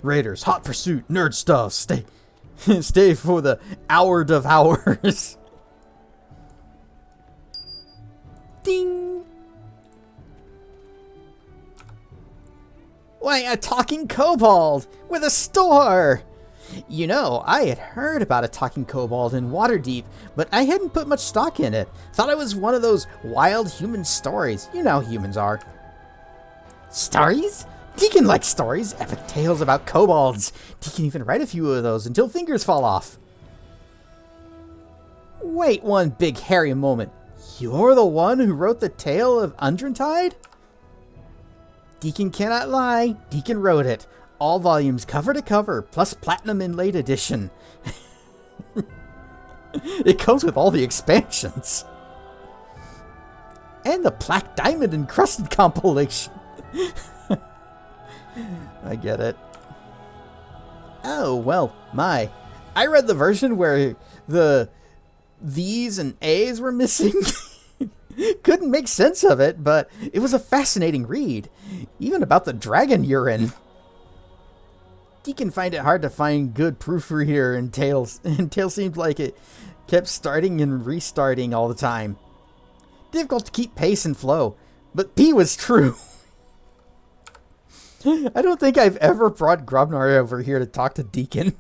Raiders, hot pursuit, nerd stuff. Stay for the hour of hours. Ding! Why, a talking kobold with a store! You know, I had heard about a talking kobold in Waterdeep, but I hadn't put much stock in it. Thought it was one of those wild human stories. You know how humans are. Stories? Deacon likes stories, epic tales about kobolds. Deacon even write a few of those until fingers fall off. Wait one big hairy moment. You're the one who wrote the tale of Undrentide? Deacon cannot lie. Deacon wrote it. All volumes cover to cover, plus platinum inlaid edition. It comes with all the expansions. And the Black Diamond encrusted compilation. I get it. Oh, well, my. I read the version where the V's and A's were missing. Couldn't make sense of it, but it was a fascinating read. Even about the dragon urine. Deacon find it hard to find good proofreader in Tales, and Tales seemed like it kept starting and restarting all the time. Difficult to keep pace and flow, but B was true. I don't think I've ever brought Grobnar over here to talk to Deacon.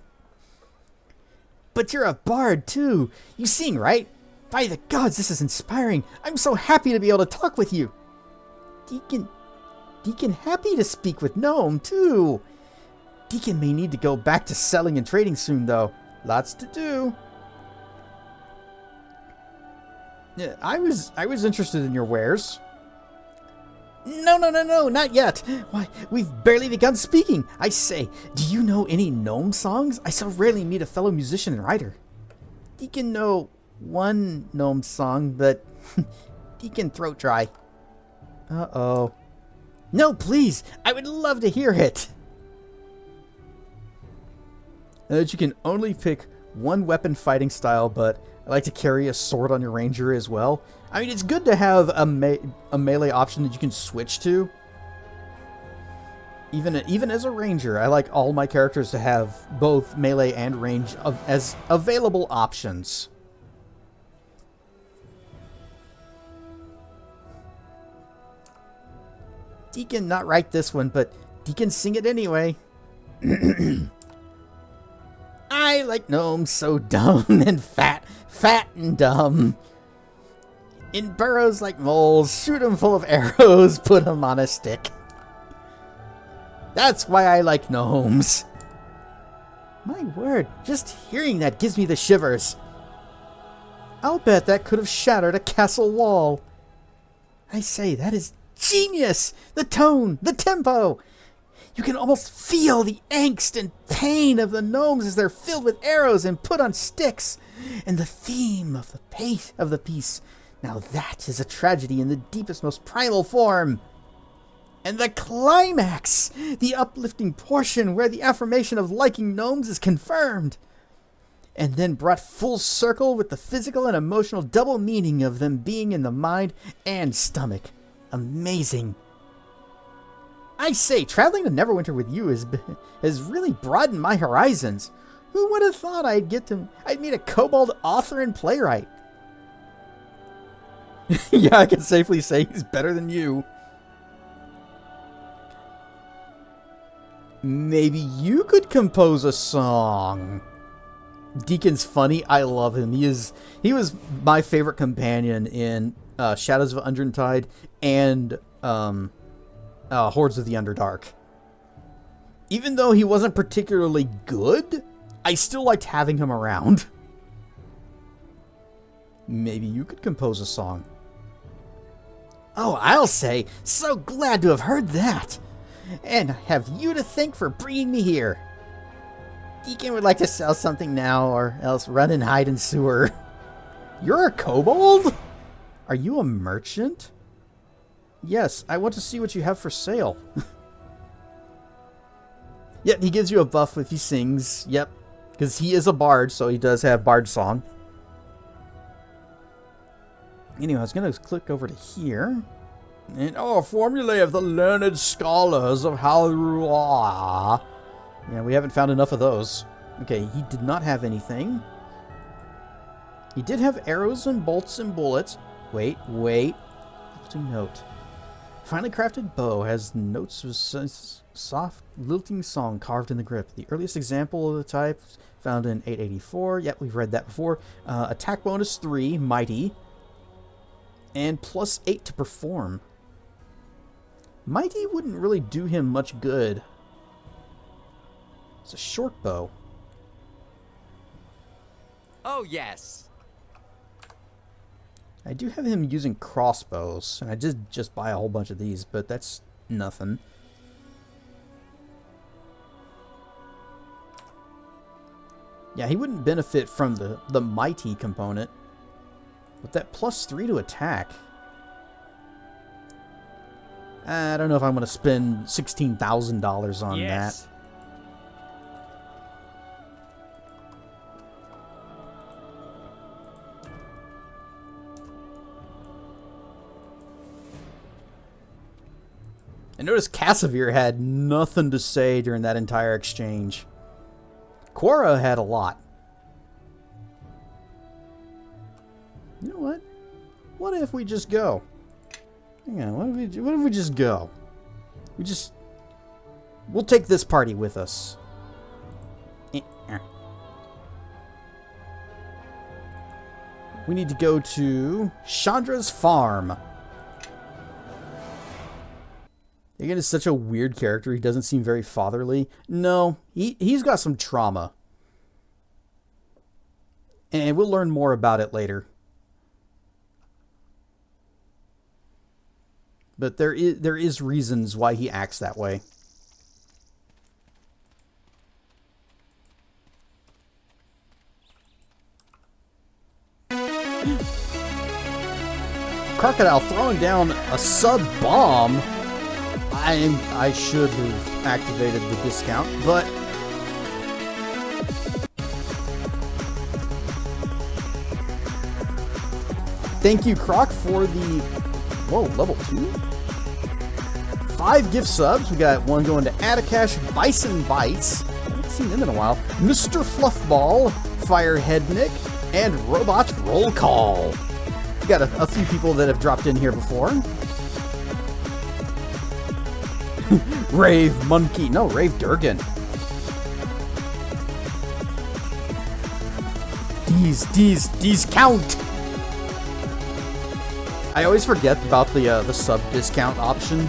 But you're a bard, too. You sing, right? By the gods, this is inspiring. I'm so happy to be able to talk with you. Deacon happy to speak with Gnome, too. Deacon may need to go back to selling and trading soon, though. Lots to do. Yeah, I was interested in your wares. No, not yet. Why, we've barely begun speaking. I say, do you know any gnome songs? I so rarely meet a fellow musician and writer. Deacon know one gnome song, but Deacon throat dry. Uh-oh. No, please, I would love to hear it. And that you can only pick one weapon fighting style, but I like to carry a sword on your ranger as well. I mean, it's good to have a melee option that you can switch to. Even as a ranger, I like all my characters to have both melee and range as available options. Deacon not write this one, but Deacon sing it anyway. I like gnomes so dumb and fat and dumb. In burrows like moles, shoot 'em full of arrows, put 'em on a stick. That's why I like gnomes. My word, just hearing that gives me the shivers. I'll bet that could have shattered a castle wall. I say, that is genius! The tone, the tempo! You can almost feel the angst and pain of the gnomes as they're filled with arrows and put on sticks. And the theme of the piece. Now that is a tragedy in the deepest, most primal form. And the climax! The uplifting portion where the affirmation of liking gnomes is confirmed. And then brought full circle with the physical and emotional double meaning of them being in the mind and stomach. Amazing. I say, traveling to Neverwinter with you has really broadened my horizons. Who would have thought I'd meet a kobold author and playwright? Yeah, I can safely say he's better than you. Maybe you could compose a song. Deacon's funny. I love him. He was my favorite companion in Shadows of Undrentide and Hordes of the Underdark. Even though he wasn't particularly good, I still liked having him around. Maybe you could compose a song. Oh, I'll say, so glad to have heard that. And I have you to thank for bringing me here. Deacon would like to sell something now, or else run and hide in sewer. You're a kobold? Are you a merchant? Yes, I want to see what you have for sale. Yep, he gives you a buff if he sings. Yep, because he is a bard, so he does have bard song. Anyway, I was going to click over to here. And, formulae of the learned scholars of Halrua. Yeah, we haven't found enough of those. Okay, he did not have anything. He did have arrows and bolts and bullets. Wait. Note. Finely crafted bow has notes of soft, lilting song carved in the grip. The earliest example of the type found in 884. Yep, we've read that before. Attack bonus 3, mighty. And plus 8 to perform. Mighty wouldn't really do him much good. It's a short bow. Oh, yes. I do have him using crossbows, and I did just buy a whole bunch of these, but that's nothing. Yeah, he wouldn't benefit from the mighty component. With that plus 3 to attack. I don't know if I'm going to spend $16,000 on that. I noticed Casimir had nothing to say during that entire exchange. Quora had a lot. You know what? What if we just go? Hang on, what if we just go? We'll take this party with us. We need to go to Shandra's farm. Again, is such a weird character. He doesn't seem very fatherly. No, he's got some trauma. And we'll learn more about it later. But there is reasons why he acts that way. Crocodile throwing down a sub-bomb. I should have activated the discount, but thank you, Croc, for the level 2? 5 gift subs. We got one going to Atakash, Bison Bites. I haven't seen him in a while. Mr. Fluffball, Firehead Nick, and Robot Roll Call. We got a few people that have dropped in here before. Rave Monkey. No, Rave Durgan. These count. I always forget about the sub discount option.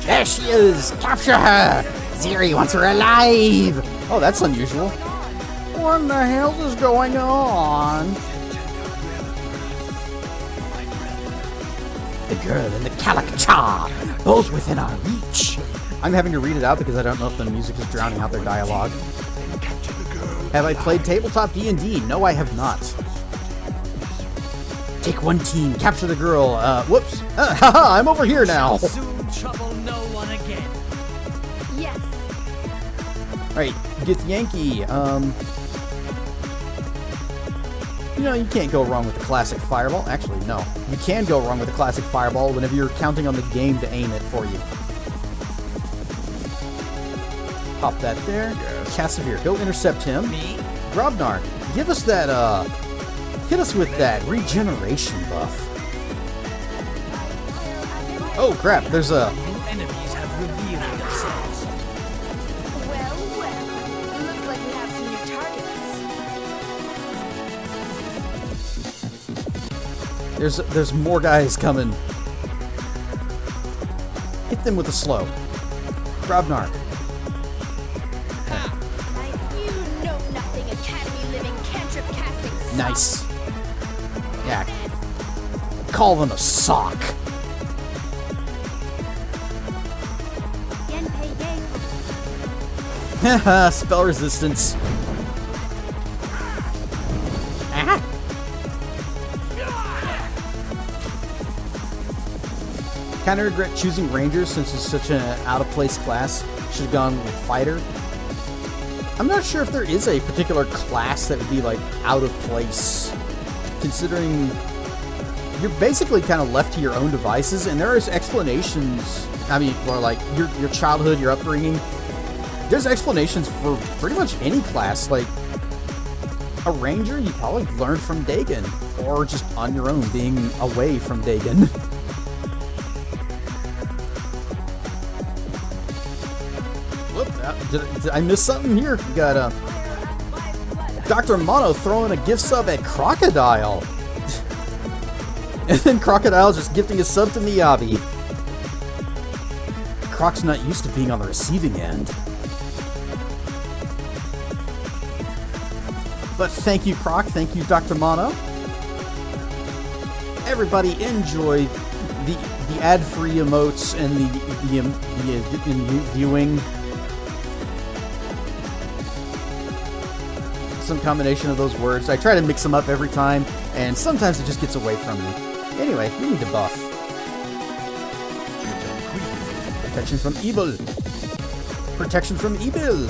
There she is! Capture her! Ziri wants her alive! Oh, that's unusual. What the hell is going on? The girl and the Kalakcha, both within our reach. I'm having to read it out because I don't know if the music is drowning out their dialogue. Have I played tabletop D&D? No, I have not. Take one team, capture the girl. Whoops. Haha, I'm over here now. Soon trouble no one again. Yes. Alright, Githyanki, you know, you can't go wrong with the classic fireball. Actually, no. You can go wrong with the classic fireball whenever you're counting on the game to aim it for you. Pop that there. Yes. Casimir, go intercept him. Me? Grobnar, give us that, hit us with that regeneration buff. Oh crap, there's a... New enemies have revealed themselves. Well, looks like we have some new targets. There's more guys coming. Hit them with a slow. Grobnar. You know nothing, Academy living cantrip casting. Nice. Yeah. Call them a sock. Haha, spell resistance. Ah. Kinda regret choosing Ranger since it's such an out-of-place class. Should have gone with Fighter. I'm not sure if there is a particular class that would be, like, out of place. Considering you're basically kind of left to your own devices, and there is explanations. I mean, or like, your childhood, your upbringing. There's explanations for pretty much any class. Like, a Ranger, you probably learned from Dagon. Or just on your own, being away from Dagon. Whoop, did I miss something here? We got Dr. Mono throwing a gift sub at Crocodile. And then Crocodile just gifting a sub to Miyabi. Croc's not used to being on the receiving end. But thank you, Croc. Thank you, Dr. Mono. Everybody enjoy the ad-free emotes and the viewing. Some combination of those words. I try to mix them up every time, and sometimes it just gets away from me. Anyway, we need to buff. Protection from evil. Protection from evil.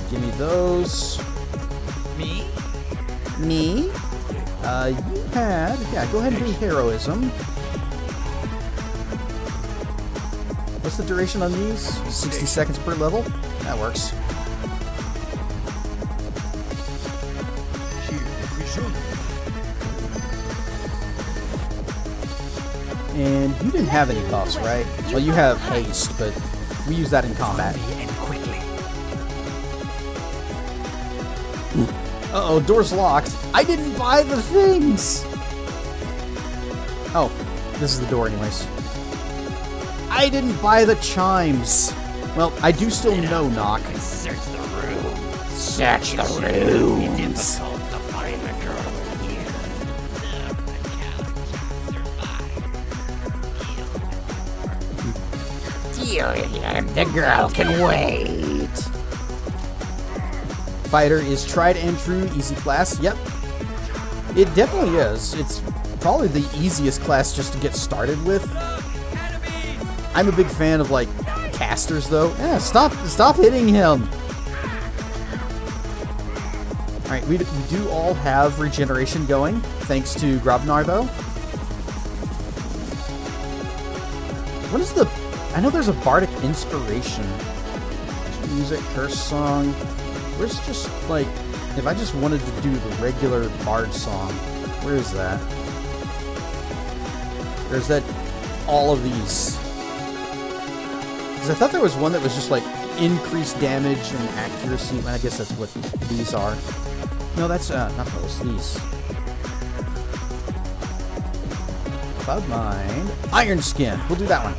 Give me those. Me? Me? You had... Yeah, go ahead and do heroism. What's the duration on these? 60 seconds per level? That works. And you didn't have any buffs, right? Well, you have haste, but we use that in combat. Uh-oh, door's locked. I didn't buy the things! Oh, this is the door anyways. I didn't buy the chimes. Well, I do still know knock. Search the room. Search the It'll be rooms. difficult to find the girl in here. Deal with him. The girl can wait. Fighter is tried and true, easy class. Yep. It definitely is. It's probably the easiest class just to get started with. I'm a big fan of, like, casters, though. Yeah, stop hitting him. Alright, we do all have regeneration going, thanks to Grobnar, though. What is the... I know there's a bardic inspiration. Music, curse song. Where's just, like... If I just wanted to do the regular bard song, where is that? There's that... All of these. Because I thought there was one that was just like increased damage and accuracy. I guess that's what these are. No, that's not those. These. Cloud Mind. Iron Skin. We'll do that one.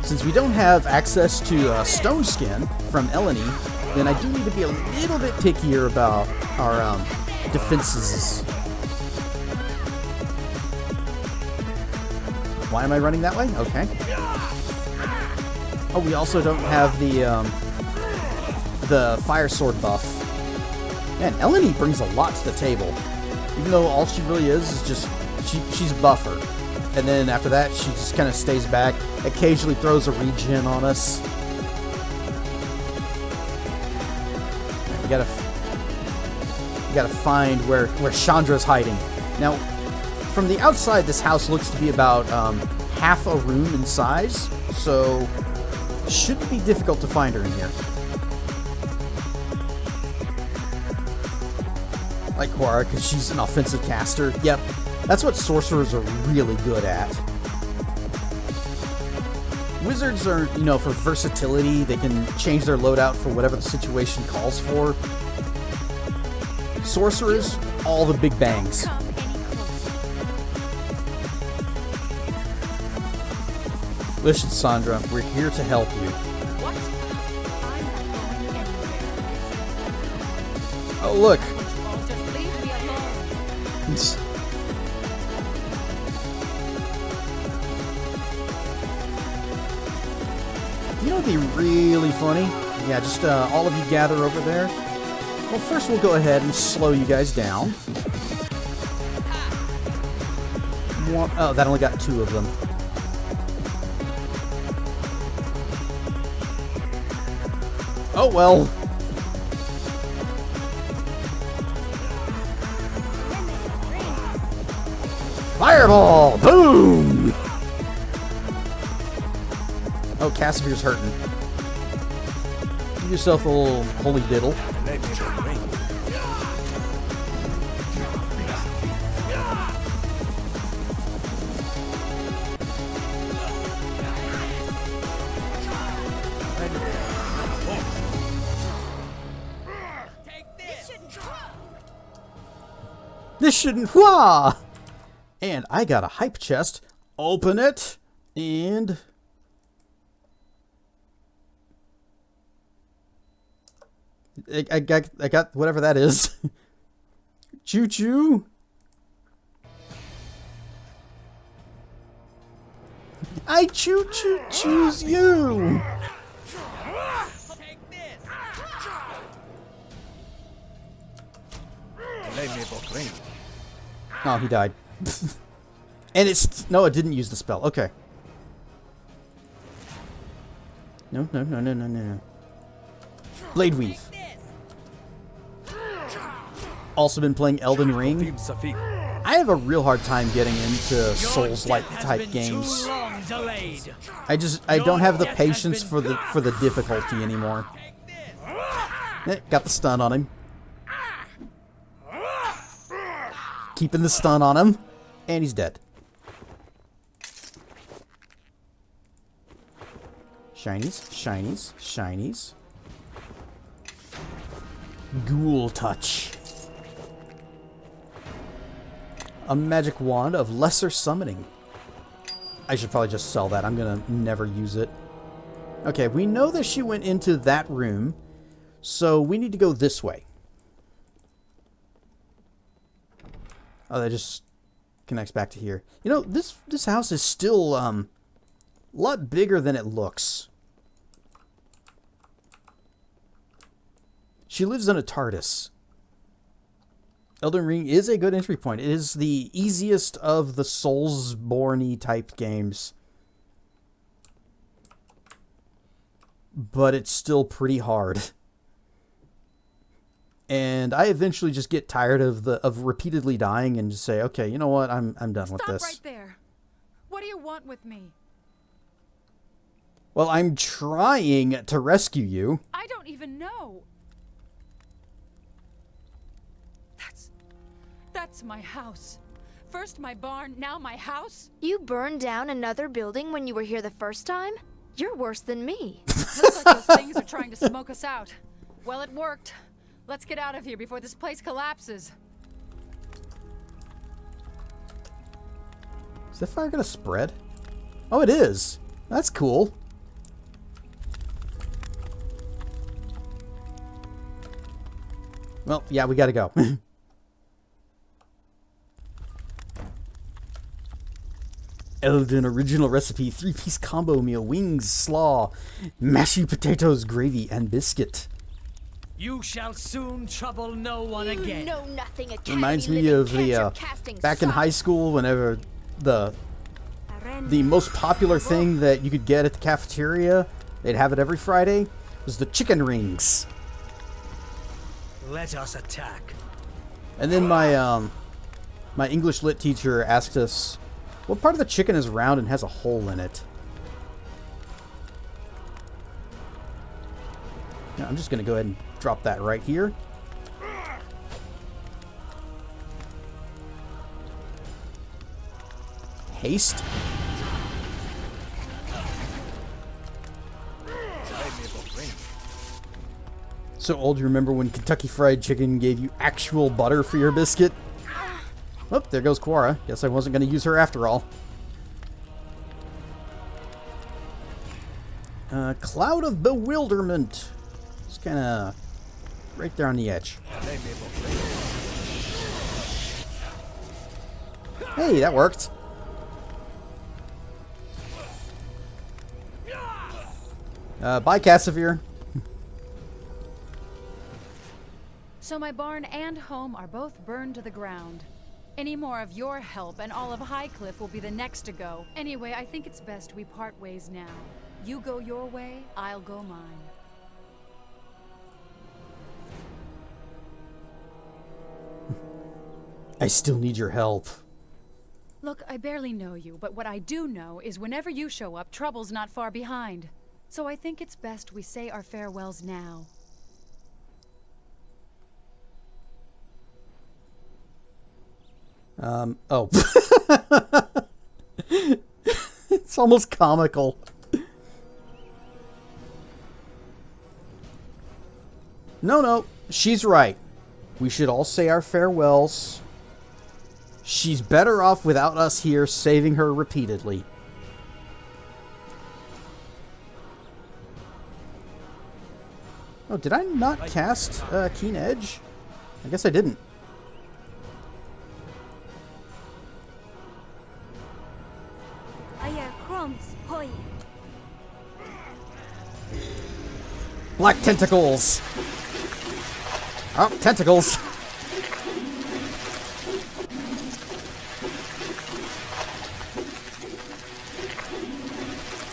Since we don't have access to Stone Skin from Eleni, then I do need to be a little bit pickier about our defenses. Why am I running that way? Okay. Oh, we also don't have the fire sword buff. Man, Eleni brings a lot to the table. Even though all she really is just she's a buffer. And then after that, she just kind of stays back. Occasionally throws a regen on us. We gotta find where Chandra's hiding. Now, from the outside, this house looks to be about half a room in size, so shouldn't be difficult to find her in here. Like Quara, because she's an offensive caster. Yep, that's what sorcerers are really good at. Wizards are, you know, for versatility. They can change their loadout for whatever the situation calls for. Sorcerers, all the big bangs. Come any closer. Listen, Sandra, we're here to help you. What? I'm not going anywhere. Oh, look. Oh, just leave me alone. You know what'd be really funny? Yeah, just all of you gather over there. Well, first we'll go ahead and slow you guys down. One, oh, that only got 2 of them. Oh, well. Fireball! Boom! Oh, Cassimier's hurting. Give yourself a little holy diddle. This shouldn't. Wah! And I got a hype chest. Open it. And I got whatever that is. Choo choo. I choose you. Oh, he died. And it's... No, it didn't use the spell. Okay. No. Blade Weave. Also been playing Elden Ring. I have a real hard time getting into Souls-like type games. I don't have the patience for the difficulty anymore. Got the stun on him. Keeping the stun on him. And he's dead. Shinies. Ghoul Touch. A magic wand of lesser summoning. I should probably just sell that. I'm gonna never use it. Okay, we know that she went into that room, so we need to go this way. Oh, that just connects back to here. You know, this house is still a lot bigger than it looks. She lives in a TARDIS. Elden Ring is a good entry point. It is the easiest of the Soulsborne-y type games. But it's still pretty hard. And I eventually just get tired of repeatedly dying and just say, okay, you know what? I'm done with this. Stop right there. What do you want with me? Well, I'm trying to rescue you. I don't even know. That's my house. First my barn, now my house? You burned down another building when you were here the first time? You're worse than me. Looks like those things are trying to smoke us out. Well, it worked. Let's get out of here before this place collapses. Is that fire gonna spread? Oh, it is. That's cool. Well, yeah, we gotta go. Elden original recipe 3-piece combo meal, wings, slaw, mashed potatoes, gravy, and biscuit. You shall soon trouble no one again. You know nothing. Reminds me of the back in high school, whenever the most popular thing that you could get at the cafeteria, they'd have it every Friday, was the chicken rings. Let us attack. And then my my English lit teacher asked us, what part of the chicken is round and has a hole in it? Now, I'm just going to go ahead and drop that right here. Haste. So old you remember when Kentucky Fried Chicken gave you actual butter for your biscuit? Oh, there goes Quara. Guess I wasn't going to use her after all. Cloud of Bewilderment. It's kind of right there on the edge. Hey, that worked. Bye, Cassavir. So my barn and home are both burned to the ground. Any more of your help and all of Highcliffe will be the next to go. Anyway, I think it's best we part ways now. You go your way, I'll go mine. I still need your help. Look, I barely know you, but what I do know is whenever you show up, trouble's not far behind. So I think it's best we say our farewells now. Oh. It's almost comical. No, she's right. We should all say our farewells. She's better off without us here saving her repeatedly. Oh, did I not cast Keen Edge? I guess I didn't. Black tentacles! Oh, tentacles!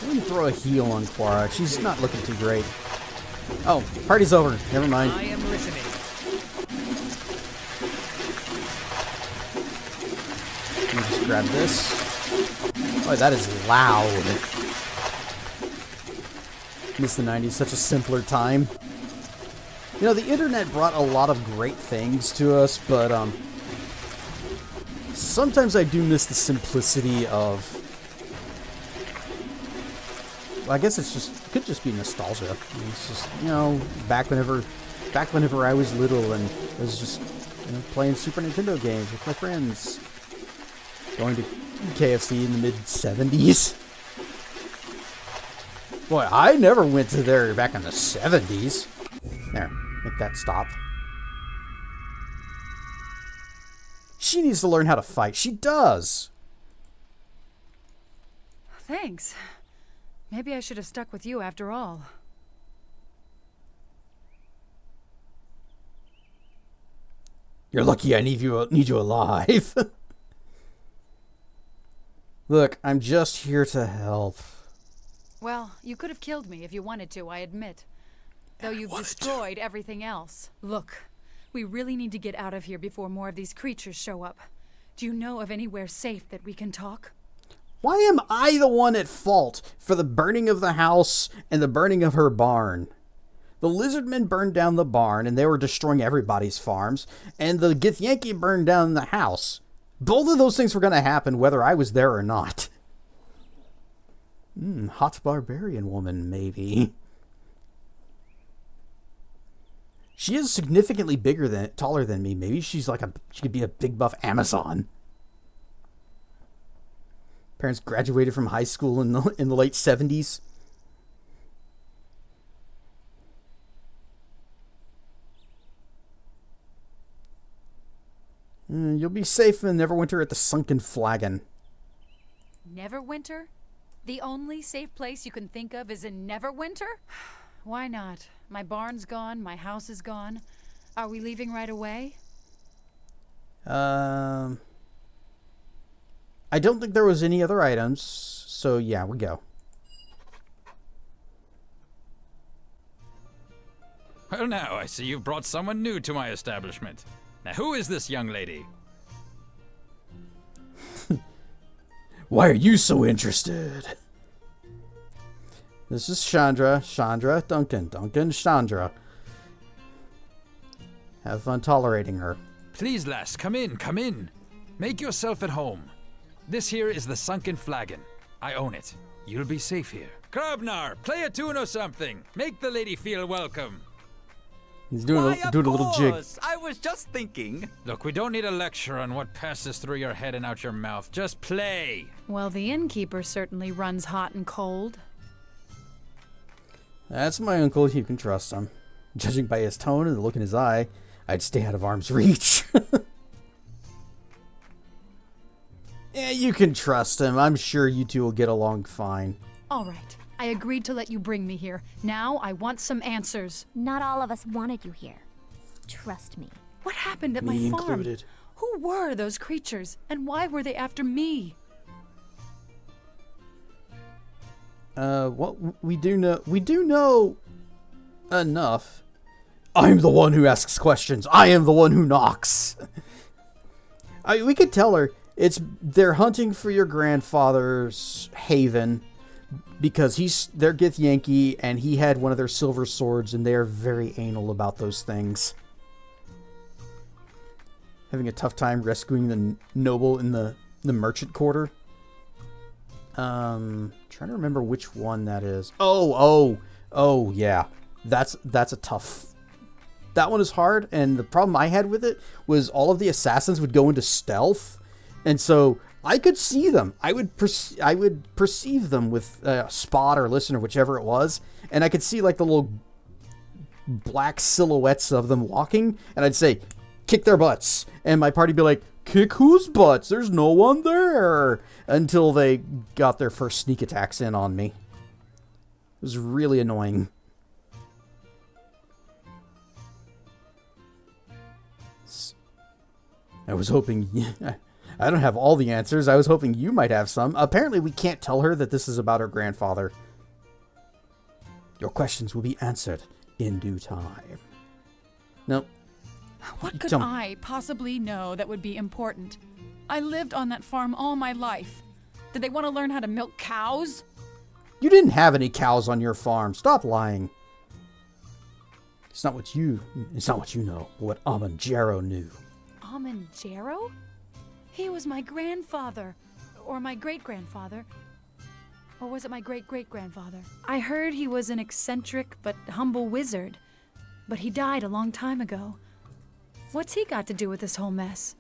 Let me throw a heal on Quara. She's not looking too great. Oh, party's over. Never mind. I am listening. Let me just grab this. Oh, that is loud. Miss the 90s, such a simpler time. You know, the internet brought a lot of great things to us, but sometimes I do miss the simplicity of... Well, I guess it could just be nostalgia. I mean, it's just, you know, back whenever I was little and I was just, you know, playing Super Nintendo games with my friends, going to KFC in the mid-70s. Boy, I never went to there back in the 70s. There, make that stop. She needs to learn how to fight. She does. Thanks. Maybe I should have stuck with you after all. You're lucky I need you alive. Look, I'm just here to help. Well, you could have killed me if you wanted to, I admit. Though you've destroyed everything else. Look, we really need to get out of here before more of these creatures show up. Do you know of anywhere safe that we can talk? Why am I the one at fault for the burning of the house and the burning of her barn? The lizardmen burned down the barn and they were destroying everybody's farms, and the Githyanki burned down the house. Both of those things were going to happen whether I was there or not. Hot barbarian woman, maybe. She is significantly taller than me. Maybe she could be a big buff Amazon. Parents graduated from high school in the late 70s. You'll be safe in Neverwinter at the Sunken Flagon. Neverwinter? The only safe place you can think of is in Neverwinter? Why not? My barn's gone, my house is gone. Are we leaving right away? I don't think there was any other items, so yeah, we go. Well now, I see you've brought someone new to my establishment. Now who is this young lady? Why are you so interested? This is Shandra. Shandra, Duncan, Shandra. Have fun tolerating her. Please, lass, come in, come in. Make yourself at home. This here is the Sunken Flagon. I own it. You'll be safe here. Krabnar, play a tune or something. Make the lady feel welcome. He's doing Why, doing a little jig. course. I was just thinking. Look, we don't need a lecture on what passes through your head and out your mouth. Just play. Well, the innkeeper certainly runs hot and cold. That's my uncle. You can trust him. Judging by his tone and the look in his eye, I'd stay out of arm's reach. Yeah, you can trust him. I'm sure you two will get along fine. All right. I agreed to let you bring me here. Now I want some answers. Not all of us wanted you here. Trust me. What happened at Me my farm? included. Who were those creatures, and why were they after me? Well, we do know enough. I'm the one who asks questions. I am the one who knocks. We could tell her they're hunting for your grandfather's haven because they're Githyanki and he had one of their silver swords and they're very anal about those things. Having a tough time rescuing the noble in the merchant quarter. Trying to remember which one that is. Oh, yeah. That's a tough. That one is hard, and the problem I had with it was all of the assassins would go into stealth, and so I could see them. I would perceive them with spot or listen or whichever it was, and I could see like the little black silhouettes of them walking, and I'd say, "Kick their butts," and my party'd be like, "Kick whose butts? There's no one there," until they got their first sneak attacks in on me. It was really annoying. I was hoping... I don't have all the answers. I was hoping you might have some. Apparently, we can't tell her that this is about her grandfather. Your questions will be answered in due time. Nope. What could I possibly know that would be important? I lived on that farm all my life. Did they want to learn how to milk cows? You didn't have any cows on your farm. Stop lying. It's not what you know, but what Amanjaro knew. Amanjaro? He was my grandfather. Or my great-grandfather. Or was it my great-great-grandfather? I heard he was an eccentric but humble wizard. But he died a long time ago. What's he got to do with this whole mess?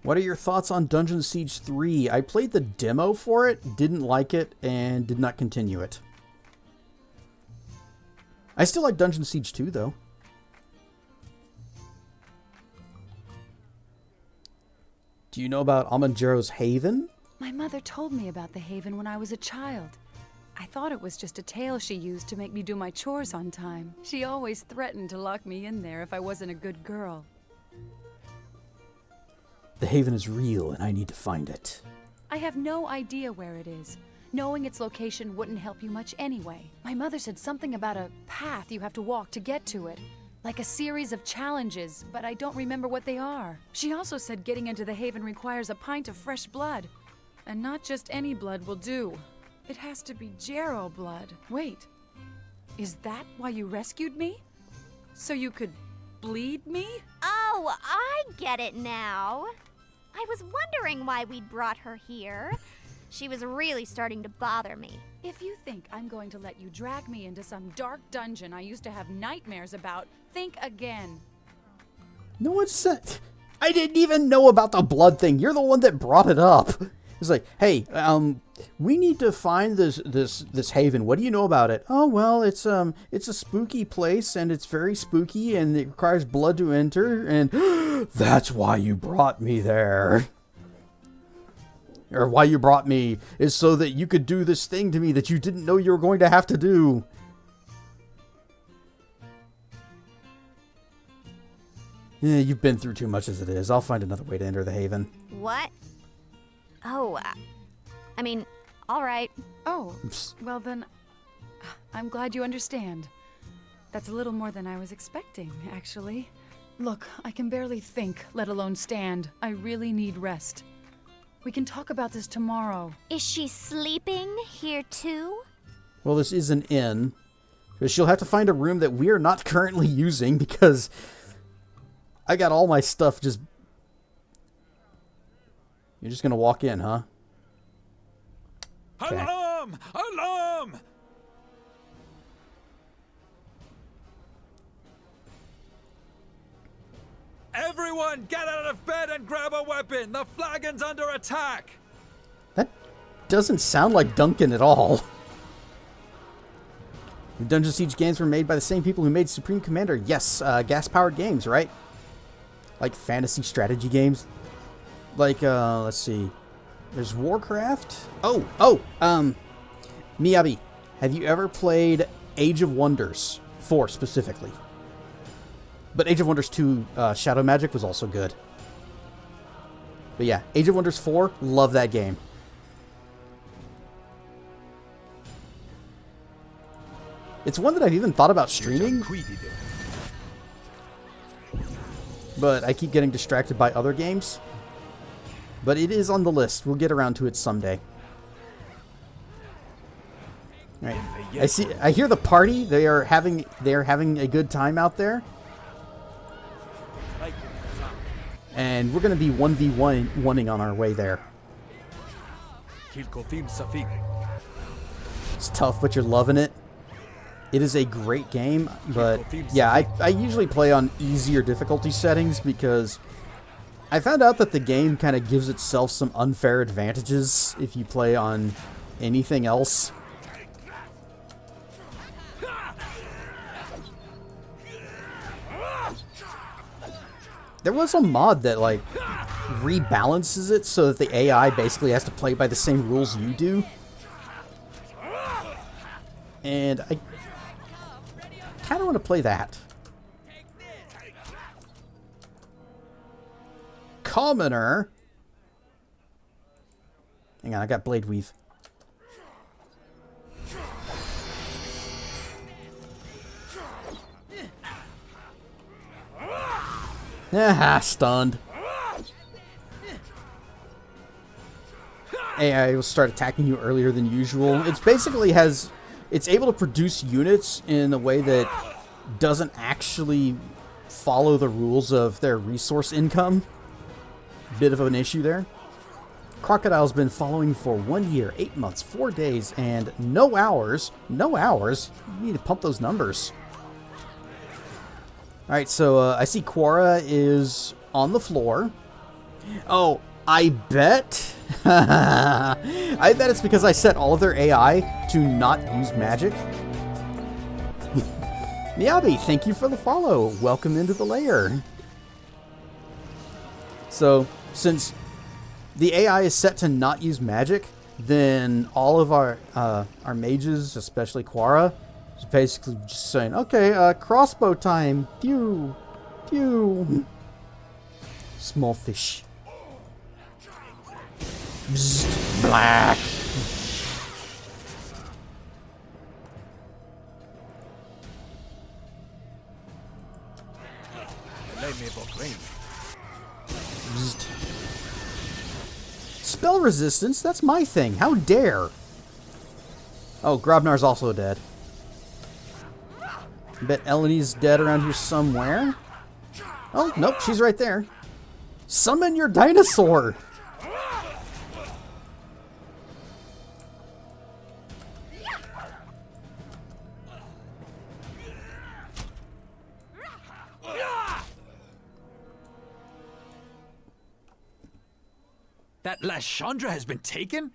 What are your thoughts on Dungeon Siege 3? I played the demo for it, didn't like it, and did not continue it. I still like Dungeon Siege 2, though. Do you know about Amanjaro's Haven? My mother told me about the Haven when I was a child. I thought it was just a tale she used to make me do my chores on time. She always threatened to lock me in there if I wasn't a good girl. The Haven is real, and I need to find it. I have no idea where it is. Knowing its location wouldn't help you much anyway. My mother said something about a path you have to walk to get to it. Like a series of challenges, but I don't remember what they are. She also said getting into the Haven requires a pint of fresh blood. And not just any blood will do. It has to be Jero blood. Wait, is that why you rescued me? So you could bleed me? Oh, I get it now. I was wondering why we'd brought her here. She was really starting to bother me. If you think I'm going to let you drag me into some dark dungeon I used to have nightmares about, think again. No one said... I didn't even know about the blood thing. You're the one that brought it up. It's like, hey, we need to find this haven. What do you know about it? Oh, well, it's a spooky place, and it's very spooky, and it requires blood to enter, and that's why you brought me there. Or why you brought me is so that you could do this thing to me that you didn't know you were going to have to do. Yeah, you've been through too much as it is. I'll find another way to enter the haven. What? Oh, I mean, all right. Oh, well then, I'm glad you understand. That's a little more than I was expecting, actually. Look, I can barely think, let alone stand. I really need rest. We can talk about this tomorrow. Is she sleeping here too? Well, this is an inn. But she'll have to find a room that we are not currently using because I got all my stuff just... You're just going to walk in, huh? Okay. Alarm! Alarm! weapon! The flagon's under attack! That doesn't sound like Duncan at all. The Dungeon Siege games were made by the same people who made Supreme Commander. Yes, gas-powered games, right? Like fantasy strategy games. Like, let's see. There's Warcraft. Miyabi, have you ever played Age of Wonders 4 specifically? But Age of Wonders 2 Shadow Magic was also good. But yeah, Age of Wonders 4, love that game. It's one that I've even thought about streaming. But I keep getting distracted by other games. But it is on the list. We'll get around to it someday. All right. I hear the party. They are having a good time out there. And we're going to be 1v1ing on our way there. It's tough, but you're loving it. It is a great game, but yeah, I usually play on easier difficulty settings because I found out that the game kind of gives itself some unfair advantages if you play on anything else. There was a mod that like rebalances it so that the AI basically has to play by the same rules you do. And I kind of want to play that. Commoner. Hang on, I got Blade Weave. Ah, stunned. AI will start attacking you earlier than usual. It's basically it's able to produce units in a way that doesn't actually follow the rules of their resource income. Bit of an issue there. Crocodile's been following for 1 year, 8 months, 4 days, and no hours. No hours? You need to pump those numbers. Alright, so I see Quora is on the floor. Oh, I bet... I bet it's because I set all of their AI to not use magic. Miyabi, thank you for the follow. Welcome into the lair. So, since the AI is set to not use magic, then all of our mages, especially Quora, is basically just saying, okay, crossbow time. Pew. Pew. Small fish. Bzzt, black. Bzzt. Spell resistance? That's my thing. How dare? Oh, Grobnar's also dead. I bet Eleni's dead around here somewhere. Oh, nope, she's right there. Summon your dinosaur! That last Shandra has been taken?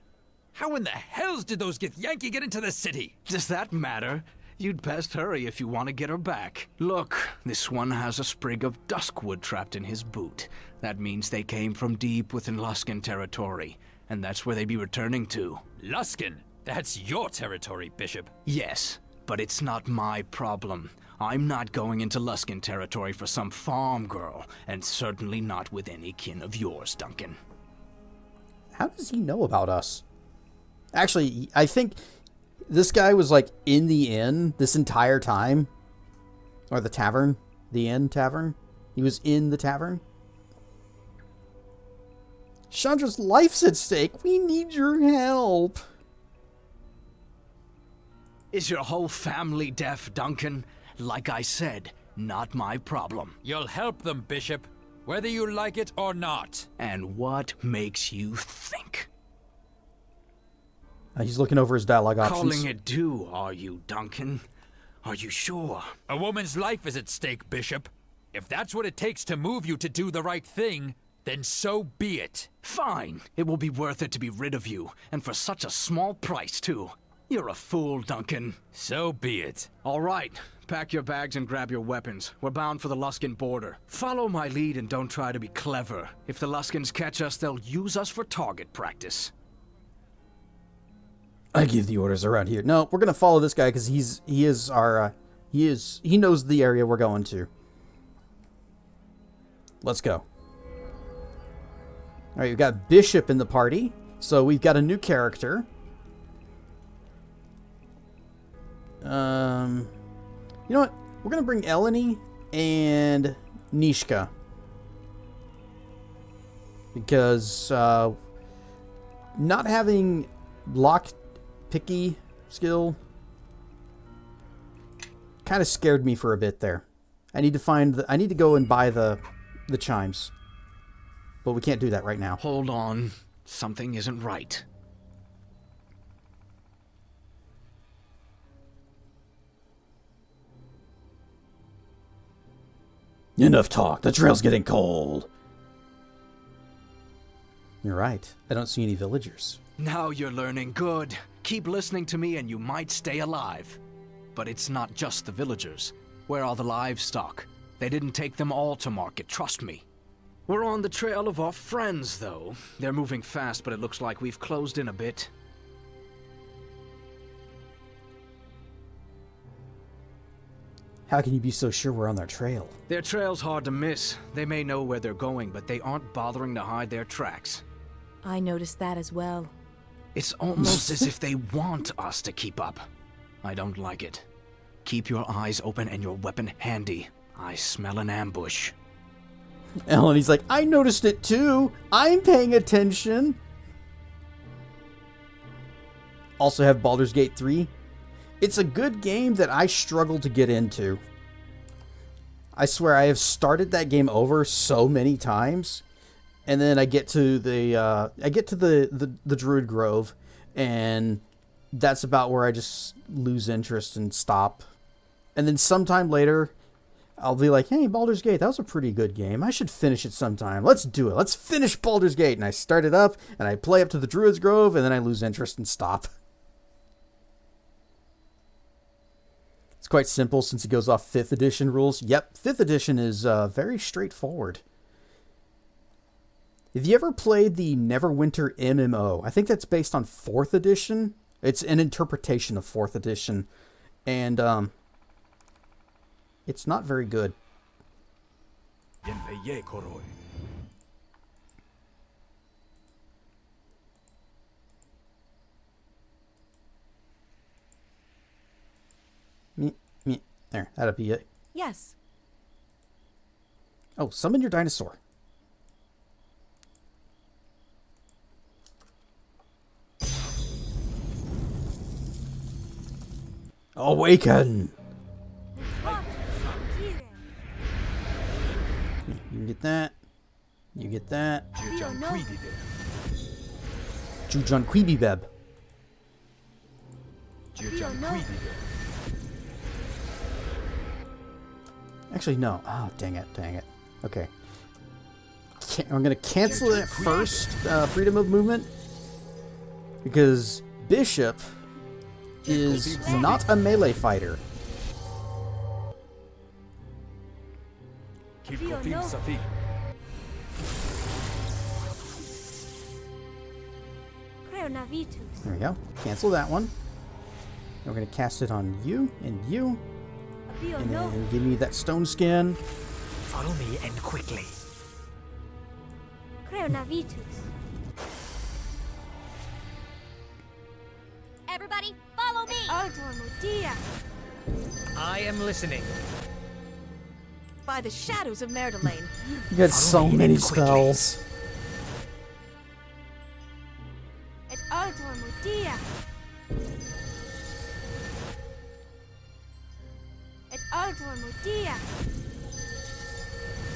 How in the hells did those Githyanki get into the city? Does that matter? You'd best hurry if you want to get her back. Look, this one has a sprig of duskwood trapped in his boot. That means they came from deep within Luskan territory, and that's where they'd be returning to. Luskan? That's your territory, Bishop. Yes, but it's not my problem. I'm not going into Luskan territory for some farm girl, and certainly not with any kin of yours, Duncan. How does he know about us? Actually, I think this guy was like in the inn this entire time. Or the tavern. The inn tavern. He was in the tavern. Chandra's life's at stake. We need your help. Is your whole family deaf, Duncan? Like I said, not my problem. You'll help them, Bishop. Whether you like it or not. And what makes you think? He's looking over his dialogue options. Calling it due, are you, Duncan? Are you sure? A woman's life is at stake, Bishop. If that's what it takes to move you to do the right thing, Then so be it. Fine. It will be worth it to be rid of you, and for such a small price, too. You're a fool, Duncan. So be it. All right. Pack your bags and grab your weapons. We're bound for the Luskan border. Follow my lead and don't try to be clever. If the Luskans catch us, they'll use us for target practice. I give the orders around here. No, we're gonna follow this guy because he knows the area we're going to. Let's go. All right, we've got Bishop in the party, so we've got a new character. You know what? We're gonna bring Eleni and Nishka because not having lock-picky skill kind of scared me for a bit there. I need to go and buy the chimes, but we can't do that right now. Hold on, something isn't right. Enough talk. The trail's getting cold. You're right. I don't see any villagers. Now you're learning. Good. Keep listening to me and you might stay alive. But it's not just the villagers. Where are the livestock? They didn't take them all to market, trust me. We're on the trail of our friends, though. They're moving fast, but it looks like we've closed in a bit. How can you be so sure we're on their trail? Their trail's hard to miss. They may know where they're going, but they aren't bothering to hide their tracks. I noticed that as well. It's almost as if they want us to keep up. I don't like it. Keep your eyes open and your weapon handy. I smell an ambush. Eleni's like, I noticed it too. I'm paying attention. Also have Baldur's Gate 3. It's a good game that I struggle to get into. I swear I have started that game over so many times, and then I get to the Druid Grove, and that's about where I just lose interest and stop. And then sometime later, I'll be like, hey, Baldur's Gate, that was a pretty good game. I should finish it sometime. Let's do it. Let's finish Baldur's Gate. And I start it up, and I play up to the Druid's Grove, and then I lose interest and stop. It's quite simple since it goes off 5th edition rules. Yep, 5th edition is very straightforward. Have you ever played the Neverwinter MMO? I think that's based on 4th edition. It's an interpretation of 4th edition. And it's not very good. There, that'll be it. Yes. Oh, summon your dinosaur. Awaken! You can get that. You get that. Jujan Quibibeb. Actually, no. Oh, dang it, dang it. Okay. I'm going to cancel that first freedom of movement, because Bishop is not a melee fighter. There we go. Cancel that one. We're going to cast it on you and you. And then give me that stone skin. Follow me and quickly. Everybody, follow me! I am listening. By the shadows of Merdelaine. You got so many spells.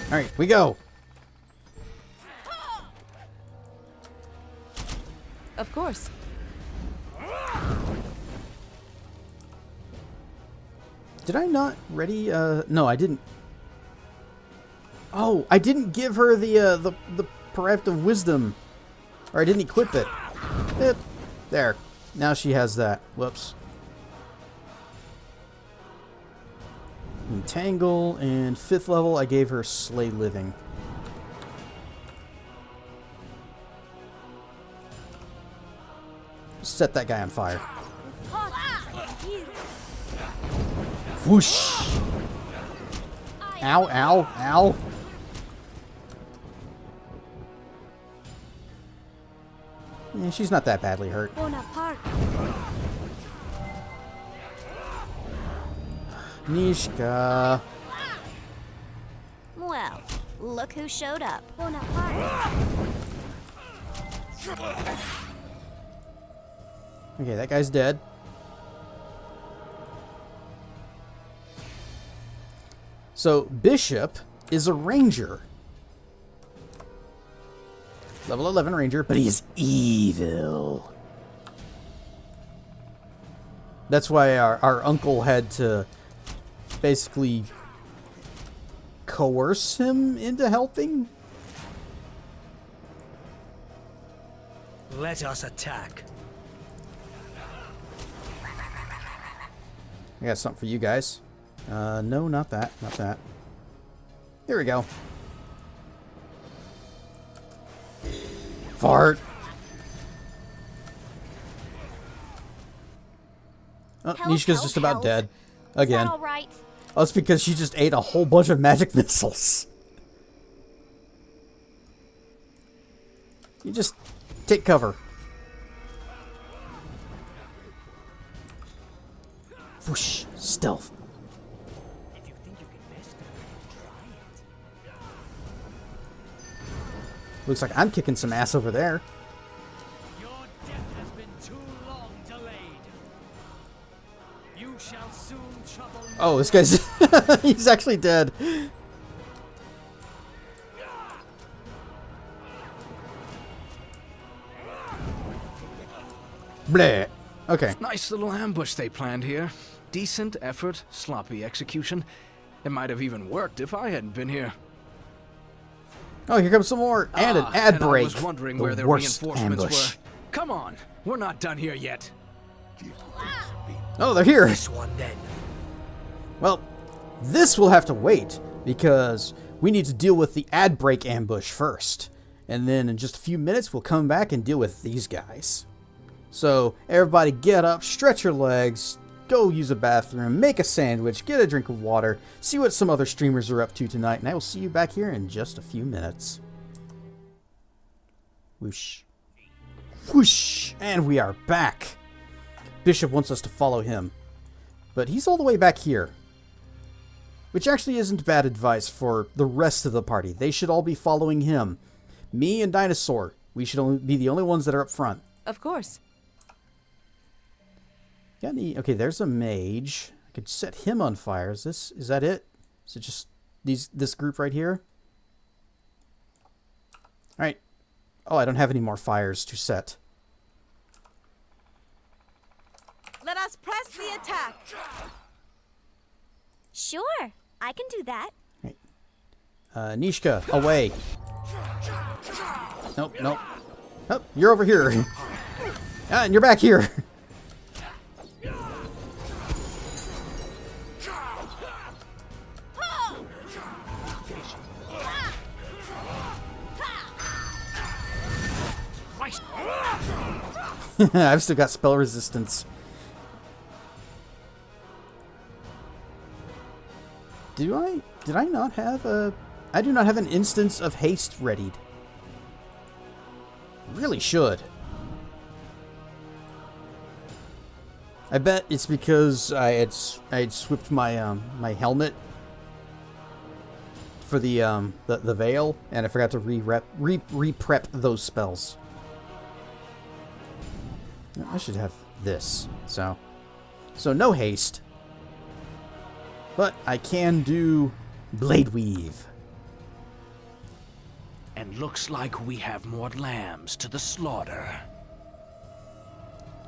Alright, we go. Of course. Did I not ready? No, I didn't. Oh, I didn't give her the Proactive Wisdom. Or I didn't equip it. There. Now she has that. Whoops. Entangle, and 5th level I gave her Slay Living. Set that guy on fire. Whoosh! Ow, ow, ow. Yeah, she's not that badly hurt. Nishka. Well, look who showed up. Okay, that guy's dead. So, Bishop is a ranger. Level 11 ranger, but he's evil. That's why our uncle had to basically coerce him into helping. Let us attack. I got something for you guys. No, not that. Not that. Here we go. Fart. Oh, Nishka's just about dead. Again. All right? Oh, it's because she just ate a whole bunch of magic missiles. You just take cover. Whoosh. Stealth. If you think you can miss them, try it. Looks like I'm kicking some ass over there. Your death has been too long delayed. You shall soon trouble. Oh, this guy's... he's actually dead. Bleh. Okay. Nice little ambush they planned here. Decent effort, sloppy execution. It might have even worked if I hadn't been here. Oh, here comes some more. And an ad break. I was wondering where their worst reinforcements ambush. were. Come on, we're not done here yet. Oh, they're here. This one then. Well, this will have to wait because we need to deal with the ad break ambush first. And then in just a few minutes, we'll come back and deal with these guys. So, everybody get up, stretch your legs, go use a bathroom, make a sandwich, get a drink of water, see what some other streamers are up to tonight, and I will see you back here in just a few minutes. Whoosh. Whoosh! And we are back. Bishop wants us to follow him. But he's all the way back here. Which actually isn't bad advice for the rest of the party. They should all be following him. Me and Dinosaur, we should only be the only ones that are up front. Of course. Got any? Okay, there's a mage. I could set him on fire. Is that it? Is it just this group right here? Alright. Oh, I don't have any more fires to set. Let us press the attack. Sure, I can do that. Right. Nishka, away. Nope, nope. Oh, you're over here. Ah, and you're back here. I've still got spell resistance. Did I not have a... I do not have an instance of haste readied. Really should. I bet it's because I had swapped my my helmet for the veil, and I forgot to re-prep those spells. I should have this. So no haste. But I can do Blade Weave. And looks like we have more lambs to the slaughter.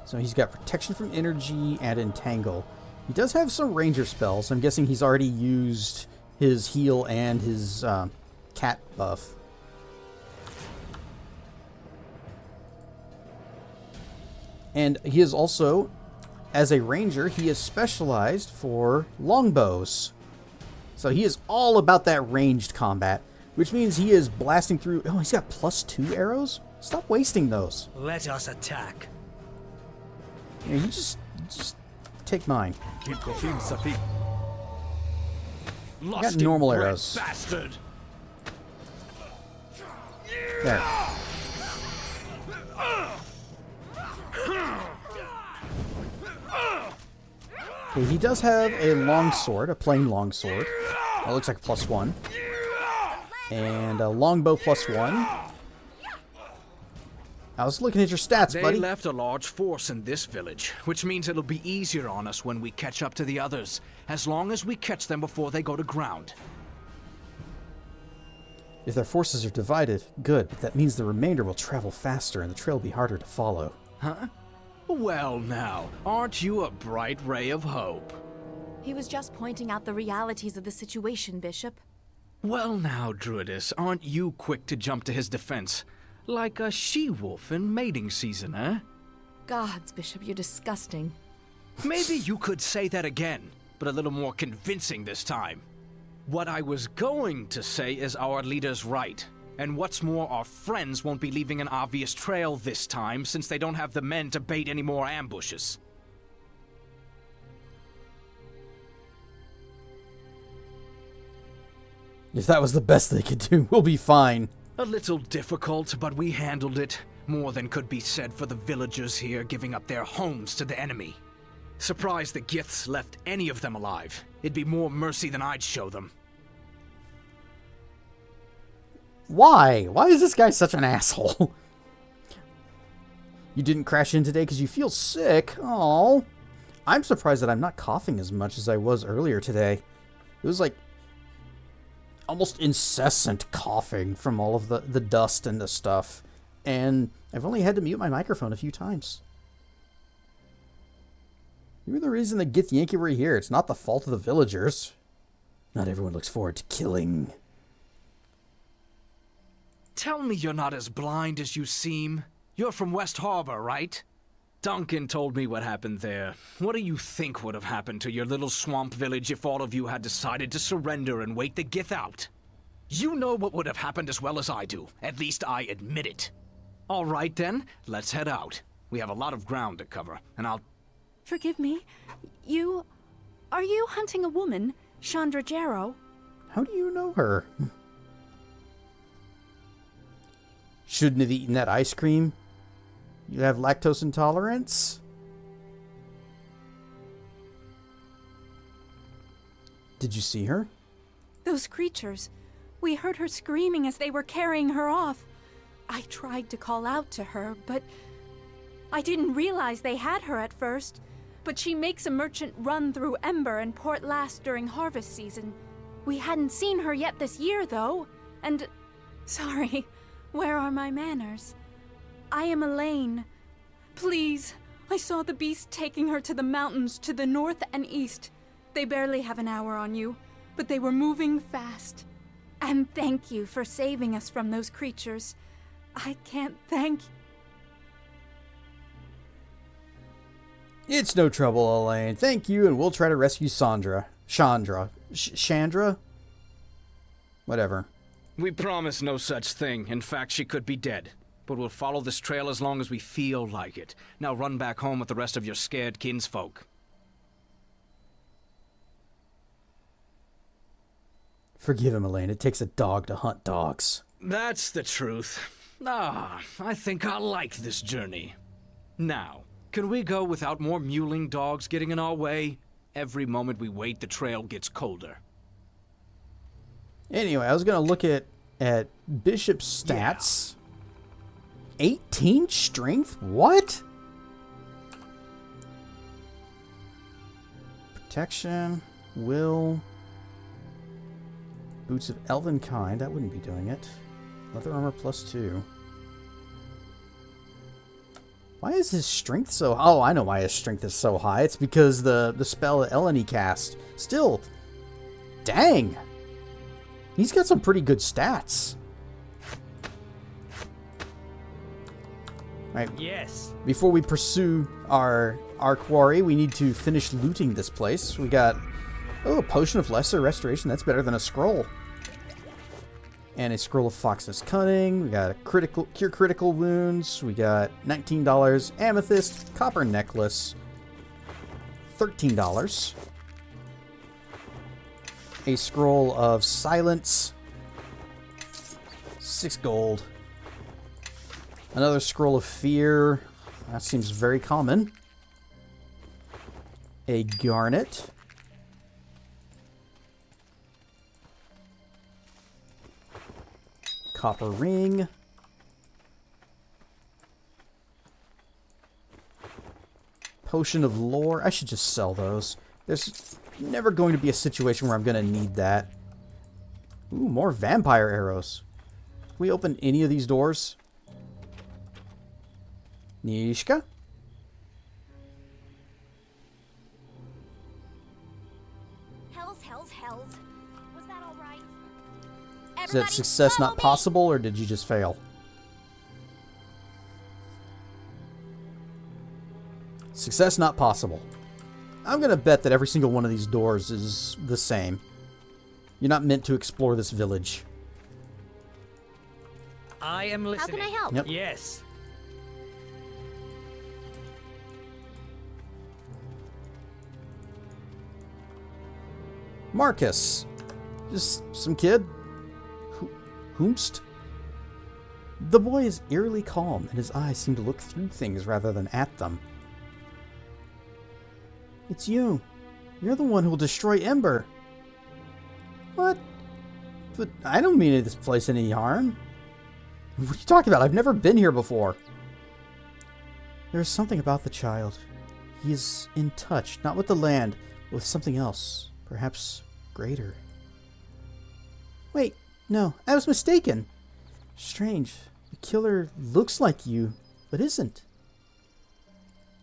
So he's got protection from energy and entangle. He does have some ranger spells. I'm guessing he's already used his heal and his cat buff. And he is also, as a ranger, he is specialized for longbows. So he is all about that ranged combat, which means he is blasting through... Oh, he's got +2 arrows? Stop wasting those. Let us attack. Yeah, you just take mine. I got normal arrows. Bastard. There. Okay, he does have a longsword, a plain longsword. That looks like a +1. And a longbow +1. I was looking at your stats, buddy. They left a large force in this village, which means it'll be easier on us when we catch up to the others, as long as we catch them before they go to ground. If their forces are divided, good, but that means the remainder will travel faster and the trail will be harder to follow. Huh? Well now, aren't you a bright ray of hope? He was just pointing out the realities of the situation, Bishop. Well now, Druidess, aren't you quick to jump to his defense? Like a she-wolf in mating season, eh? Gods, Bishop, you're disgusting. Maybe you could say that again, but a little more convincing this time. What I was going to say is our leader's right. And what's more, our friends won't be leaving an obvious trail this time, since they don't have the men to bait any more ambushes. If that was the best they could do, we'll be fine. A little difficult, but we handled it. More than could be said for the villagers here giving up their homes to the enemy. Surprised the Giths left any of them alive. It'd be more mercy than I'd show them. Why? Why is this guy such an asshole? You didn't crash in today because you feel sick? Oh, I'm surprised that I'm not coughing as much as I was earlier today. It was like almost incessant coughing from all of the dust and the stuff. And I've only had to mute my microphone a few times. You're the reason the Githyanki were here. It's not the fault of the villagers. Not everyone looks forward to killing. Tell me you're not as blind as you seem. You're from West Harbor, right? Duncan told me what happened there. What do you think would have happened to your little swamp village if all of you had decided to surrender and wait the Gith out? You know what would have happened as well as I do. At least I admit it. All right then, let's head out. We have a lot of ground to cover, and I'll... Forgive me. Are you hunting a woman, Shandra Jarrow? How do you know her? Shouldn't have eaten that ice cream. You have lactose intolerance? Did you see her? Those creatures. We heard her screaming as they were carrying her off. I tried to call out to her, but I didn't realize they had her at first. But she makes a merchant run through Ember and Port Last during harvest season. We hadn't seen her yet this year, though. And... sorry, where are my manners? I am Elaine. Please, I saw the beast taking her to the mountains to the north and east. They barely have an hour on you, but they were moving fast. And thank you for saving us from those creatures. I can't thank you. It's no trouble, Elaine. Thank you, and we'll try to rescue Shandra. Shandra? Whatever. We promise no such thing. In fact, she could be dead. But we'll follow this trail as long as we feel like it. Now run back home with the rest of your scared kinsfolk. Forgive him, Elaine. It takes a dog to hunt dogs. That's the truth. I think I like this journey. Now, can we go without more mewling dogs getting in our way? Every moment we wait, the trail gets colder. Anyway, I was going to look at Bishop's stats. Yeah. 18 strength? What? Protection, will, boots of elven kind. That wouldn't be doing it. Leather armor +2. Why is his strength so... Oh, I know why his strength is so high. It's because the spell that Eleni cast. Still, dang. He's got some pretty good stats. Right. Yes. Before we pursue our quarry, we need to finish looting this place. We got a potion of lesser restoration. That's better than a scroll. And a scroll of Fox's Cunning. We got a cure critical wounds. We got $19 amethyst, copper necklace, $13. A scroll of silence, 6 gold. Another scroll of fear. That seems very common. A garnet. Copper ring. Potion of lore. I should just sell those. There's never going to be a situation where I'm going to need that. Ooh, more vampire arrows. Can we open any of these doors? Nishka? Hells. Was that all right? Is that success not possible, or did you just fail? Success not possible. I'm going to bet that every single one of these doors is the same. You're not meant to explore this village. I am listening. How can I help? Yep. Yes. Marcus. Just some kid. Whomst? The boy is eerily calm, and his eyes seem to look through things rather than at them. It's you. You're the one who will destroy Ember. What? But I don't mean this place any harm. What are you talking about? I've never been here before. There is something about the child. He is in touch, not with the land, but with something else. Perhaps greater. Wait, no, I was mistaken. Strange. The killer looks like you, but isn't.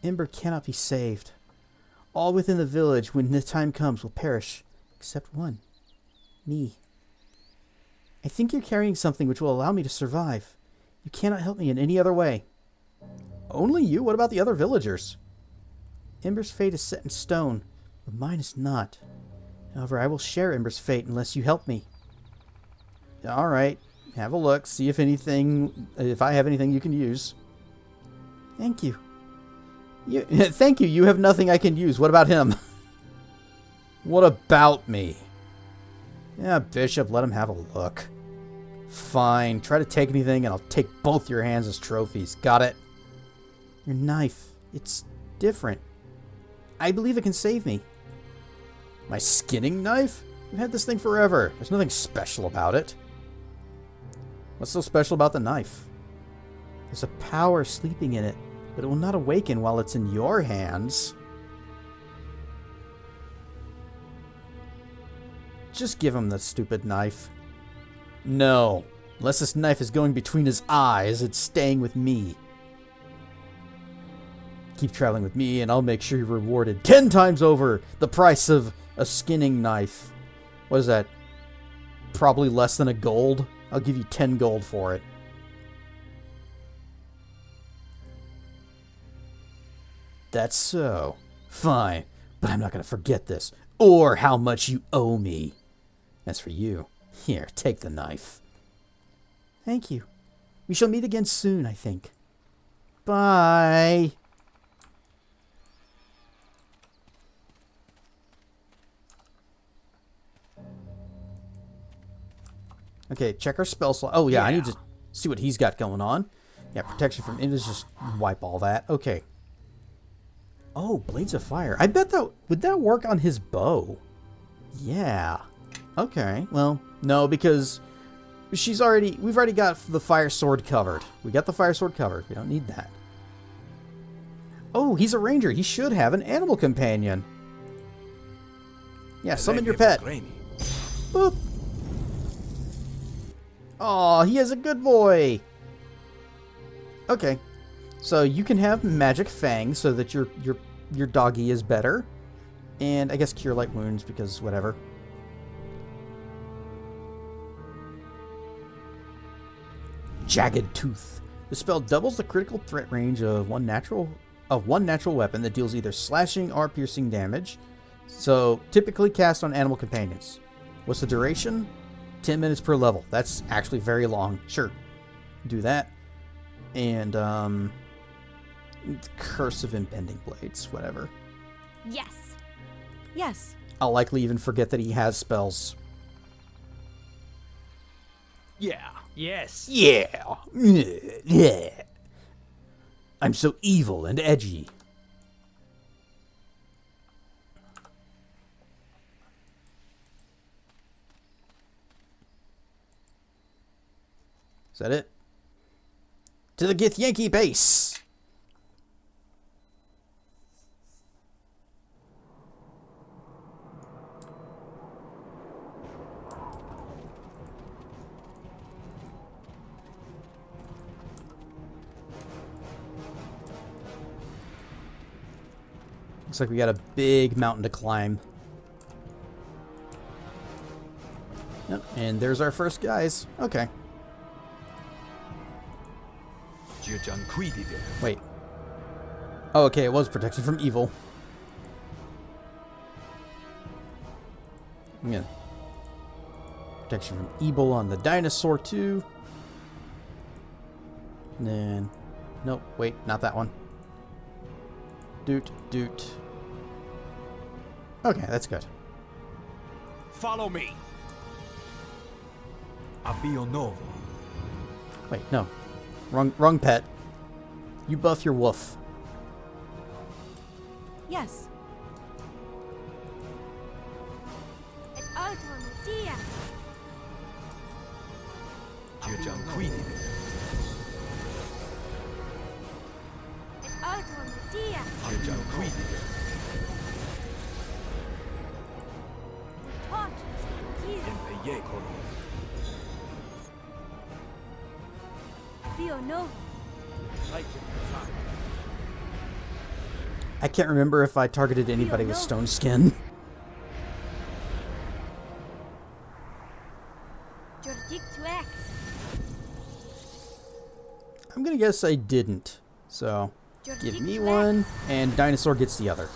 Ember cannot be saved. All within the village, when the time comes, will perish, except one. Me. I think you're carrying something which will allow me to survive. You cannot help me in any other way. Only you? What about the other villagers? Ember's fate is set in stone, but mine is not. However, I will share Ember's fate unless you help me. Alright, have a look, see if I have anything you can use. Thank you. Thank you, you have nothing I can use. What about him? What about me? Yeah, Bishop, let him have a look. Fine, try to take anything and I'll take both your hands as trophies. Got it? Your knife, it's different. I believe it can save me. My skinning knife? I've had this thing forever. There's nothing special about it. What's so special about the knife? There's a power sleeping in it, but it will not awaken while it's in your hands. Just give him the stupid knife. No. Unless this knife is going between his eyes, it's staying with me. Keep traveling with me and I'll make sure you're rewarded 10 times over the price of a skinning knife. What is that? Probably less than a gold? I'll give you 10 gold for it. That's so. Fine. But I'm not going to forget this. Or how much you owe me. As for you, here, take the knife. Thank you. We shall meet again soon, I think. Bye. Okay, check our spell slot. Oh, yeah, I need to see what he's got going on. Yeah, protection from enemies, just wipe all that. Okay. Oh, Blades of Fire. I bet that... Would that work on his bow? Yeah. Okay, well, no, because we've already got the fire sword covered. We got the fire sword covered. We don't need that. Oh, he's a ranger. He should have an animal companion. Yeah, summon your pet. Boop. Aw, he is a good boy. Okay. So you can have Magic Fang so that your doggy is better. And I guess Cure Light Wounds because whatever. Jagged Tooth. The spell doubles the critical threat range of one natural weapon that deals either slashing or piercing damage. So typically cast on animal companions. What's the duration? 10 minutes per level. That's actually very long. Sure. Do that. And Curse of Impending Blades, whatever. Yes. Yes. I'll likely even forget that he has spells. Yeah. Yes. Yeah. Yeah. I'm so evil and edgy. Is that it? To the Githyanki Base! Looks like we got a big mountain to climb. Yep, and there's our first guys. Okay. Wait. Oh, okay, it was protection from evil. Yeah. Protection from evil on the dinosaur, too. And then... Nope, wait, not that one. Doot, doot. Okay, that's good. Follow me. Avio Novo. Wait, no. Wrong pet. You buff your wolf. Yes. I can't remember if I targeted anybody with stone skin. I'm gonna guess I didn't. So, give me one, and dinosaur gets the other.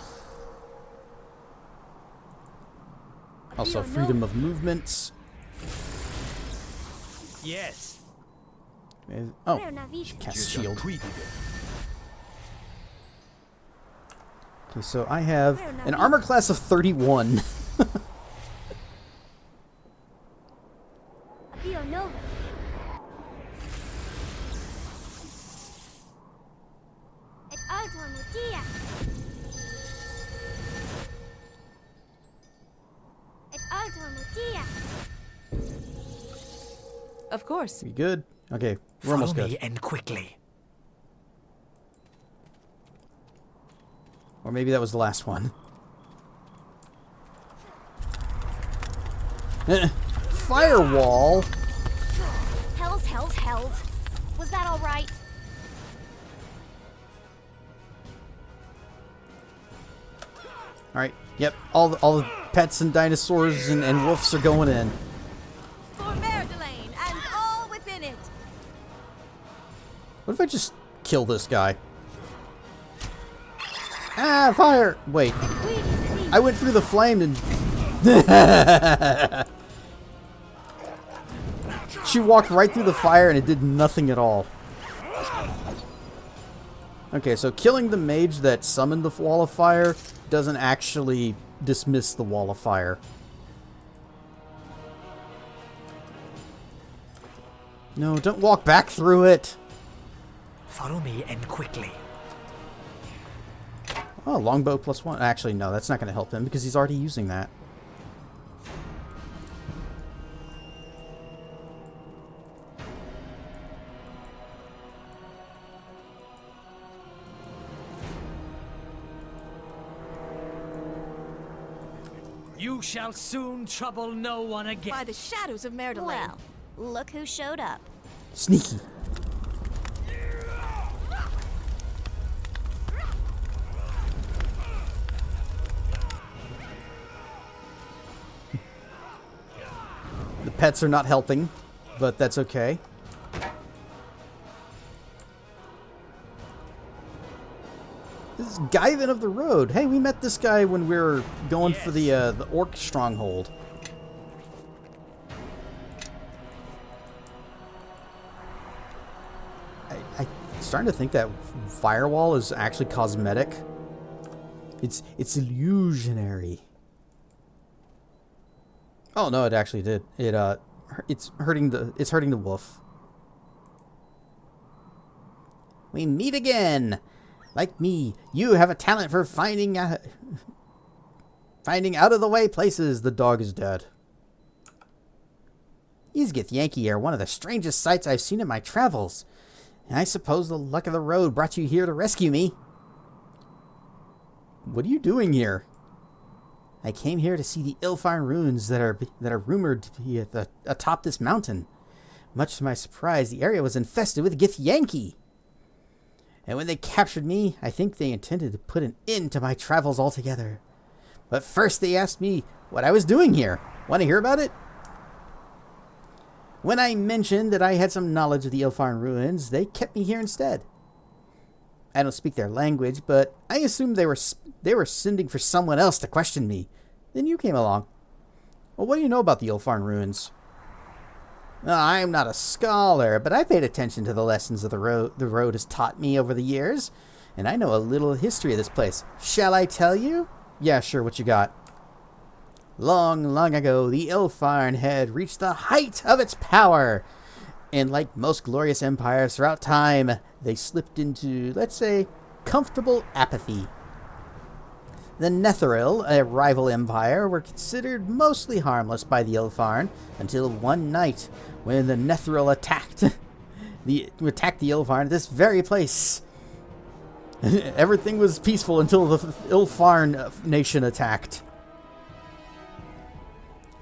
Also, freedom of movement. Yes. Oh, cast shield. Okay, so I have an armor class of 31. Of course. We good? Okay, we're almost good. Follow me and quickly. Or maybe that was the last one. Firewall? Hells. Was that all right? Alright, yep. All the pets and dinosaurs and wolves are going in. For Merdelaine and all within it. What if I just kill this guy? Ah, fire! Wait. I went through the flame and... She walked right through the fire and it did nothing at all. Okay, so killing the mage that summoned the wall of fire doesn't actually dismiss the wall of fire. No, don't walk back through it! Follow me and quickly. Oh, longbow +1. Actually, no, that's not going to help him because he's already using that. You shall soon trouble no one again. By the shadows of Merdelaine. Well, look who showed up. Sneaky. The pets are not helping, but that's okay. This is Guyven of the Road. Hey, we met this guy when we were going for the orc stronghold. I'm starting to think that firewall is actually cosmetic. It's illusionary. Oh no, it actually did. It's hurting the wolf. We meet again. Like me, you have a talent for finding out of the way places. The dog is dead. These Githyanki are one of the strangest sights I've seen in my travels. And I suppose the luck of the road brought you here to rescue me. What are you doing here? I came here to see the Ilfarn ruins that are rumored to be atop this mountain. Much to my surprise, the area was infested with Githyanki. And when they captured me, I think they intended to put an end to my travels altogether. But first they asked me what I was doing here. Want to hear about it? When I mentioned that I had some knowledge of the Ilfarn ruins, they kept me here instead. I don't speak their language, but I assumed they were sending for someone else to question me. Then you came along. Well, what do you know about the Ilfarn ruins? I'm not a scholar, but I paid attention to the lessons the road has taught me over the years, and I know a little history of this place. Shall I tell you? Yeah, sure, what you got? Long, long ago, the Ilfarn had reached the height of its power, and like most glorious empires throughout time, they slipped into, let's say, comfortable apathy. The Netheril, a rival empire, were considered mostly harmless by the Ilfarn until one night when the Netheril attacked the Ilfarn at this very place. Everything was peaceful until the Ilfarn nation attacked.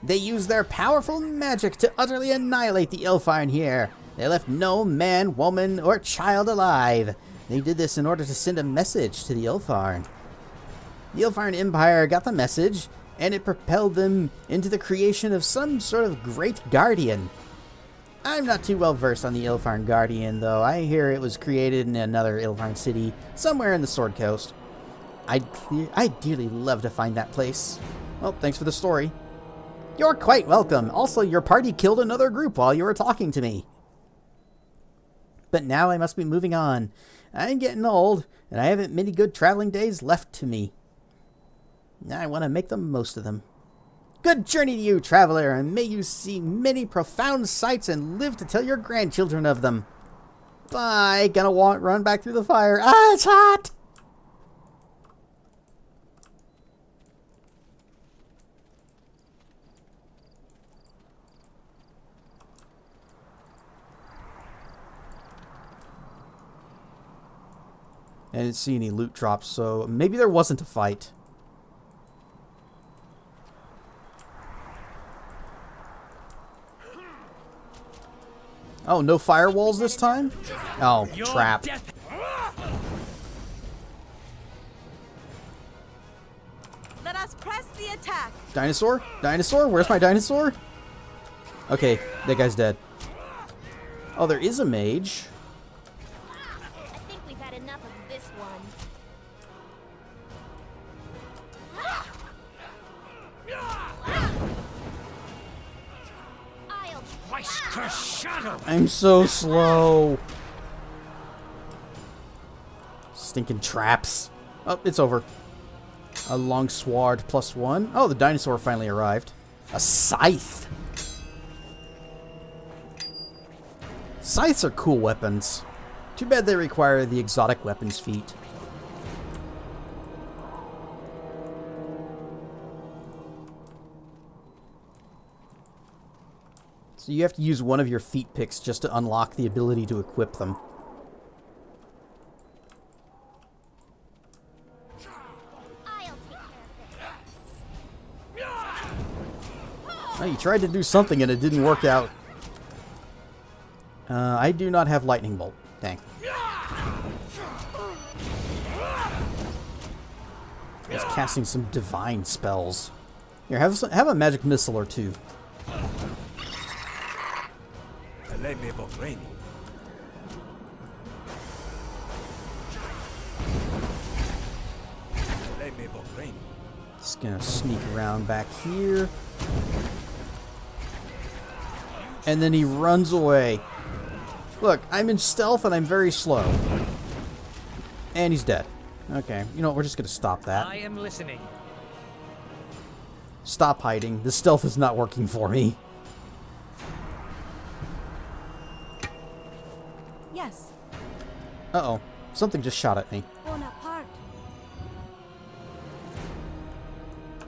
They used their powerful magic to utterly annihilate the Ilfarn here. They left no man, woman, or child alive. They did this in order to send a message to the Ilfarn. The Ilfarn Empire got the message, and it propelled them into the creation of some sort of great guardian. I'm not too well versed on the Ilfarn Guardian, though. I hear it was created in another Ilfarn city, somewhere in the Sword Coast. I'd dearly love to find that place. Well, thanks for the story. You're quite welcome. Also, your party killed another group while you were talking to me. But now I must be moving on. I'm getting old, and I haven't many good traveling days left to me. I want to make the most of them. Good journey to you, traveler, and may you see many profound sights and live to tell your grandchildren of them. Bye. Gonna run back through the fire. Ah, it's hot! I didn't see any loot drops, so maybe there wasn't a fight. Oh, no firewalls this time? Oh, trap. Let us press the attack. Dinosaur? Dinosaur? Where's my dinosaur? Okay, that guy's dead. Oh, there is a mage. I think we've had enough of this one. I'm so slow. Stinking traps. Oh, it's over. A long sword +1. Oh, the dinosaur finally arrived. A scythe. Scythes are cool weapons. Too bad they require the exotic weapons feat. So you have to use one of your feat picks just to unlock the ability to equip them. Oh, you tried to do something and it didn't work out. I do not have lightning bolt. Dang. Just casting some divine spells. Here, have a magic missile or two. Just gonna sneak around back here. And then he runs away. Look, I'm in stealth and I'm very slow. And he's dead. Okay, you know what? We're just gonna stop that. I am listening. Stop hiding. The stealth is not working for me. Yes. Uh-oh. Something just shot at me. Bonaparte.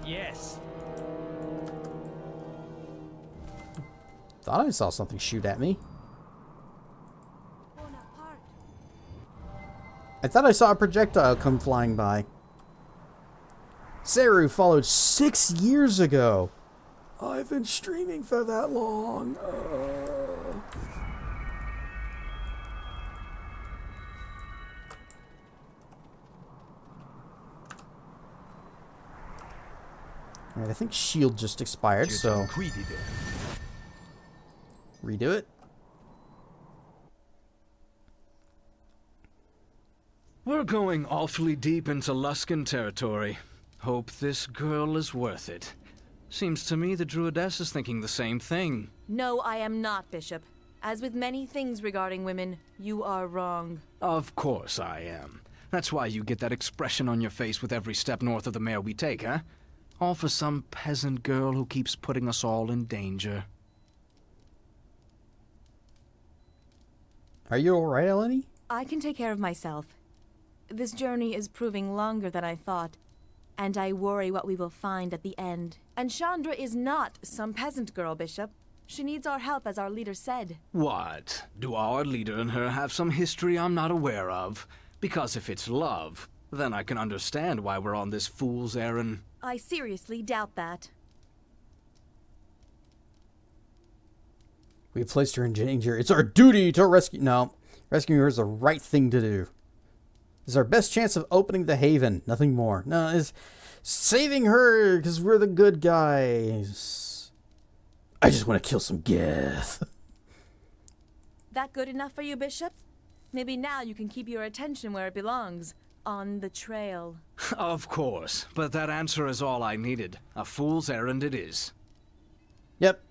Yes. Thought I saw something shoot at me. Bonaparte. I thought I saw a projectile come flying by. Seru followed 6 years ago. I've been streaming for that long. Alright, I think shield just expired, so redo it. We're going awfully deep into Luskan territory. Hope this girl is worth it. Seems to me the Druidess is thinking the same thing. No, I am not, Bishop. As with many things regarding women, you are wrong. Of course I am. That's why you get that expression on your face with every step north of the mare we take, huh? All for some peasant girl who keeps putting us all in danger. Are you alright, Eleni? I can take care of myself. This journey is proving longer than I thought, and I worry what we will find at the end. And Shandra is not some peasant girl, Bishop. She needs our help, as our leader said. What? Do our leader and her have some history I'm not aware of? Because if it's love, then I can understand why we're on this fool's errand. I seriously doubt that. We have placed her in danger. It's our duty to rescue... No. Rescuing her is the right thing to do. This is our best chance of opening the haven. Nothing more. No, it's saving her because we're the good guys. I just want to kill some Gith. That good enough for you, Bishop? Maybe now you can keep your attention where it belongs. On the trail. Of course, but that answer is all I needed. A fool's errand it is. Yep.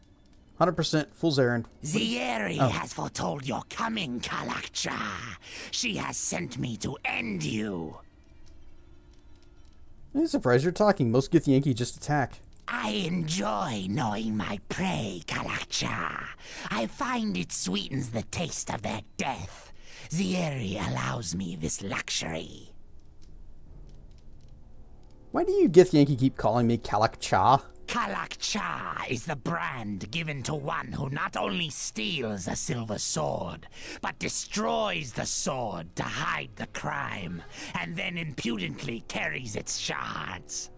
100% fool's errand. Zieri has foretold your coming, Kalakcha. She has sent me to end you. I'm surprised you're talking. Most Githyanki just attack. I enjoy knowing my prey, Kalakcha. I find it sweetens the taste of their death. Zieri allows me this luxury. Why do you Githyanki keep calling me Kalak-Cha? Kalak-Cha is the brand given to one who not only steals a silver sword, but destroys the sword to hide the crime, and then impudently carries its shards.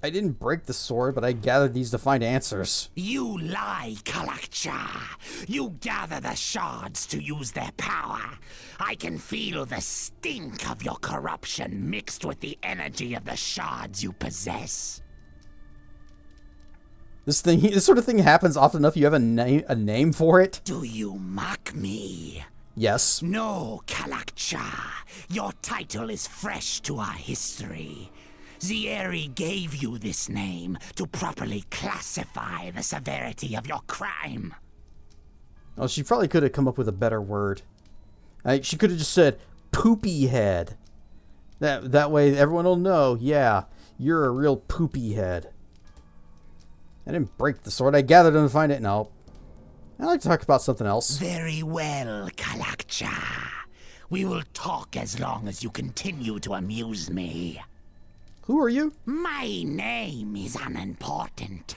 I didn't break the sword, but I gathered these to find answers. You lie, Kalak-Cha. You gather the shards to use their power. I can feel the stink of your corruption mixed with the energy of the shards you possess. This sort of thing happens often enough. You have a name for it. Do you mock me? Yes. No, Kalak-Cha. Your title is fresh to our history. Zieri gave you this name to properly classify the severity of your crime. Oh, she probably could have come up with a better word. She could have just said, poopy head. That way everyone will know, yeah, you're a real poopy head. I didn't break the sword. I gathered them to find it. No. I'd like to talk about something else. Very well, Kalak-Cha. We will talk as long as you continue to amuse me. Who are you? My name is unimportant.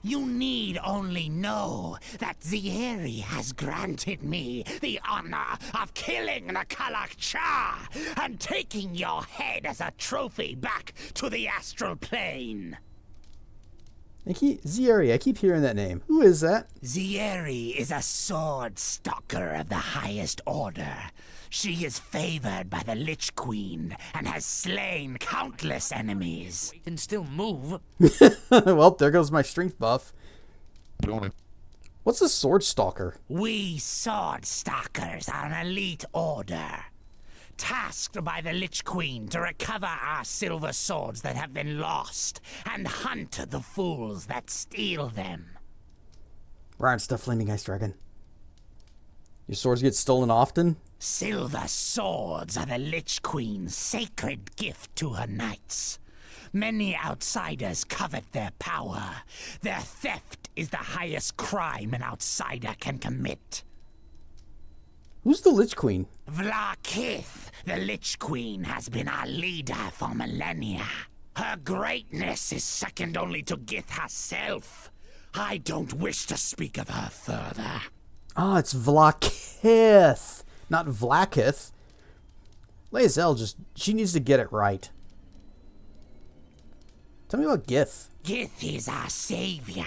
You need only know that Zieri has granted me the honor of killing the Kalak-Cha and taking your head as a trophy back to the astral plane. Zieri, I keep hearing that name. Who is that? Zieri is a sword stalker of the highest order. She is favored by the Lich Queen and has slain countless enemies. We can still move. Well, there goes my strength buff. What's a sword stalker? We sword stalkers are an elite order. tasked by the Lich Queen to recover our silver swords that have been lost and hunt the fools that steal them. Right stuff, Flaming Ice Dragon. Your swords get stolen often? Silver swords are the Lich Queen's sacred gift to her knights. Many outsiders covet their power. Their theft is the highest crime an outsider can commit. Who's the Lich Queen? Vlaakith, the Lich Queen, has been our leader for millennia. Her greatness is second only to Gith herself. I don't wish to speak of her further. Ah, it's Vlaakith, not Vlaakith. Lae'zel she needs to get it right. Tell me about Gith. Gith is our savior.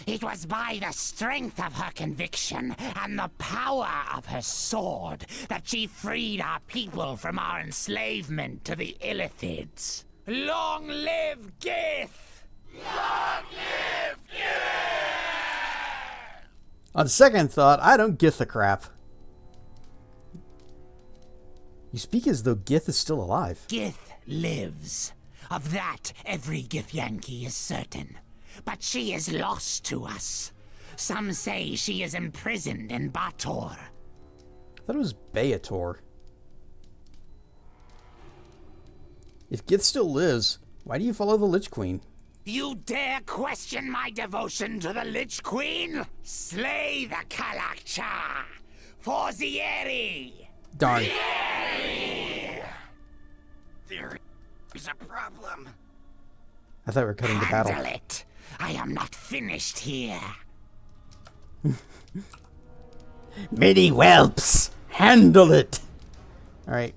It was by the strength of her conviction and the power of her sword that she freed our people from our enslavement to the Illithids. Long live Gith! Long live Gith! On second thought, I don't Gith a crap. You speak as though Gith is still alive. Gith lives. Of that, every Githyanki is certain. But she is lost to us. Some say she is imprisoned in Bator. I thought it was Beator. If Gith still lives, why do you follow the Lich Queen? You dare question my devotion to the Lich Queen? Slay the Kalakcha! For Zieri! Darn. Zieri! There is a problem. I thought we were cutting the battle. Handle it. I am not finished here. Many whelps! Handle it! Alright.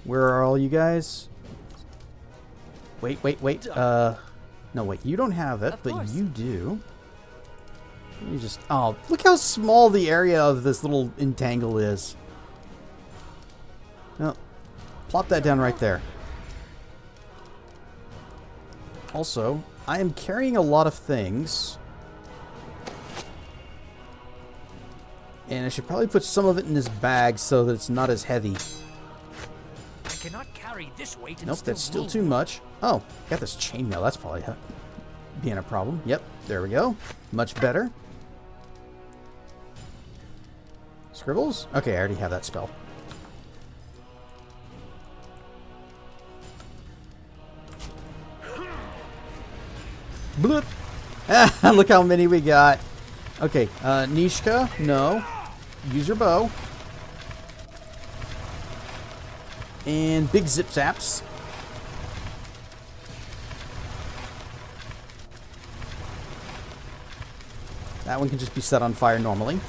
Where are all you guys? Wait. No, wait. You don't have it, but you do. You just... Oh, look how small the area of this little entangle is. No. Plop that down right there. Also, I am carrying a lot of things. And I should probably put some of it in this bag so that it's not as heavy. I cannot carry this weight. Nope, that's still too much. Oh, got this chainmail. That's probably being a problem. Yep, there we go. Much better. Scribbles? Okay, I already have that spell. Bloop. Ah, look how many we got. Okay, Nishka, no. Use your bow. And big zip zaps. That one can just be set on fire normally. It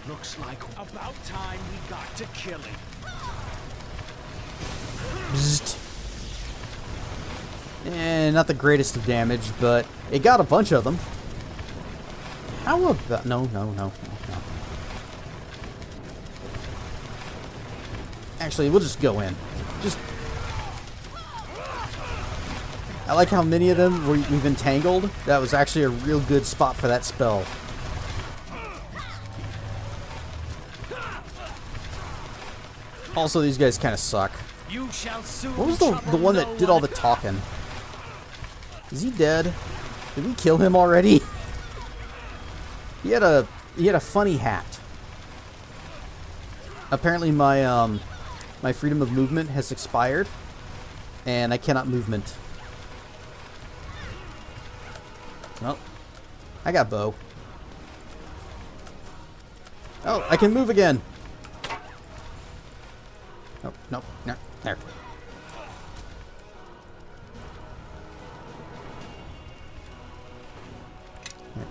looks like about time we got to kill him. Bzzzt. Not the greatest of damage, but it got a bunch of them. How about... No. Actually, we'll just go in. I like how many of them we've entangled. That was actually a real good spot for that spell. Also, these guys kind of suck. What was the one that did all the talking? Is he dead? Did we kill him already? He had a funny hat. Apparently my my freedom of movement has expired, and I cannot movement. Well, I got bow. Oh, I can move again. Nope, no, there.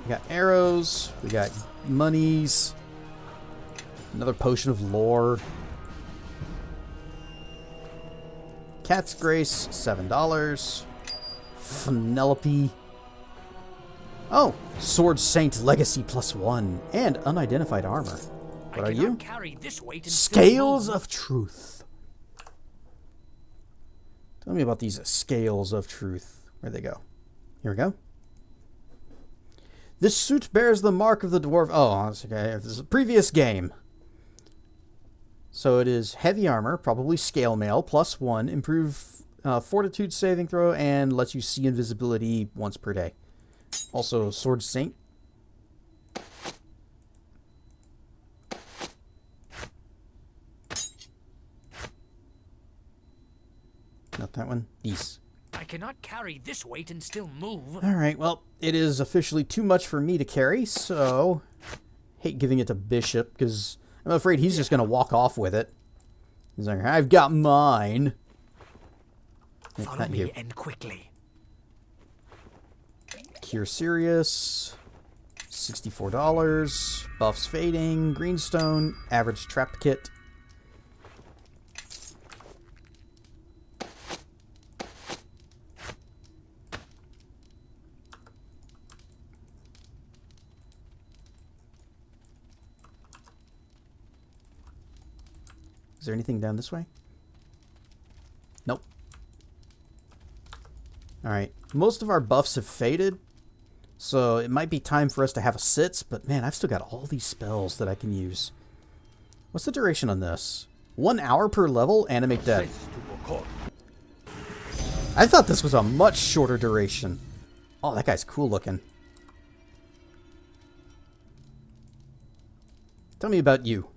We got arrows, we got monies, another potion of lore. Cat's Grace, $7. Penelope. Oh, Sword Saint Legacy +1 and unidentified armor. What are you? Scales of Truth. Tell me about these Scales of Truth. Where'd they go? Here we go. This suit bears the mark of the dwarf. Oh, that's okay. This is a previous game. So it is heavy armor, probably scale mail, +1, improve fortitude saving throw, and lets you see invisibility once per day. Also, Sword Saint. Not that one. These. I cannot carry this weight and still move. Alright, well, it is officially too much for me to carry, so... hate giving it to Bishop, because I'm afraid he's just going to walk off with it. He's like, I've got mine. Follow me and quickly. Cure Serious. $64. Buffs fading. Greenstone. Average trap kit. Is there anything down this way? Nope. Alright. Most of our buffs have faded, so it might be time for us to have a sits, but man, I've still got all these spells that I can use. What's the duration on this? 1 hour per level? Animate dead. I thought this was a much shorter duration. Oh, that guy's cool looking. Tell me about you.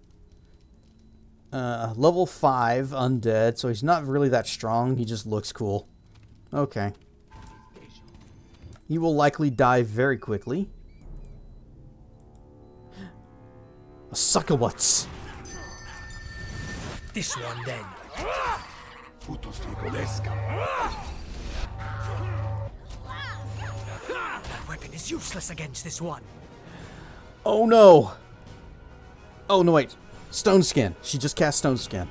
Level 5 undead, so he's not really that strong. He just looks cool. Okay. He will likely die very quickly. A succubus. This one then. That weapon is useless against this one. Oh no! Oh no, wait. Stone Skin. She just cast Stone Skin.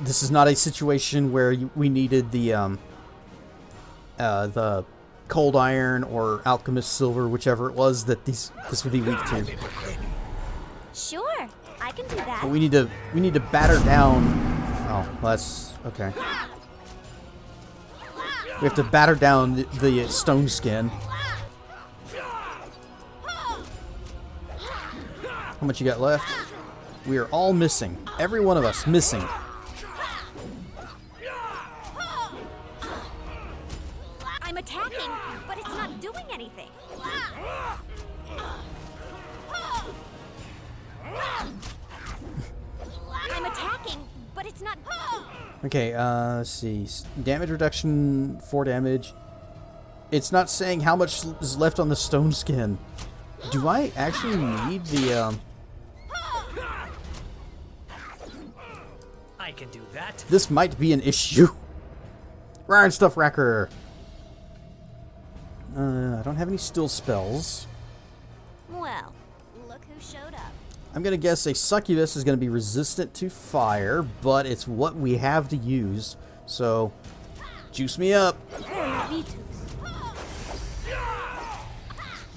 This is not a situation where we needed the Cold Iron or Alchemist Silver, whichever it was that this would be weak to. Sure, I can do that. But we need to batter down. Oh, well, that's okay. We have to batter down the Stone Skin. How much you got left? We are all missing. Every one of us missing. I'm attacking, but it's not doing anything. I'm attacking, but it's not. Okay, let's see. Damage reduction, 4 damage. It's not saying how much is left on the Stone Skin. Do I actually need the I can do that. This might be an issue. Iron Stuff Racker. I don't have any still spells. Well, look who showed up. I'm going to guess a succubus is going to be resistant to fire, but it's what we have to use. So, juice me up.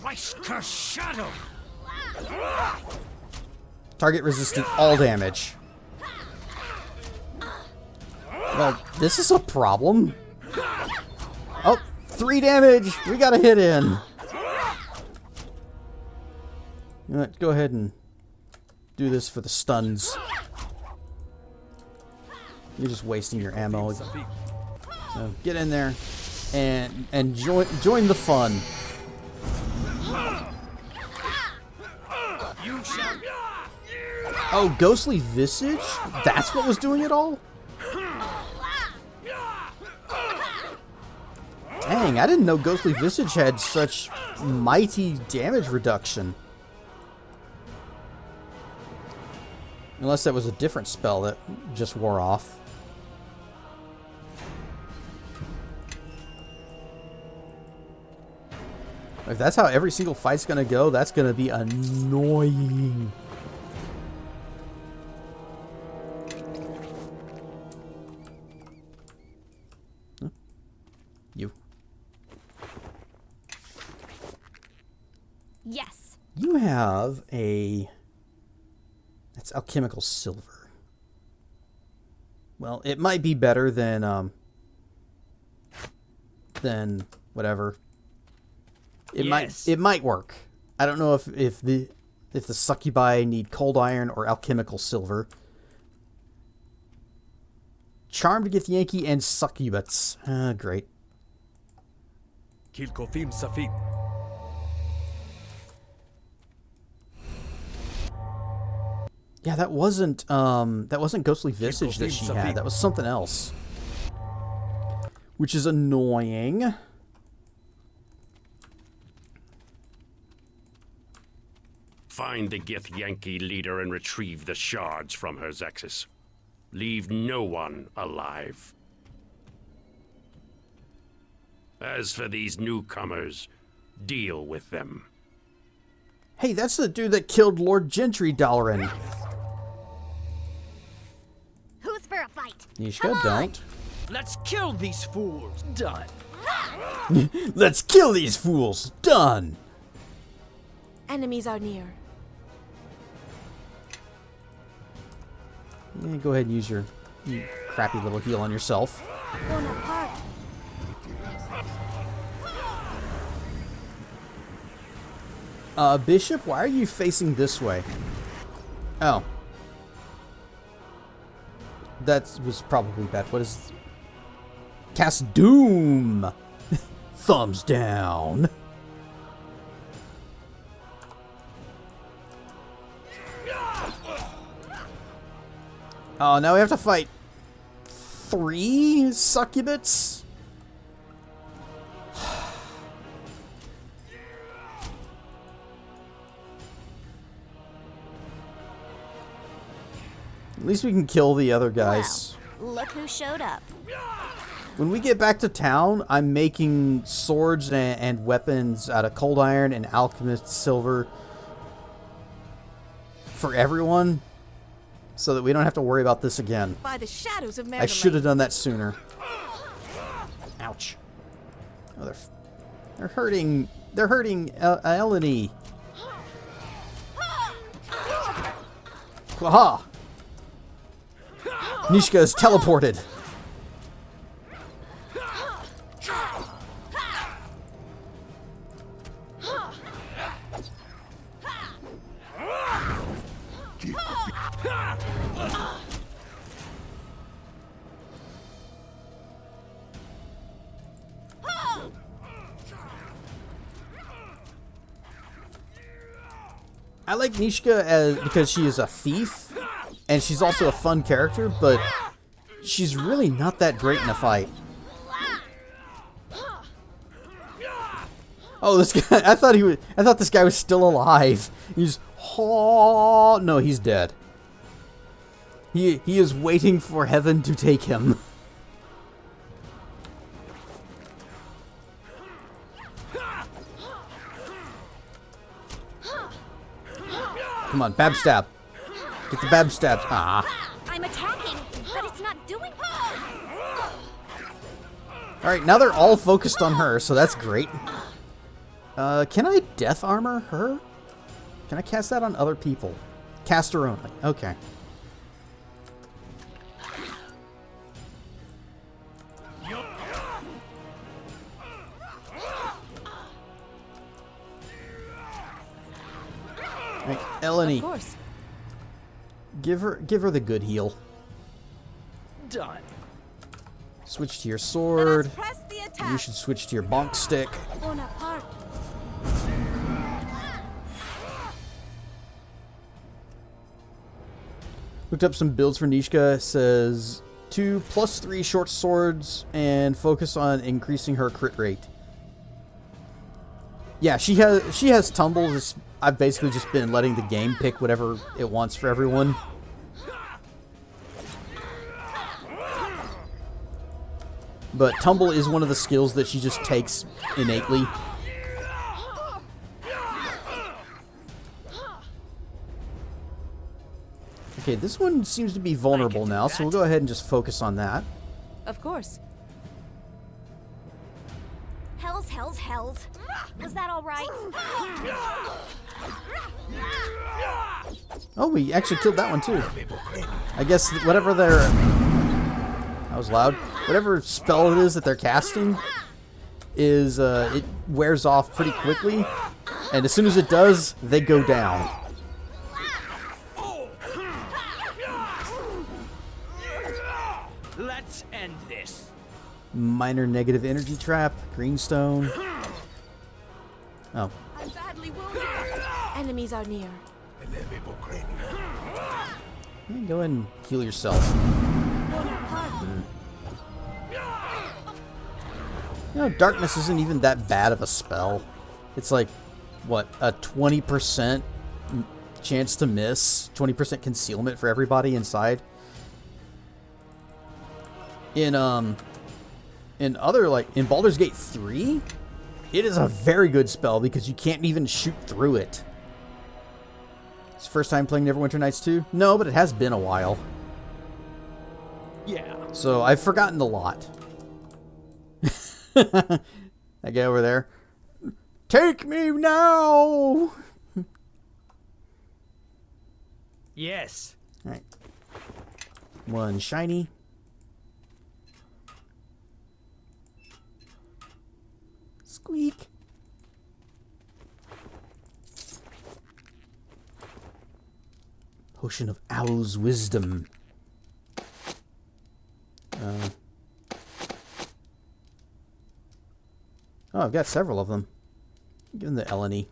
Rice Curse Shadow. Target resistant all damage. Well, this is a problem. Oh, 3 damage. We got a hit in. You know what, go ahead and do this for the stuns. You're just wasting your ammo. So get in there and join the fun. Oh, Ghostly Visage? That's what was doing it all? Dang, I didn't know Ghostly Visage had such mighty damage reduction. Unless that was a different spell that just wore off. If that's how every single fight's gonna go, that's gonna be annoying. Huh? You. Yes. You have a... That's alchemical silver. Well, it might be better than whatever. It might work. I don't know if the succubi need cold iron or alchemical silver, Charmed Githyanki and Succubus. Great. Kilkofim Safin. Yeah, that wasn't Ghostly Visage that she had. That was something else. Which is annoying. Find the Githyanki leader and retrieve the shards from her Zexus. Leave no one alive. As for these newcomers, deal with them. Hey, that's the dude that killed Lord Gentry Dalaran. Who's for a fight? Nishka, don't. Let's kill these fools. Done. Let's kill these fools. Done. Enemies are near. Yeah, go ahead and use your crappy little heal on yourself. Bishop, why are you facing this way? Oh. That was probably bad. What is... Cast Doom! Thumbs down. Oh, now we have to fight 3 succubus? At least we can kill the other guys. Well, look who showed up. When we get back to town, I'm making swords and weapons out of cold iron and alchemist silver for everyone, so that we don't have to worry about this again. By the shadows of I should have done that sooner. Ouch. Oh, they're hurting. They're hurting Eleni. Aha! Nishka is teleported. I like Nishka because she is a thief, and she's also a fun character, but she's really not that great in a fight. Oh, this guy! I thought this guy was still alive. He's no, he's dead. He is waiting for heaven to take him. Come on, bab stab. Get the bab stab. Ah. I'm attacking, but it's not doing. Alright, now they're all focused on her, so that's great. Can I death armor her? Can I cast that on other people? Caster only. Okay. Right, Eleni. Of course. Give her the good heal. Done. Switch to your sword. Press the attack. You should switch to your bonk stick. Bonaparte. Looked up some builds for Nishka. It says 2 + 3 short swords and focus on increasing her crit rate. Yeah, she has tumbles. I've basically just been letting the game pick whatever it wants for everyone. But tumble is one of the skills that she just takes innately. Okay, this one seems to be vulnerable now, so we'll go ahead and just focus on that. Of course. Hells. Was that all right? Oh, we actually killed that one too. I guess whatever their... That was loud. Whatever spell it is that they're casting is, it wears off pretty quickly. And as soon as it does, they go down. Let's end this. Minor negative energy trap. Greenstone. Oh. I'm badly wounded. Enemies are near. Yeah, go ahead and heal yourself. You know, darkness isn't even that bad of a spell. It's like, what, a 20% chance to miss? 20% concealment for everybody inside? In other, like, in Baldur's Gate 3, it is a very good spell because you can't even shoot through it. It's the first time playing Neverwinter Nights 2? No, but it has been a while. Yeah. So I've forgotten a lot. That guy over there. Take me now! Yes. Alright. One shiny. Squeak. Potion of Owl's Wisdom. Oh, I've got several of them. Give them the Eleni.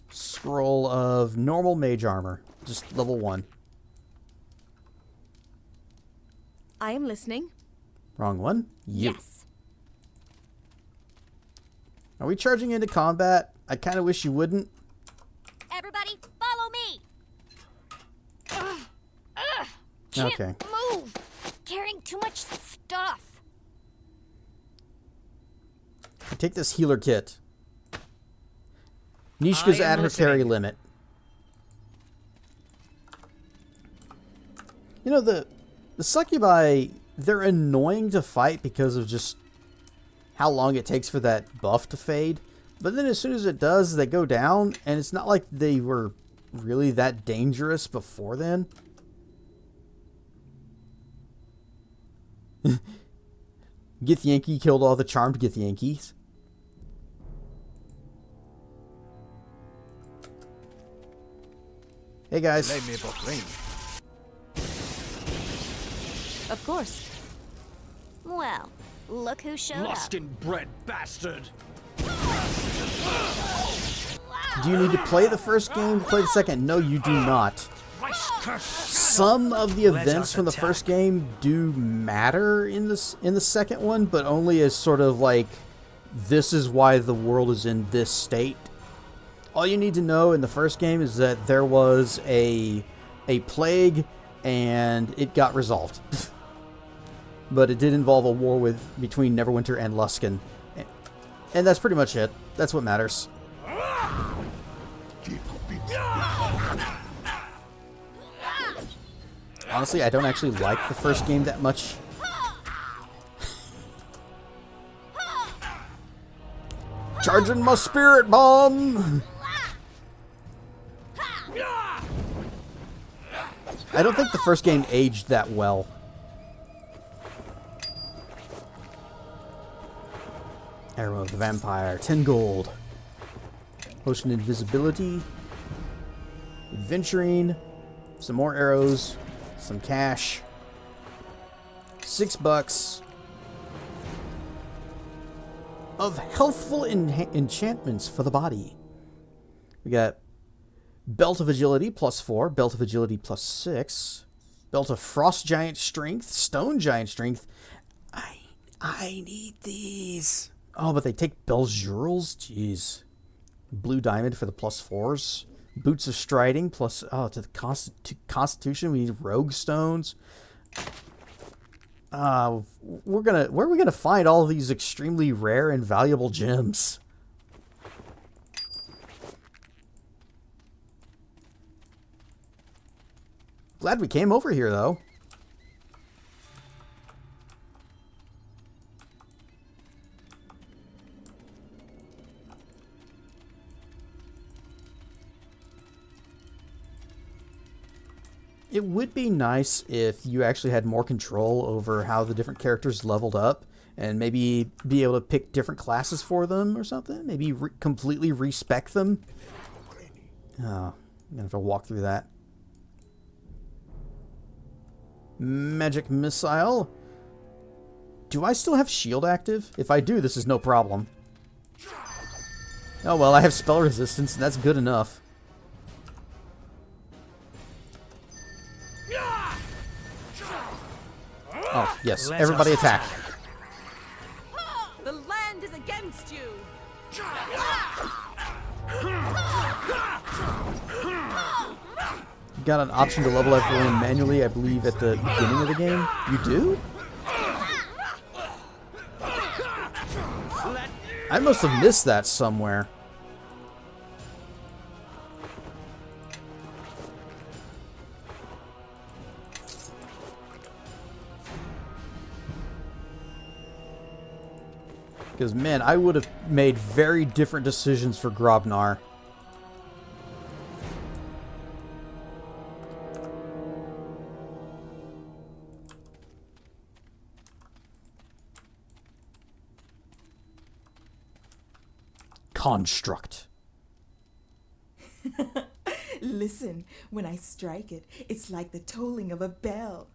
Scroll of normal mage armor. Just level 1. I am listening. Wrong one? You. Yes. Are we charging into combat? I kind of wish you wouldn't. Everybody, follow me. Can't Okay. move. Carrying too much stuff. Take this healer kit. Nishka's I am at her listening. carry limit. You know, the succubi, they're annoying to fight because of just how long it takes for that buff to fade. But then as soon as it does, they go down, and it's not like they were really that dangerous before then. Githyanki killed all the charmed Githyankis. Hey guys. Of course. Well, look who showed up. Luskin-bred bastard. Do you need to play the first game to play the second? No, you do not. Some of the events from the first game do matter in the second one, but only as sort of like, this is why the world is in this state. All you need to know in the first game is that there was a plague and it got resolved. But it did involve a war between Neverwinter and Luskin. And that's pretty much it. That's what matters. Honestly, I don't actually like the first game that much. Charging my spirit bomb! I don't think the first game aged that well. Arrow of the Vampire, 10 gold. Potion invisibility. Adventuring. Some more arrows. Some cash. $6 of healthful enchantments for the body. We got Belt of Agility +4, Belt of Agility +6, Belt of Frost Giant Strength, Stone Giant Strength. I need these. Oh, but they take Belzurals? Jeez. Blue Diamond for the +4s. Boots of Striding plus... Oh, to the Constitution, we need Rogue Stones. Where are we gonna find all of these extremely rare and valuable gems? Glad we came over here, though. It would be nice if you actually had more control over how the different characters leveled up, and maybe be able to pick different classes for them or something. Maybe completely respec them. Oh, I'm gonna have to walk through that. Magic missile. Do I still have shield active? If I do, this is no problem. Oh well, I have spell resistance, and that's good enough. Oh, yes. Everybody attack. The land is against you! You got an option to level everyone manually, I believe, at the beginning of the game. You do? I must have missed that somewhere. Because, man, I would have made very different decisions for Grobnar. Construct. Listen, when I strike it, it's like the tolling of a bell.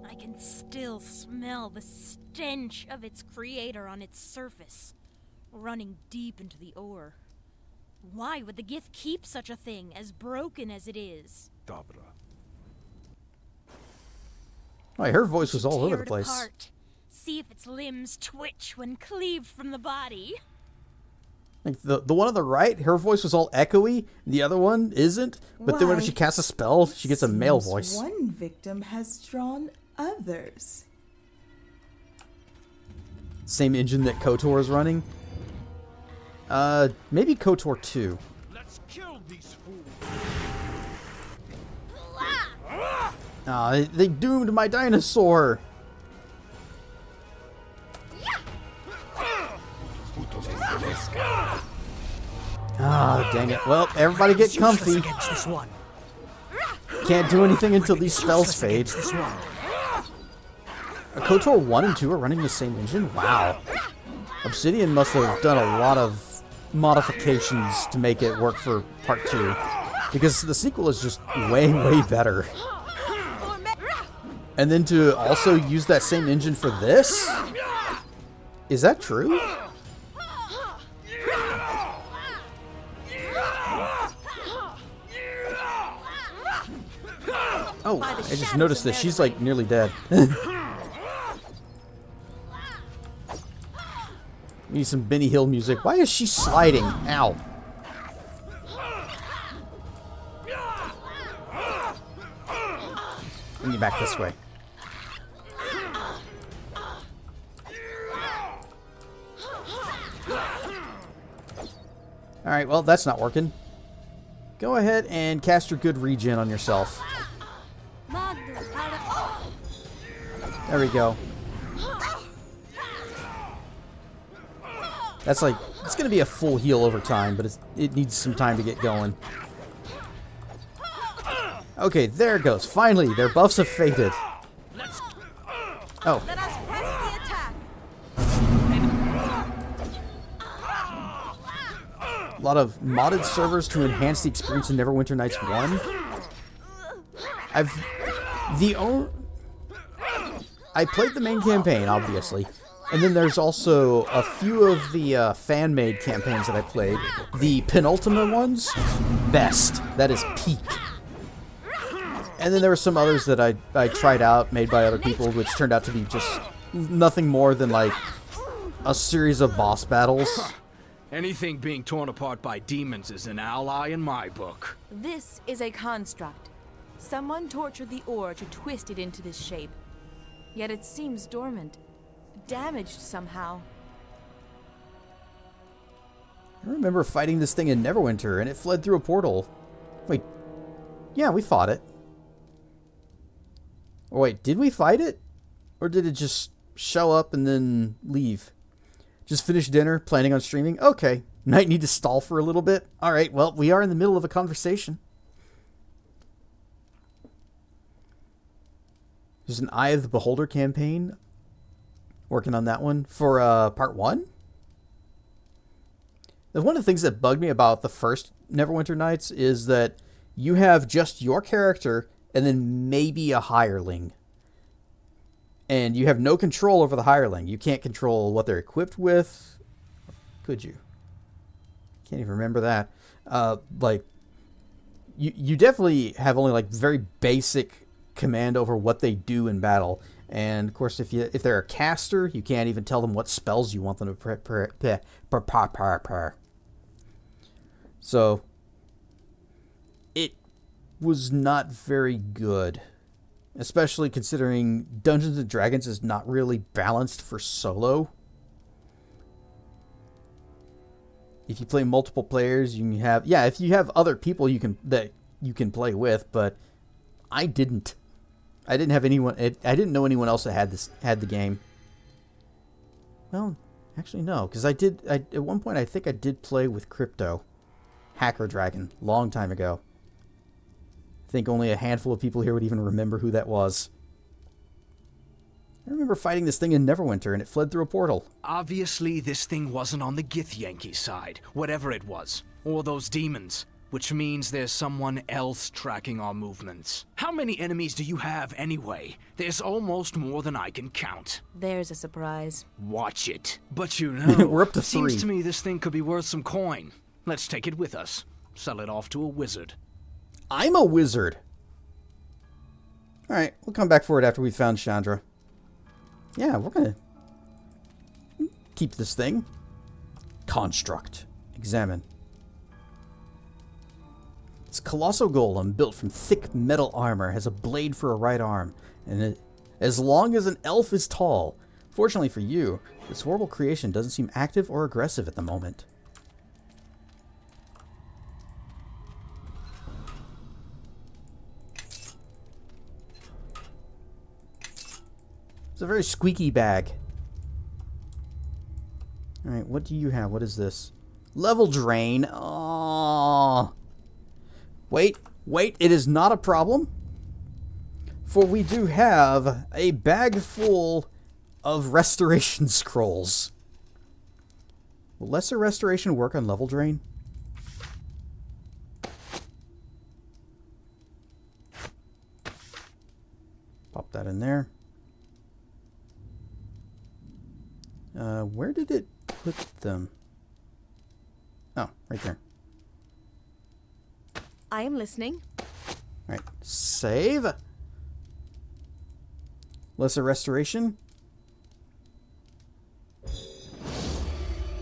I can still smell the stench of its creator on its surface, running deep into the ore. Why would the Gith keep such a thing, as broken as it is? Oh, her voice was all over Tear the it place. apart. See if its limbs twitch when cleaved from the body. Like the one on the right, her voice was all echoey. The other one isn't. But then whenever she casts a spell, she gets a male voice. One victim has drawn others. Same engine that KOTOR is running. Maybe KOTOR 2. Let's kill these fools. They doomed my dinosaur. Ah, dang it. Well, everybody get comfy. Can't do anything until these spells fade. KOTOR 1 and 2 are running the same engine? Wow. Obsidian must have done a lot of modifications to make it work for part 2. Because the sequel is just way, way better. And then to also use that same engine for this? Is that true? Oh, I just noticed that she's like nearly dead. Need some Benny Hill music. Why is she sliding? Ow. Let me back this way. Alright, well, that's not working. Go ahead and cast your good regen on yourself. There we go. That's like, it's going to be a full heal over time, but it needs some time to get going. Okay, there it goes. Finally, their buffs have faded. Oh. Let us press the attack. A lot of modded servers to enhance the experience in Neverwinter Nights 1. I played the main campaign, obviously. And then there's also a few of the fan-made campaigns that I played. The penultimate ones, best. That is peak. And then there were some others that I tried out, made by other people, which turned out to be just nothing more than like a series of boss battles. Anything being torn apart by demons is an ally in my book. This is a construct. Someone tortured the ore to twist it into this shape. Yet it seems dormant. Damaged somehow. I remember fighting this thing in Neverwinter, and it fled through a portal. Wait. Yeah, we fought it. Oh, wait, did we fight it? Or did it just show up and then leave? Just finished dinner, planning on streaming? Okay. Might need to stall for a little bit. Alright, well, we are in the middle of a conversation. There's an Eye of the Beholder campaign. Working on that one for part 1. One of the things that bugged me about the first Neverwinter Nights is that you have just your character and then maybe a hireling. And you have no control over the hireling. You can't control what they're equipped with. Could you? Can't even remember that. Like, you definitely have only like very basic command over what they do in battle. And of course, if they're a caster, you can't even tell them what spells you want them to prepare. So it was not very good, especially considering Dungeons and Dragons is not really balanced for solo. If you play multiple players, you have if you have other people that you can play with, but I didn't. I didn't have anyone. I didn't know anyone else that had the game. Well, actually no, because at one point I think I did play with Crypto, Hacker Dragon, long time ago. I think only a handful of people here would even remember who that was. I remember fighting this thing in Neverwinter, and it fled through a portal. Obviously, this thing wasn't on the Githyanki side, whatever it was, or those demons, which means there's someone else tracking our movements. How many enemies do you have anyway? There's almost more than I can count. There's a surprise. Watch it. But you know, we're up to 3. Seems to me this thing could be worth some coin. Let's take it with us. Sell it off to a wizard. I'm a wizard. Alright, we'll come back for it after we've found Shandra. Yeah, we're gonna keep this thing. Construct. Examine. It's a colossal golem built from thick metal armor, has a blade for a right arm, and as long as an elf is tall. Fortunately for you, this horrible creation doesn't seem active or aggressive at the moment. It's a very squeaky bag. Alright, what do you have? What is this? Level drain. Oh. Wait, it is not a problem. For we do have a bag full of restoration scrolls. Will lesser restoration work on level drain? Pop that in there. Where did it put them? Oh, right there. I am listening. Alright, save. Lesser restoration.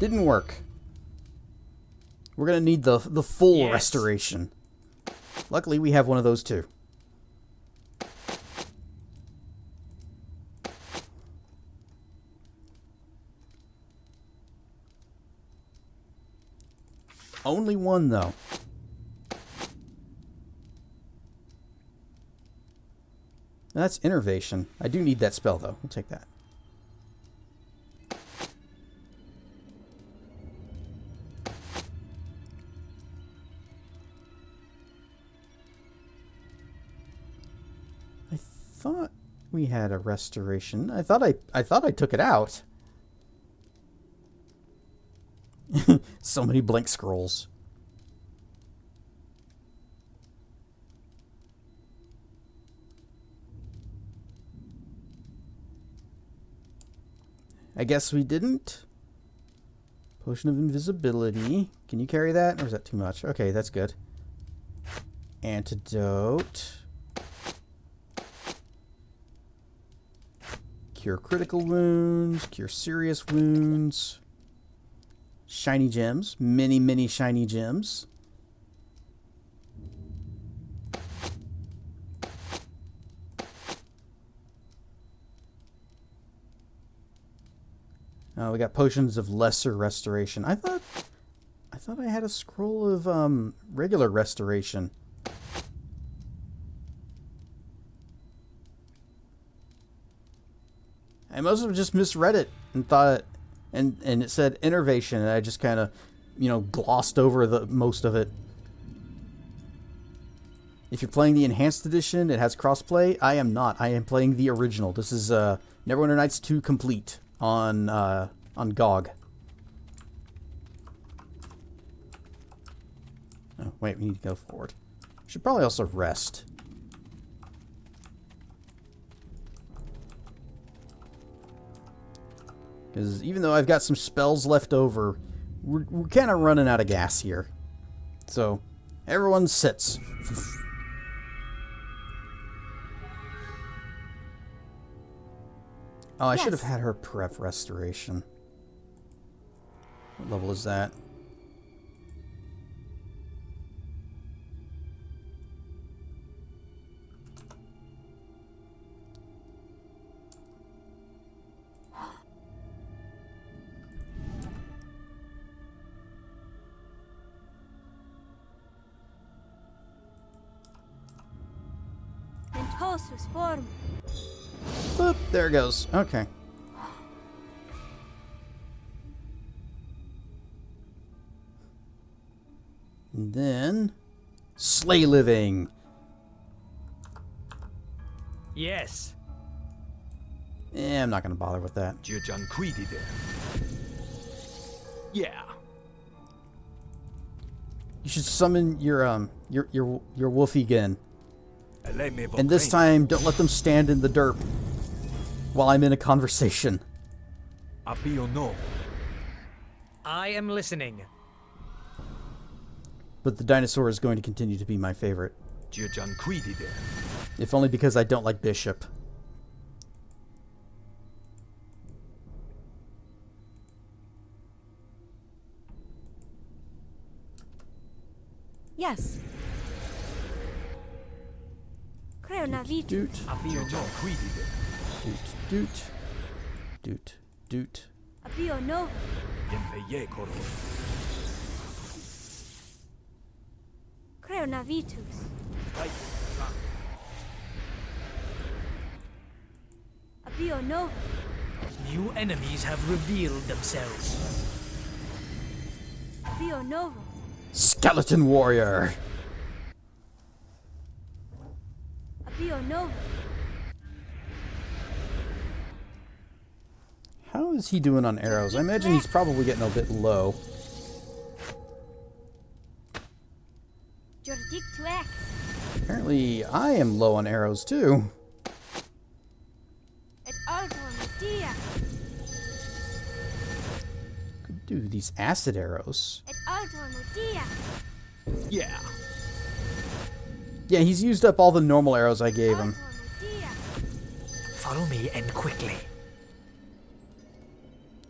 Didn't work. We're gonna need the full restoration. Luckily, we have one of those too. Only one, though. That's innervation. I do need that spell, though. We'll take that. I thought we had a restoration. I thought I took it out. So many blank scrolls. I guess we didn't. Potion of invisibility. Can you carry that? Or is that too much? Okay, that's good. Antidote. Cure critical wounds. Cure serious wounds. Shiny gems. Many, many shiny gems. We got potions of lesser restoration. I thought I had a scroll of regular restoration. I must have just misread it and thought, and it said innervation, and I just kind of, glossed over the most of it. If you're playing the Enhanced Edition, it has crossplay. I am not. I am playing the original. This is Neverwinter Nights 2 Complete on GOG. Oh, wait, we need to go forward. Should probably also rest. Because even though I've got some spells left over, we're kind of running out of gas here. So, everyone sits. Oh, I should have had her prep restoration. What level is that? Boop, there it goes. Okay. And then Slay Living. Yes. I'm not going to bother with that. Yeah. You should summon your wolf again. And this time, don't let them stand in the dirt while I'm in a conversation. I am listening. But the dinosaur is going to continue to be my favorite. If only because I don't like Bishop. Yes. Doot. Doot. Doot. Doot. New enemies have revealed themselves. Skeleton Warrior. How is he doing on arrows? I imagine he's probably getting a bit low. Apparently, I am low on arrows too. Could do these acid arrows. Yeah. Yeah, he's used up all the normal arrows I gave him. Follow me and quickly.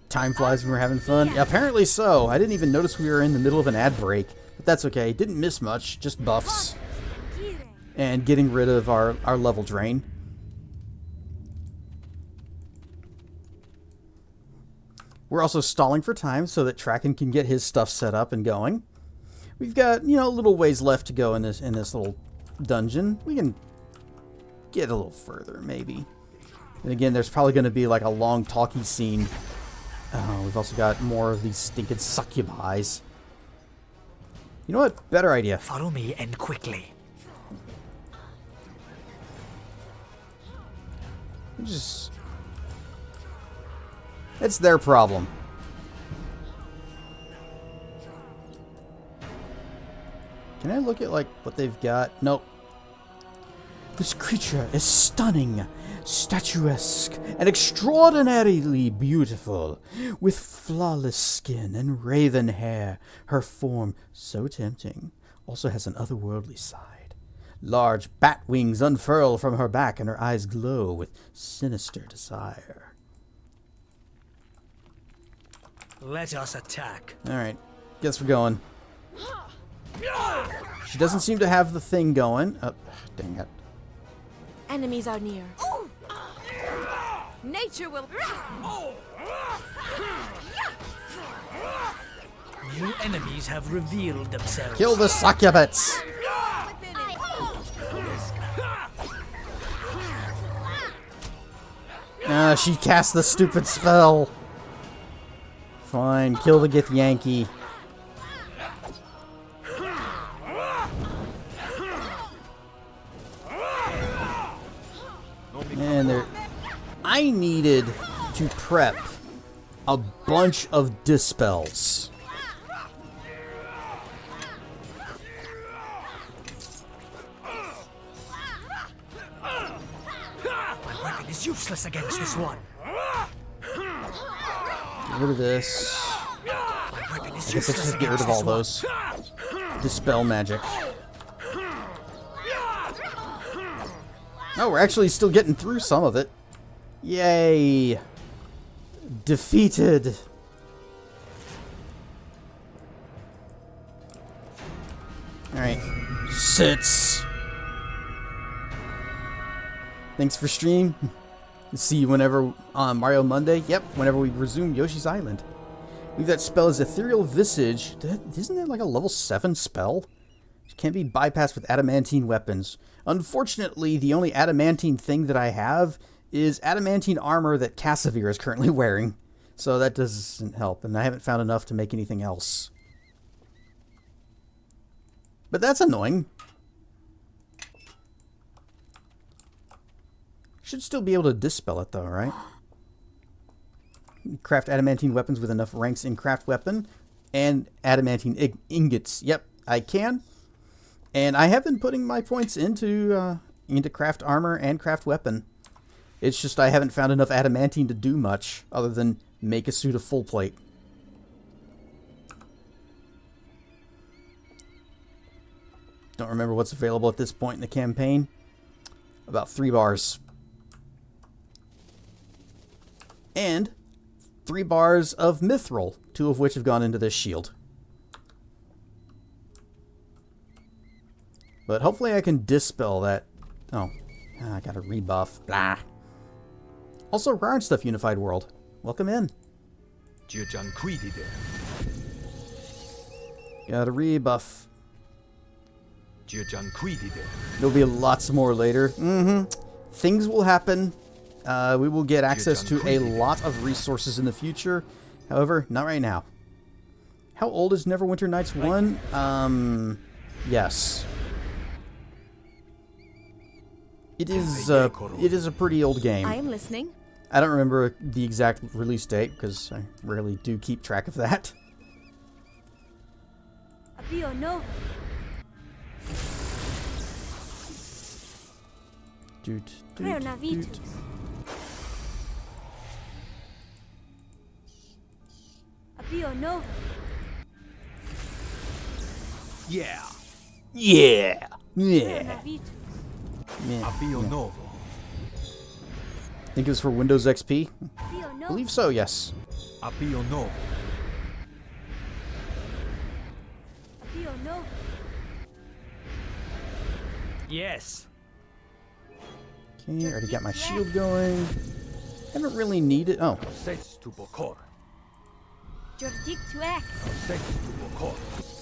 Time flies when we're having fun. Yeah, apparently so. I didn't even notice we were in the middle of an ad break. But that's okay. Didn't miss much. Just buffs. And getting rid of our level drain. We're also stalling for time so that Traken can get his stuff set up and going. We've got, a little ways left to go in this little dungeon. We can get a little further, maybe. And again, there's probably going to be like a long talky scene. We've also got more of these stinking succubis. You know what? Better idea. Follow me and quickly. It's their problem. Can I look at, what they've got? Nope. This creature is stunning, statuesque, and extraordinarily beautiful. With flawless skin and raven hair, her form, so tempting, also has an otherworldly side. Large bat wings unfurl from her back, and her eyes glow with sinister desire. Let us attack. Alright, guess we're going. She doesn't seem to have the thing going. Oh, dang it. Enemies are near. Nature will... New enemies have revealed themselves. Kill the succubus! She cast the stupid spell. Fine, kill the And there... I needed to prep a bunch of dispels. My weapon is useless against this one. Get rid of this. I guess let's just get rid of all those. Dispel magic. Oh, we're actually still getting through some of it. Yay! Defeated. Alright. Sits. Thanks for stream. See you whenever on Mario Monday. Yep, whenever we resume Yoshi's Island. Leave that spell as Ethereal Visage. Isn't that like a level 7 spell? It can't be bypassed with adamantine weapons. Unfortunately, the only adamantine thing that I have is adamantine armor that Cassavir is currently wearing. So that doesn't help, and I haven't found enough to make anything else. But that's annoying. Should still be able to dispel it though, right? Craft adamantine weapons with enough ranks in craft weapon and adamantine ingots. Yep, I can. And I have been putting my points into craft armor and craft weapon. It's just I haven't found enough adamantine to do much other than make a suit of full plate. Don't remember what's available at this point in the campaign. About 3 bars. And 3 bars of mithril, 2 of which have gone into this shield. But hopefully I can dispel that. Oh, I got a rebuff. Blah. Also, Rare and Stuff Unified World. Welcome in. Got a rebuff. There'll be lots more later. Things will happen. We will get access to a lot of resources in the future. However, not right now. How old is Neverwinter Nights 1? Yes. It is a pretty old game. I am listening. I don't remember the exact release date because I rarely do keep track of that. Yeah. Yeah. Yeah. I think it was for Windows XP. I believe so, yes. Yes. Okay, I already got my shield going. Haven't really needed. Oh.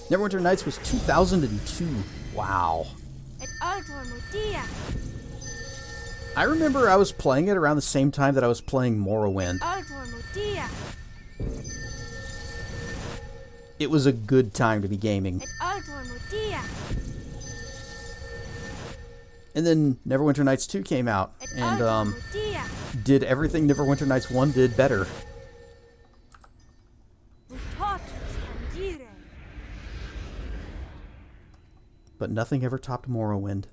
Neverwinter Nights was 2002. Wow. I remember I was playing it around the same time that I was playing Morrowind. It was a good time to be gaming. And then Neverwinter Nights 2 came out and did everything Neverwinter Nights 1 did better. But nothing ever topped Morrowind.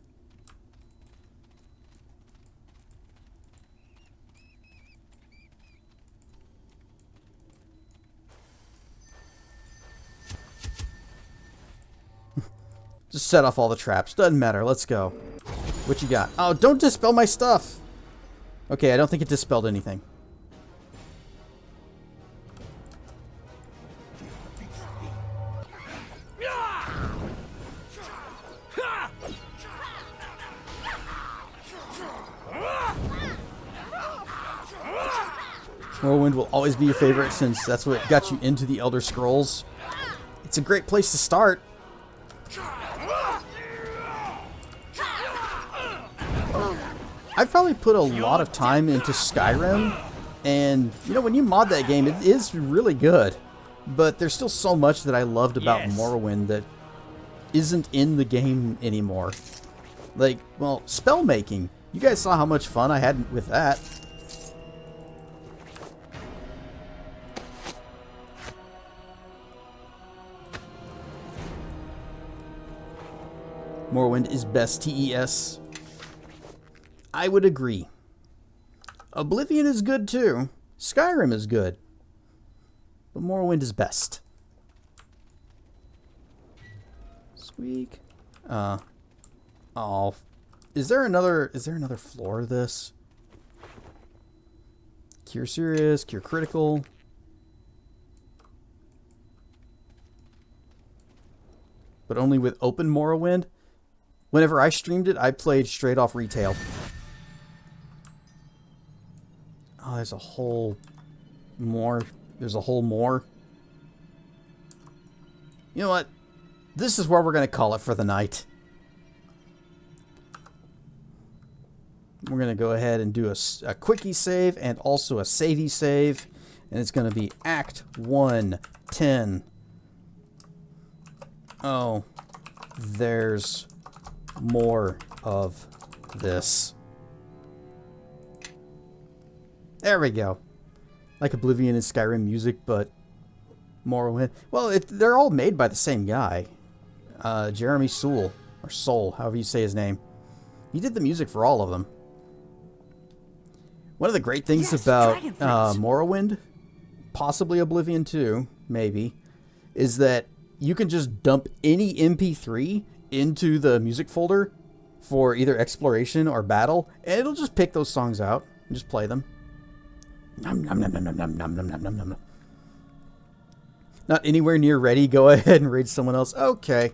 Just set off all the traps. Doesn't matter. Let's go. What you got? Oh, don't dispel my stuff! Okay, I don't think it dispelled anything. Morrowind will always be your favorite since that's what got you into the Elder Scrolls. It's a great place to start. I've probably put a lot of time into Skyrim, and you know, when you mod that game, it is really good. But there's still so much that I loved about Morrowind that isn't in the game anymore. Like, well, spell making. You guys saw how much fun I had with that. Morrowind is best TES. I would agree. Oblivion is good too. Skyrim is good. But Morrowind is best. Squeak. Oh. Is there another floor of this? Cure Serious, Cure Critical. But only with open Morrowind. Whenever I streamed it, I played straight off retail. Oh, there's a whole more. There's a whole more. You know what? This is where we're going to call it for the night. We're going to go ahead and do a quickie save and also a savey save. And it's going to be Act 1, 10. Oh, there's more of this. There we go. Like Oblivion and Skyrim music, but Morrowind. Well, they're all made by the same guy. Jeremy Soule, or Soul, however you say his name. He did the music for all of them. One of the great things about Morrowind, possibly Oblivion too, maybe, is that you can just dump any MP3 into the music folder for either exploration or battle, and it'll just pick those songs out and just play them. Nom, nom, nom, nom, nom, nom, nom, nom, nom, nom. Not anywhere near ready. Go ahead and raid someone else. Okay.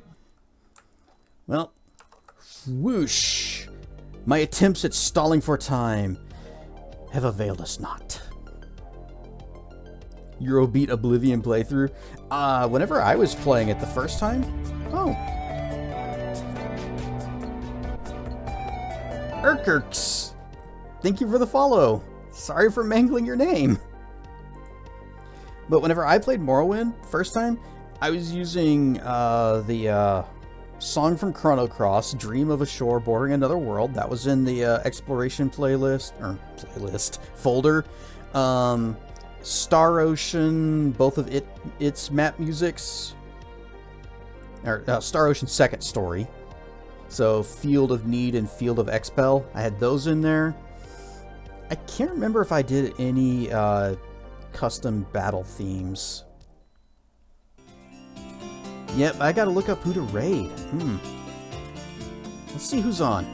Well, whoosh. My attempts at stalling for time have availed us not. Eurobeat Oblivion playthrough. Whenever I was playing it the first time. Oh. Urkirks. Thank you for the follow. Sorry for mangling your name. But whenever I played Morrowind first time, I was using the song from Chrono Cross, Dream of a Shore Bordering Another World. That was in the exploration playlist folder. Star Ocean, both of its map musics. Or Star Ocean Second Story. So Field of Need and Field of Expel. I had those in there. I can't remember if I did any custom battle themes. Yep, I gotta look up who to raid. Let's see who's on.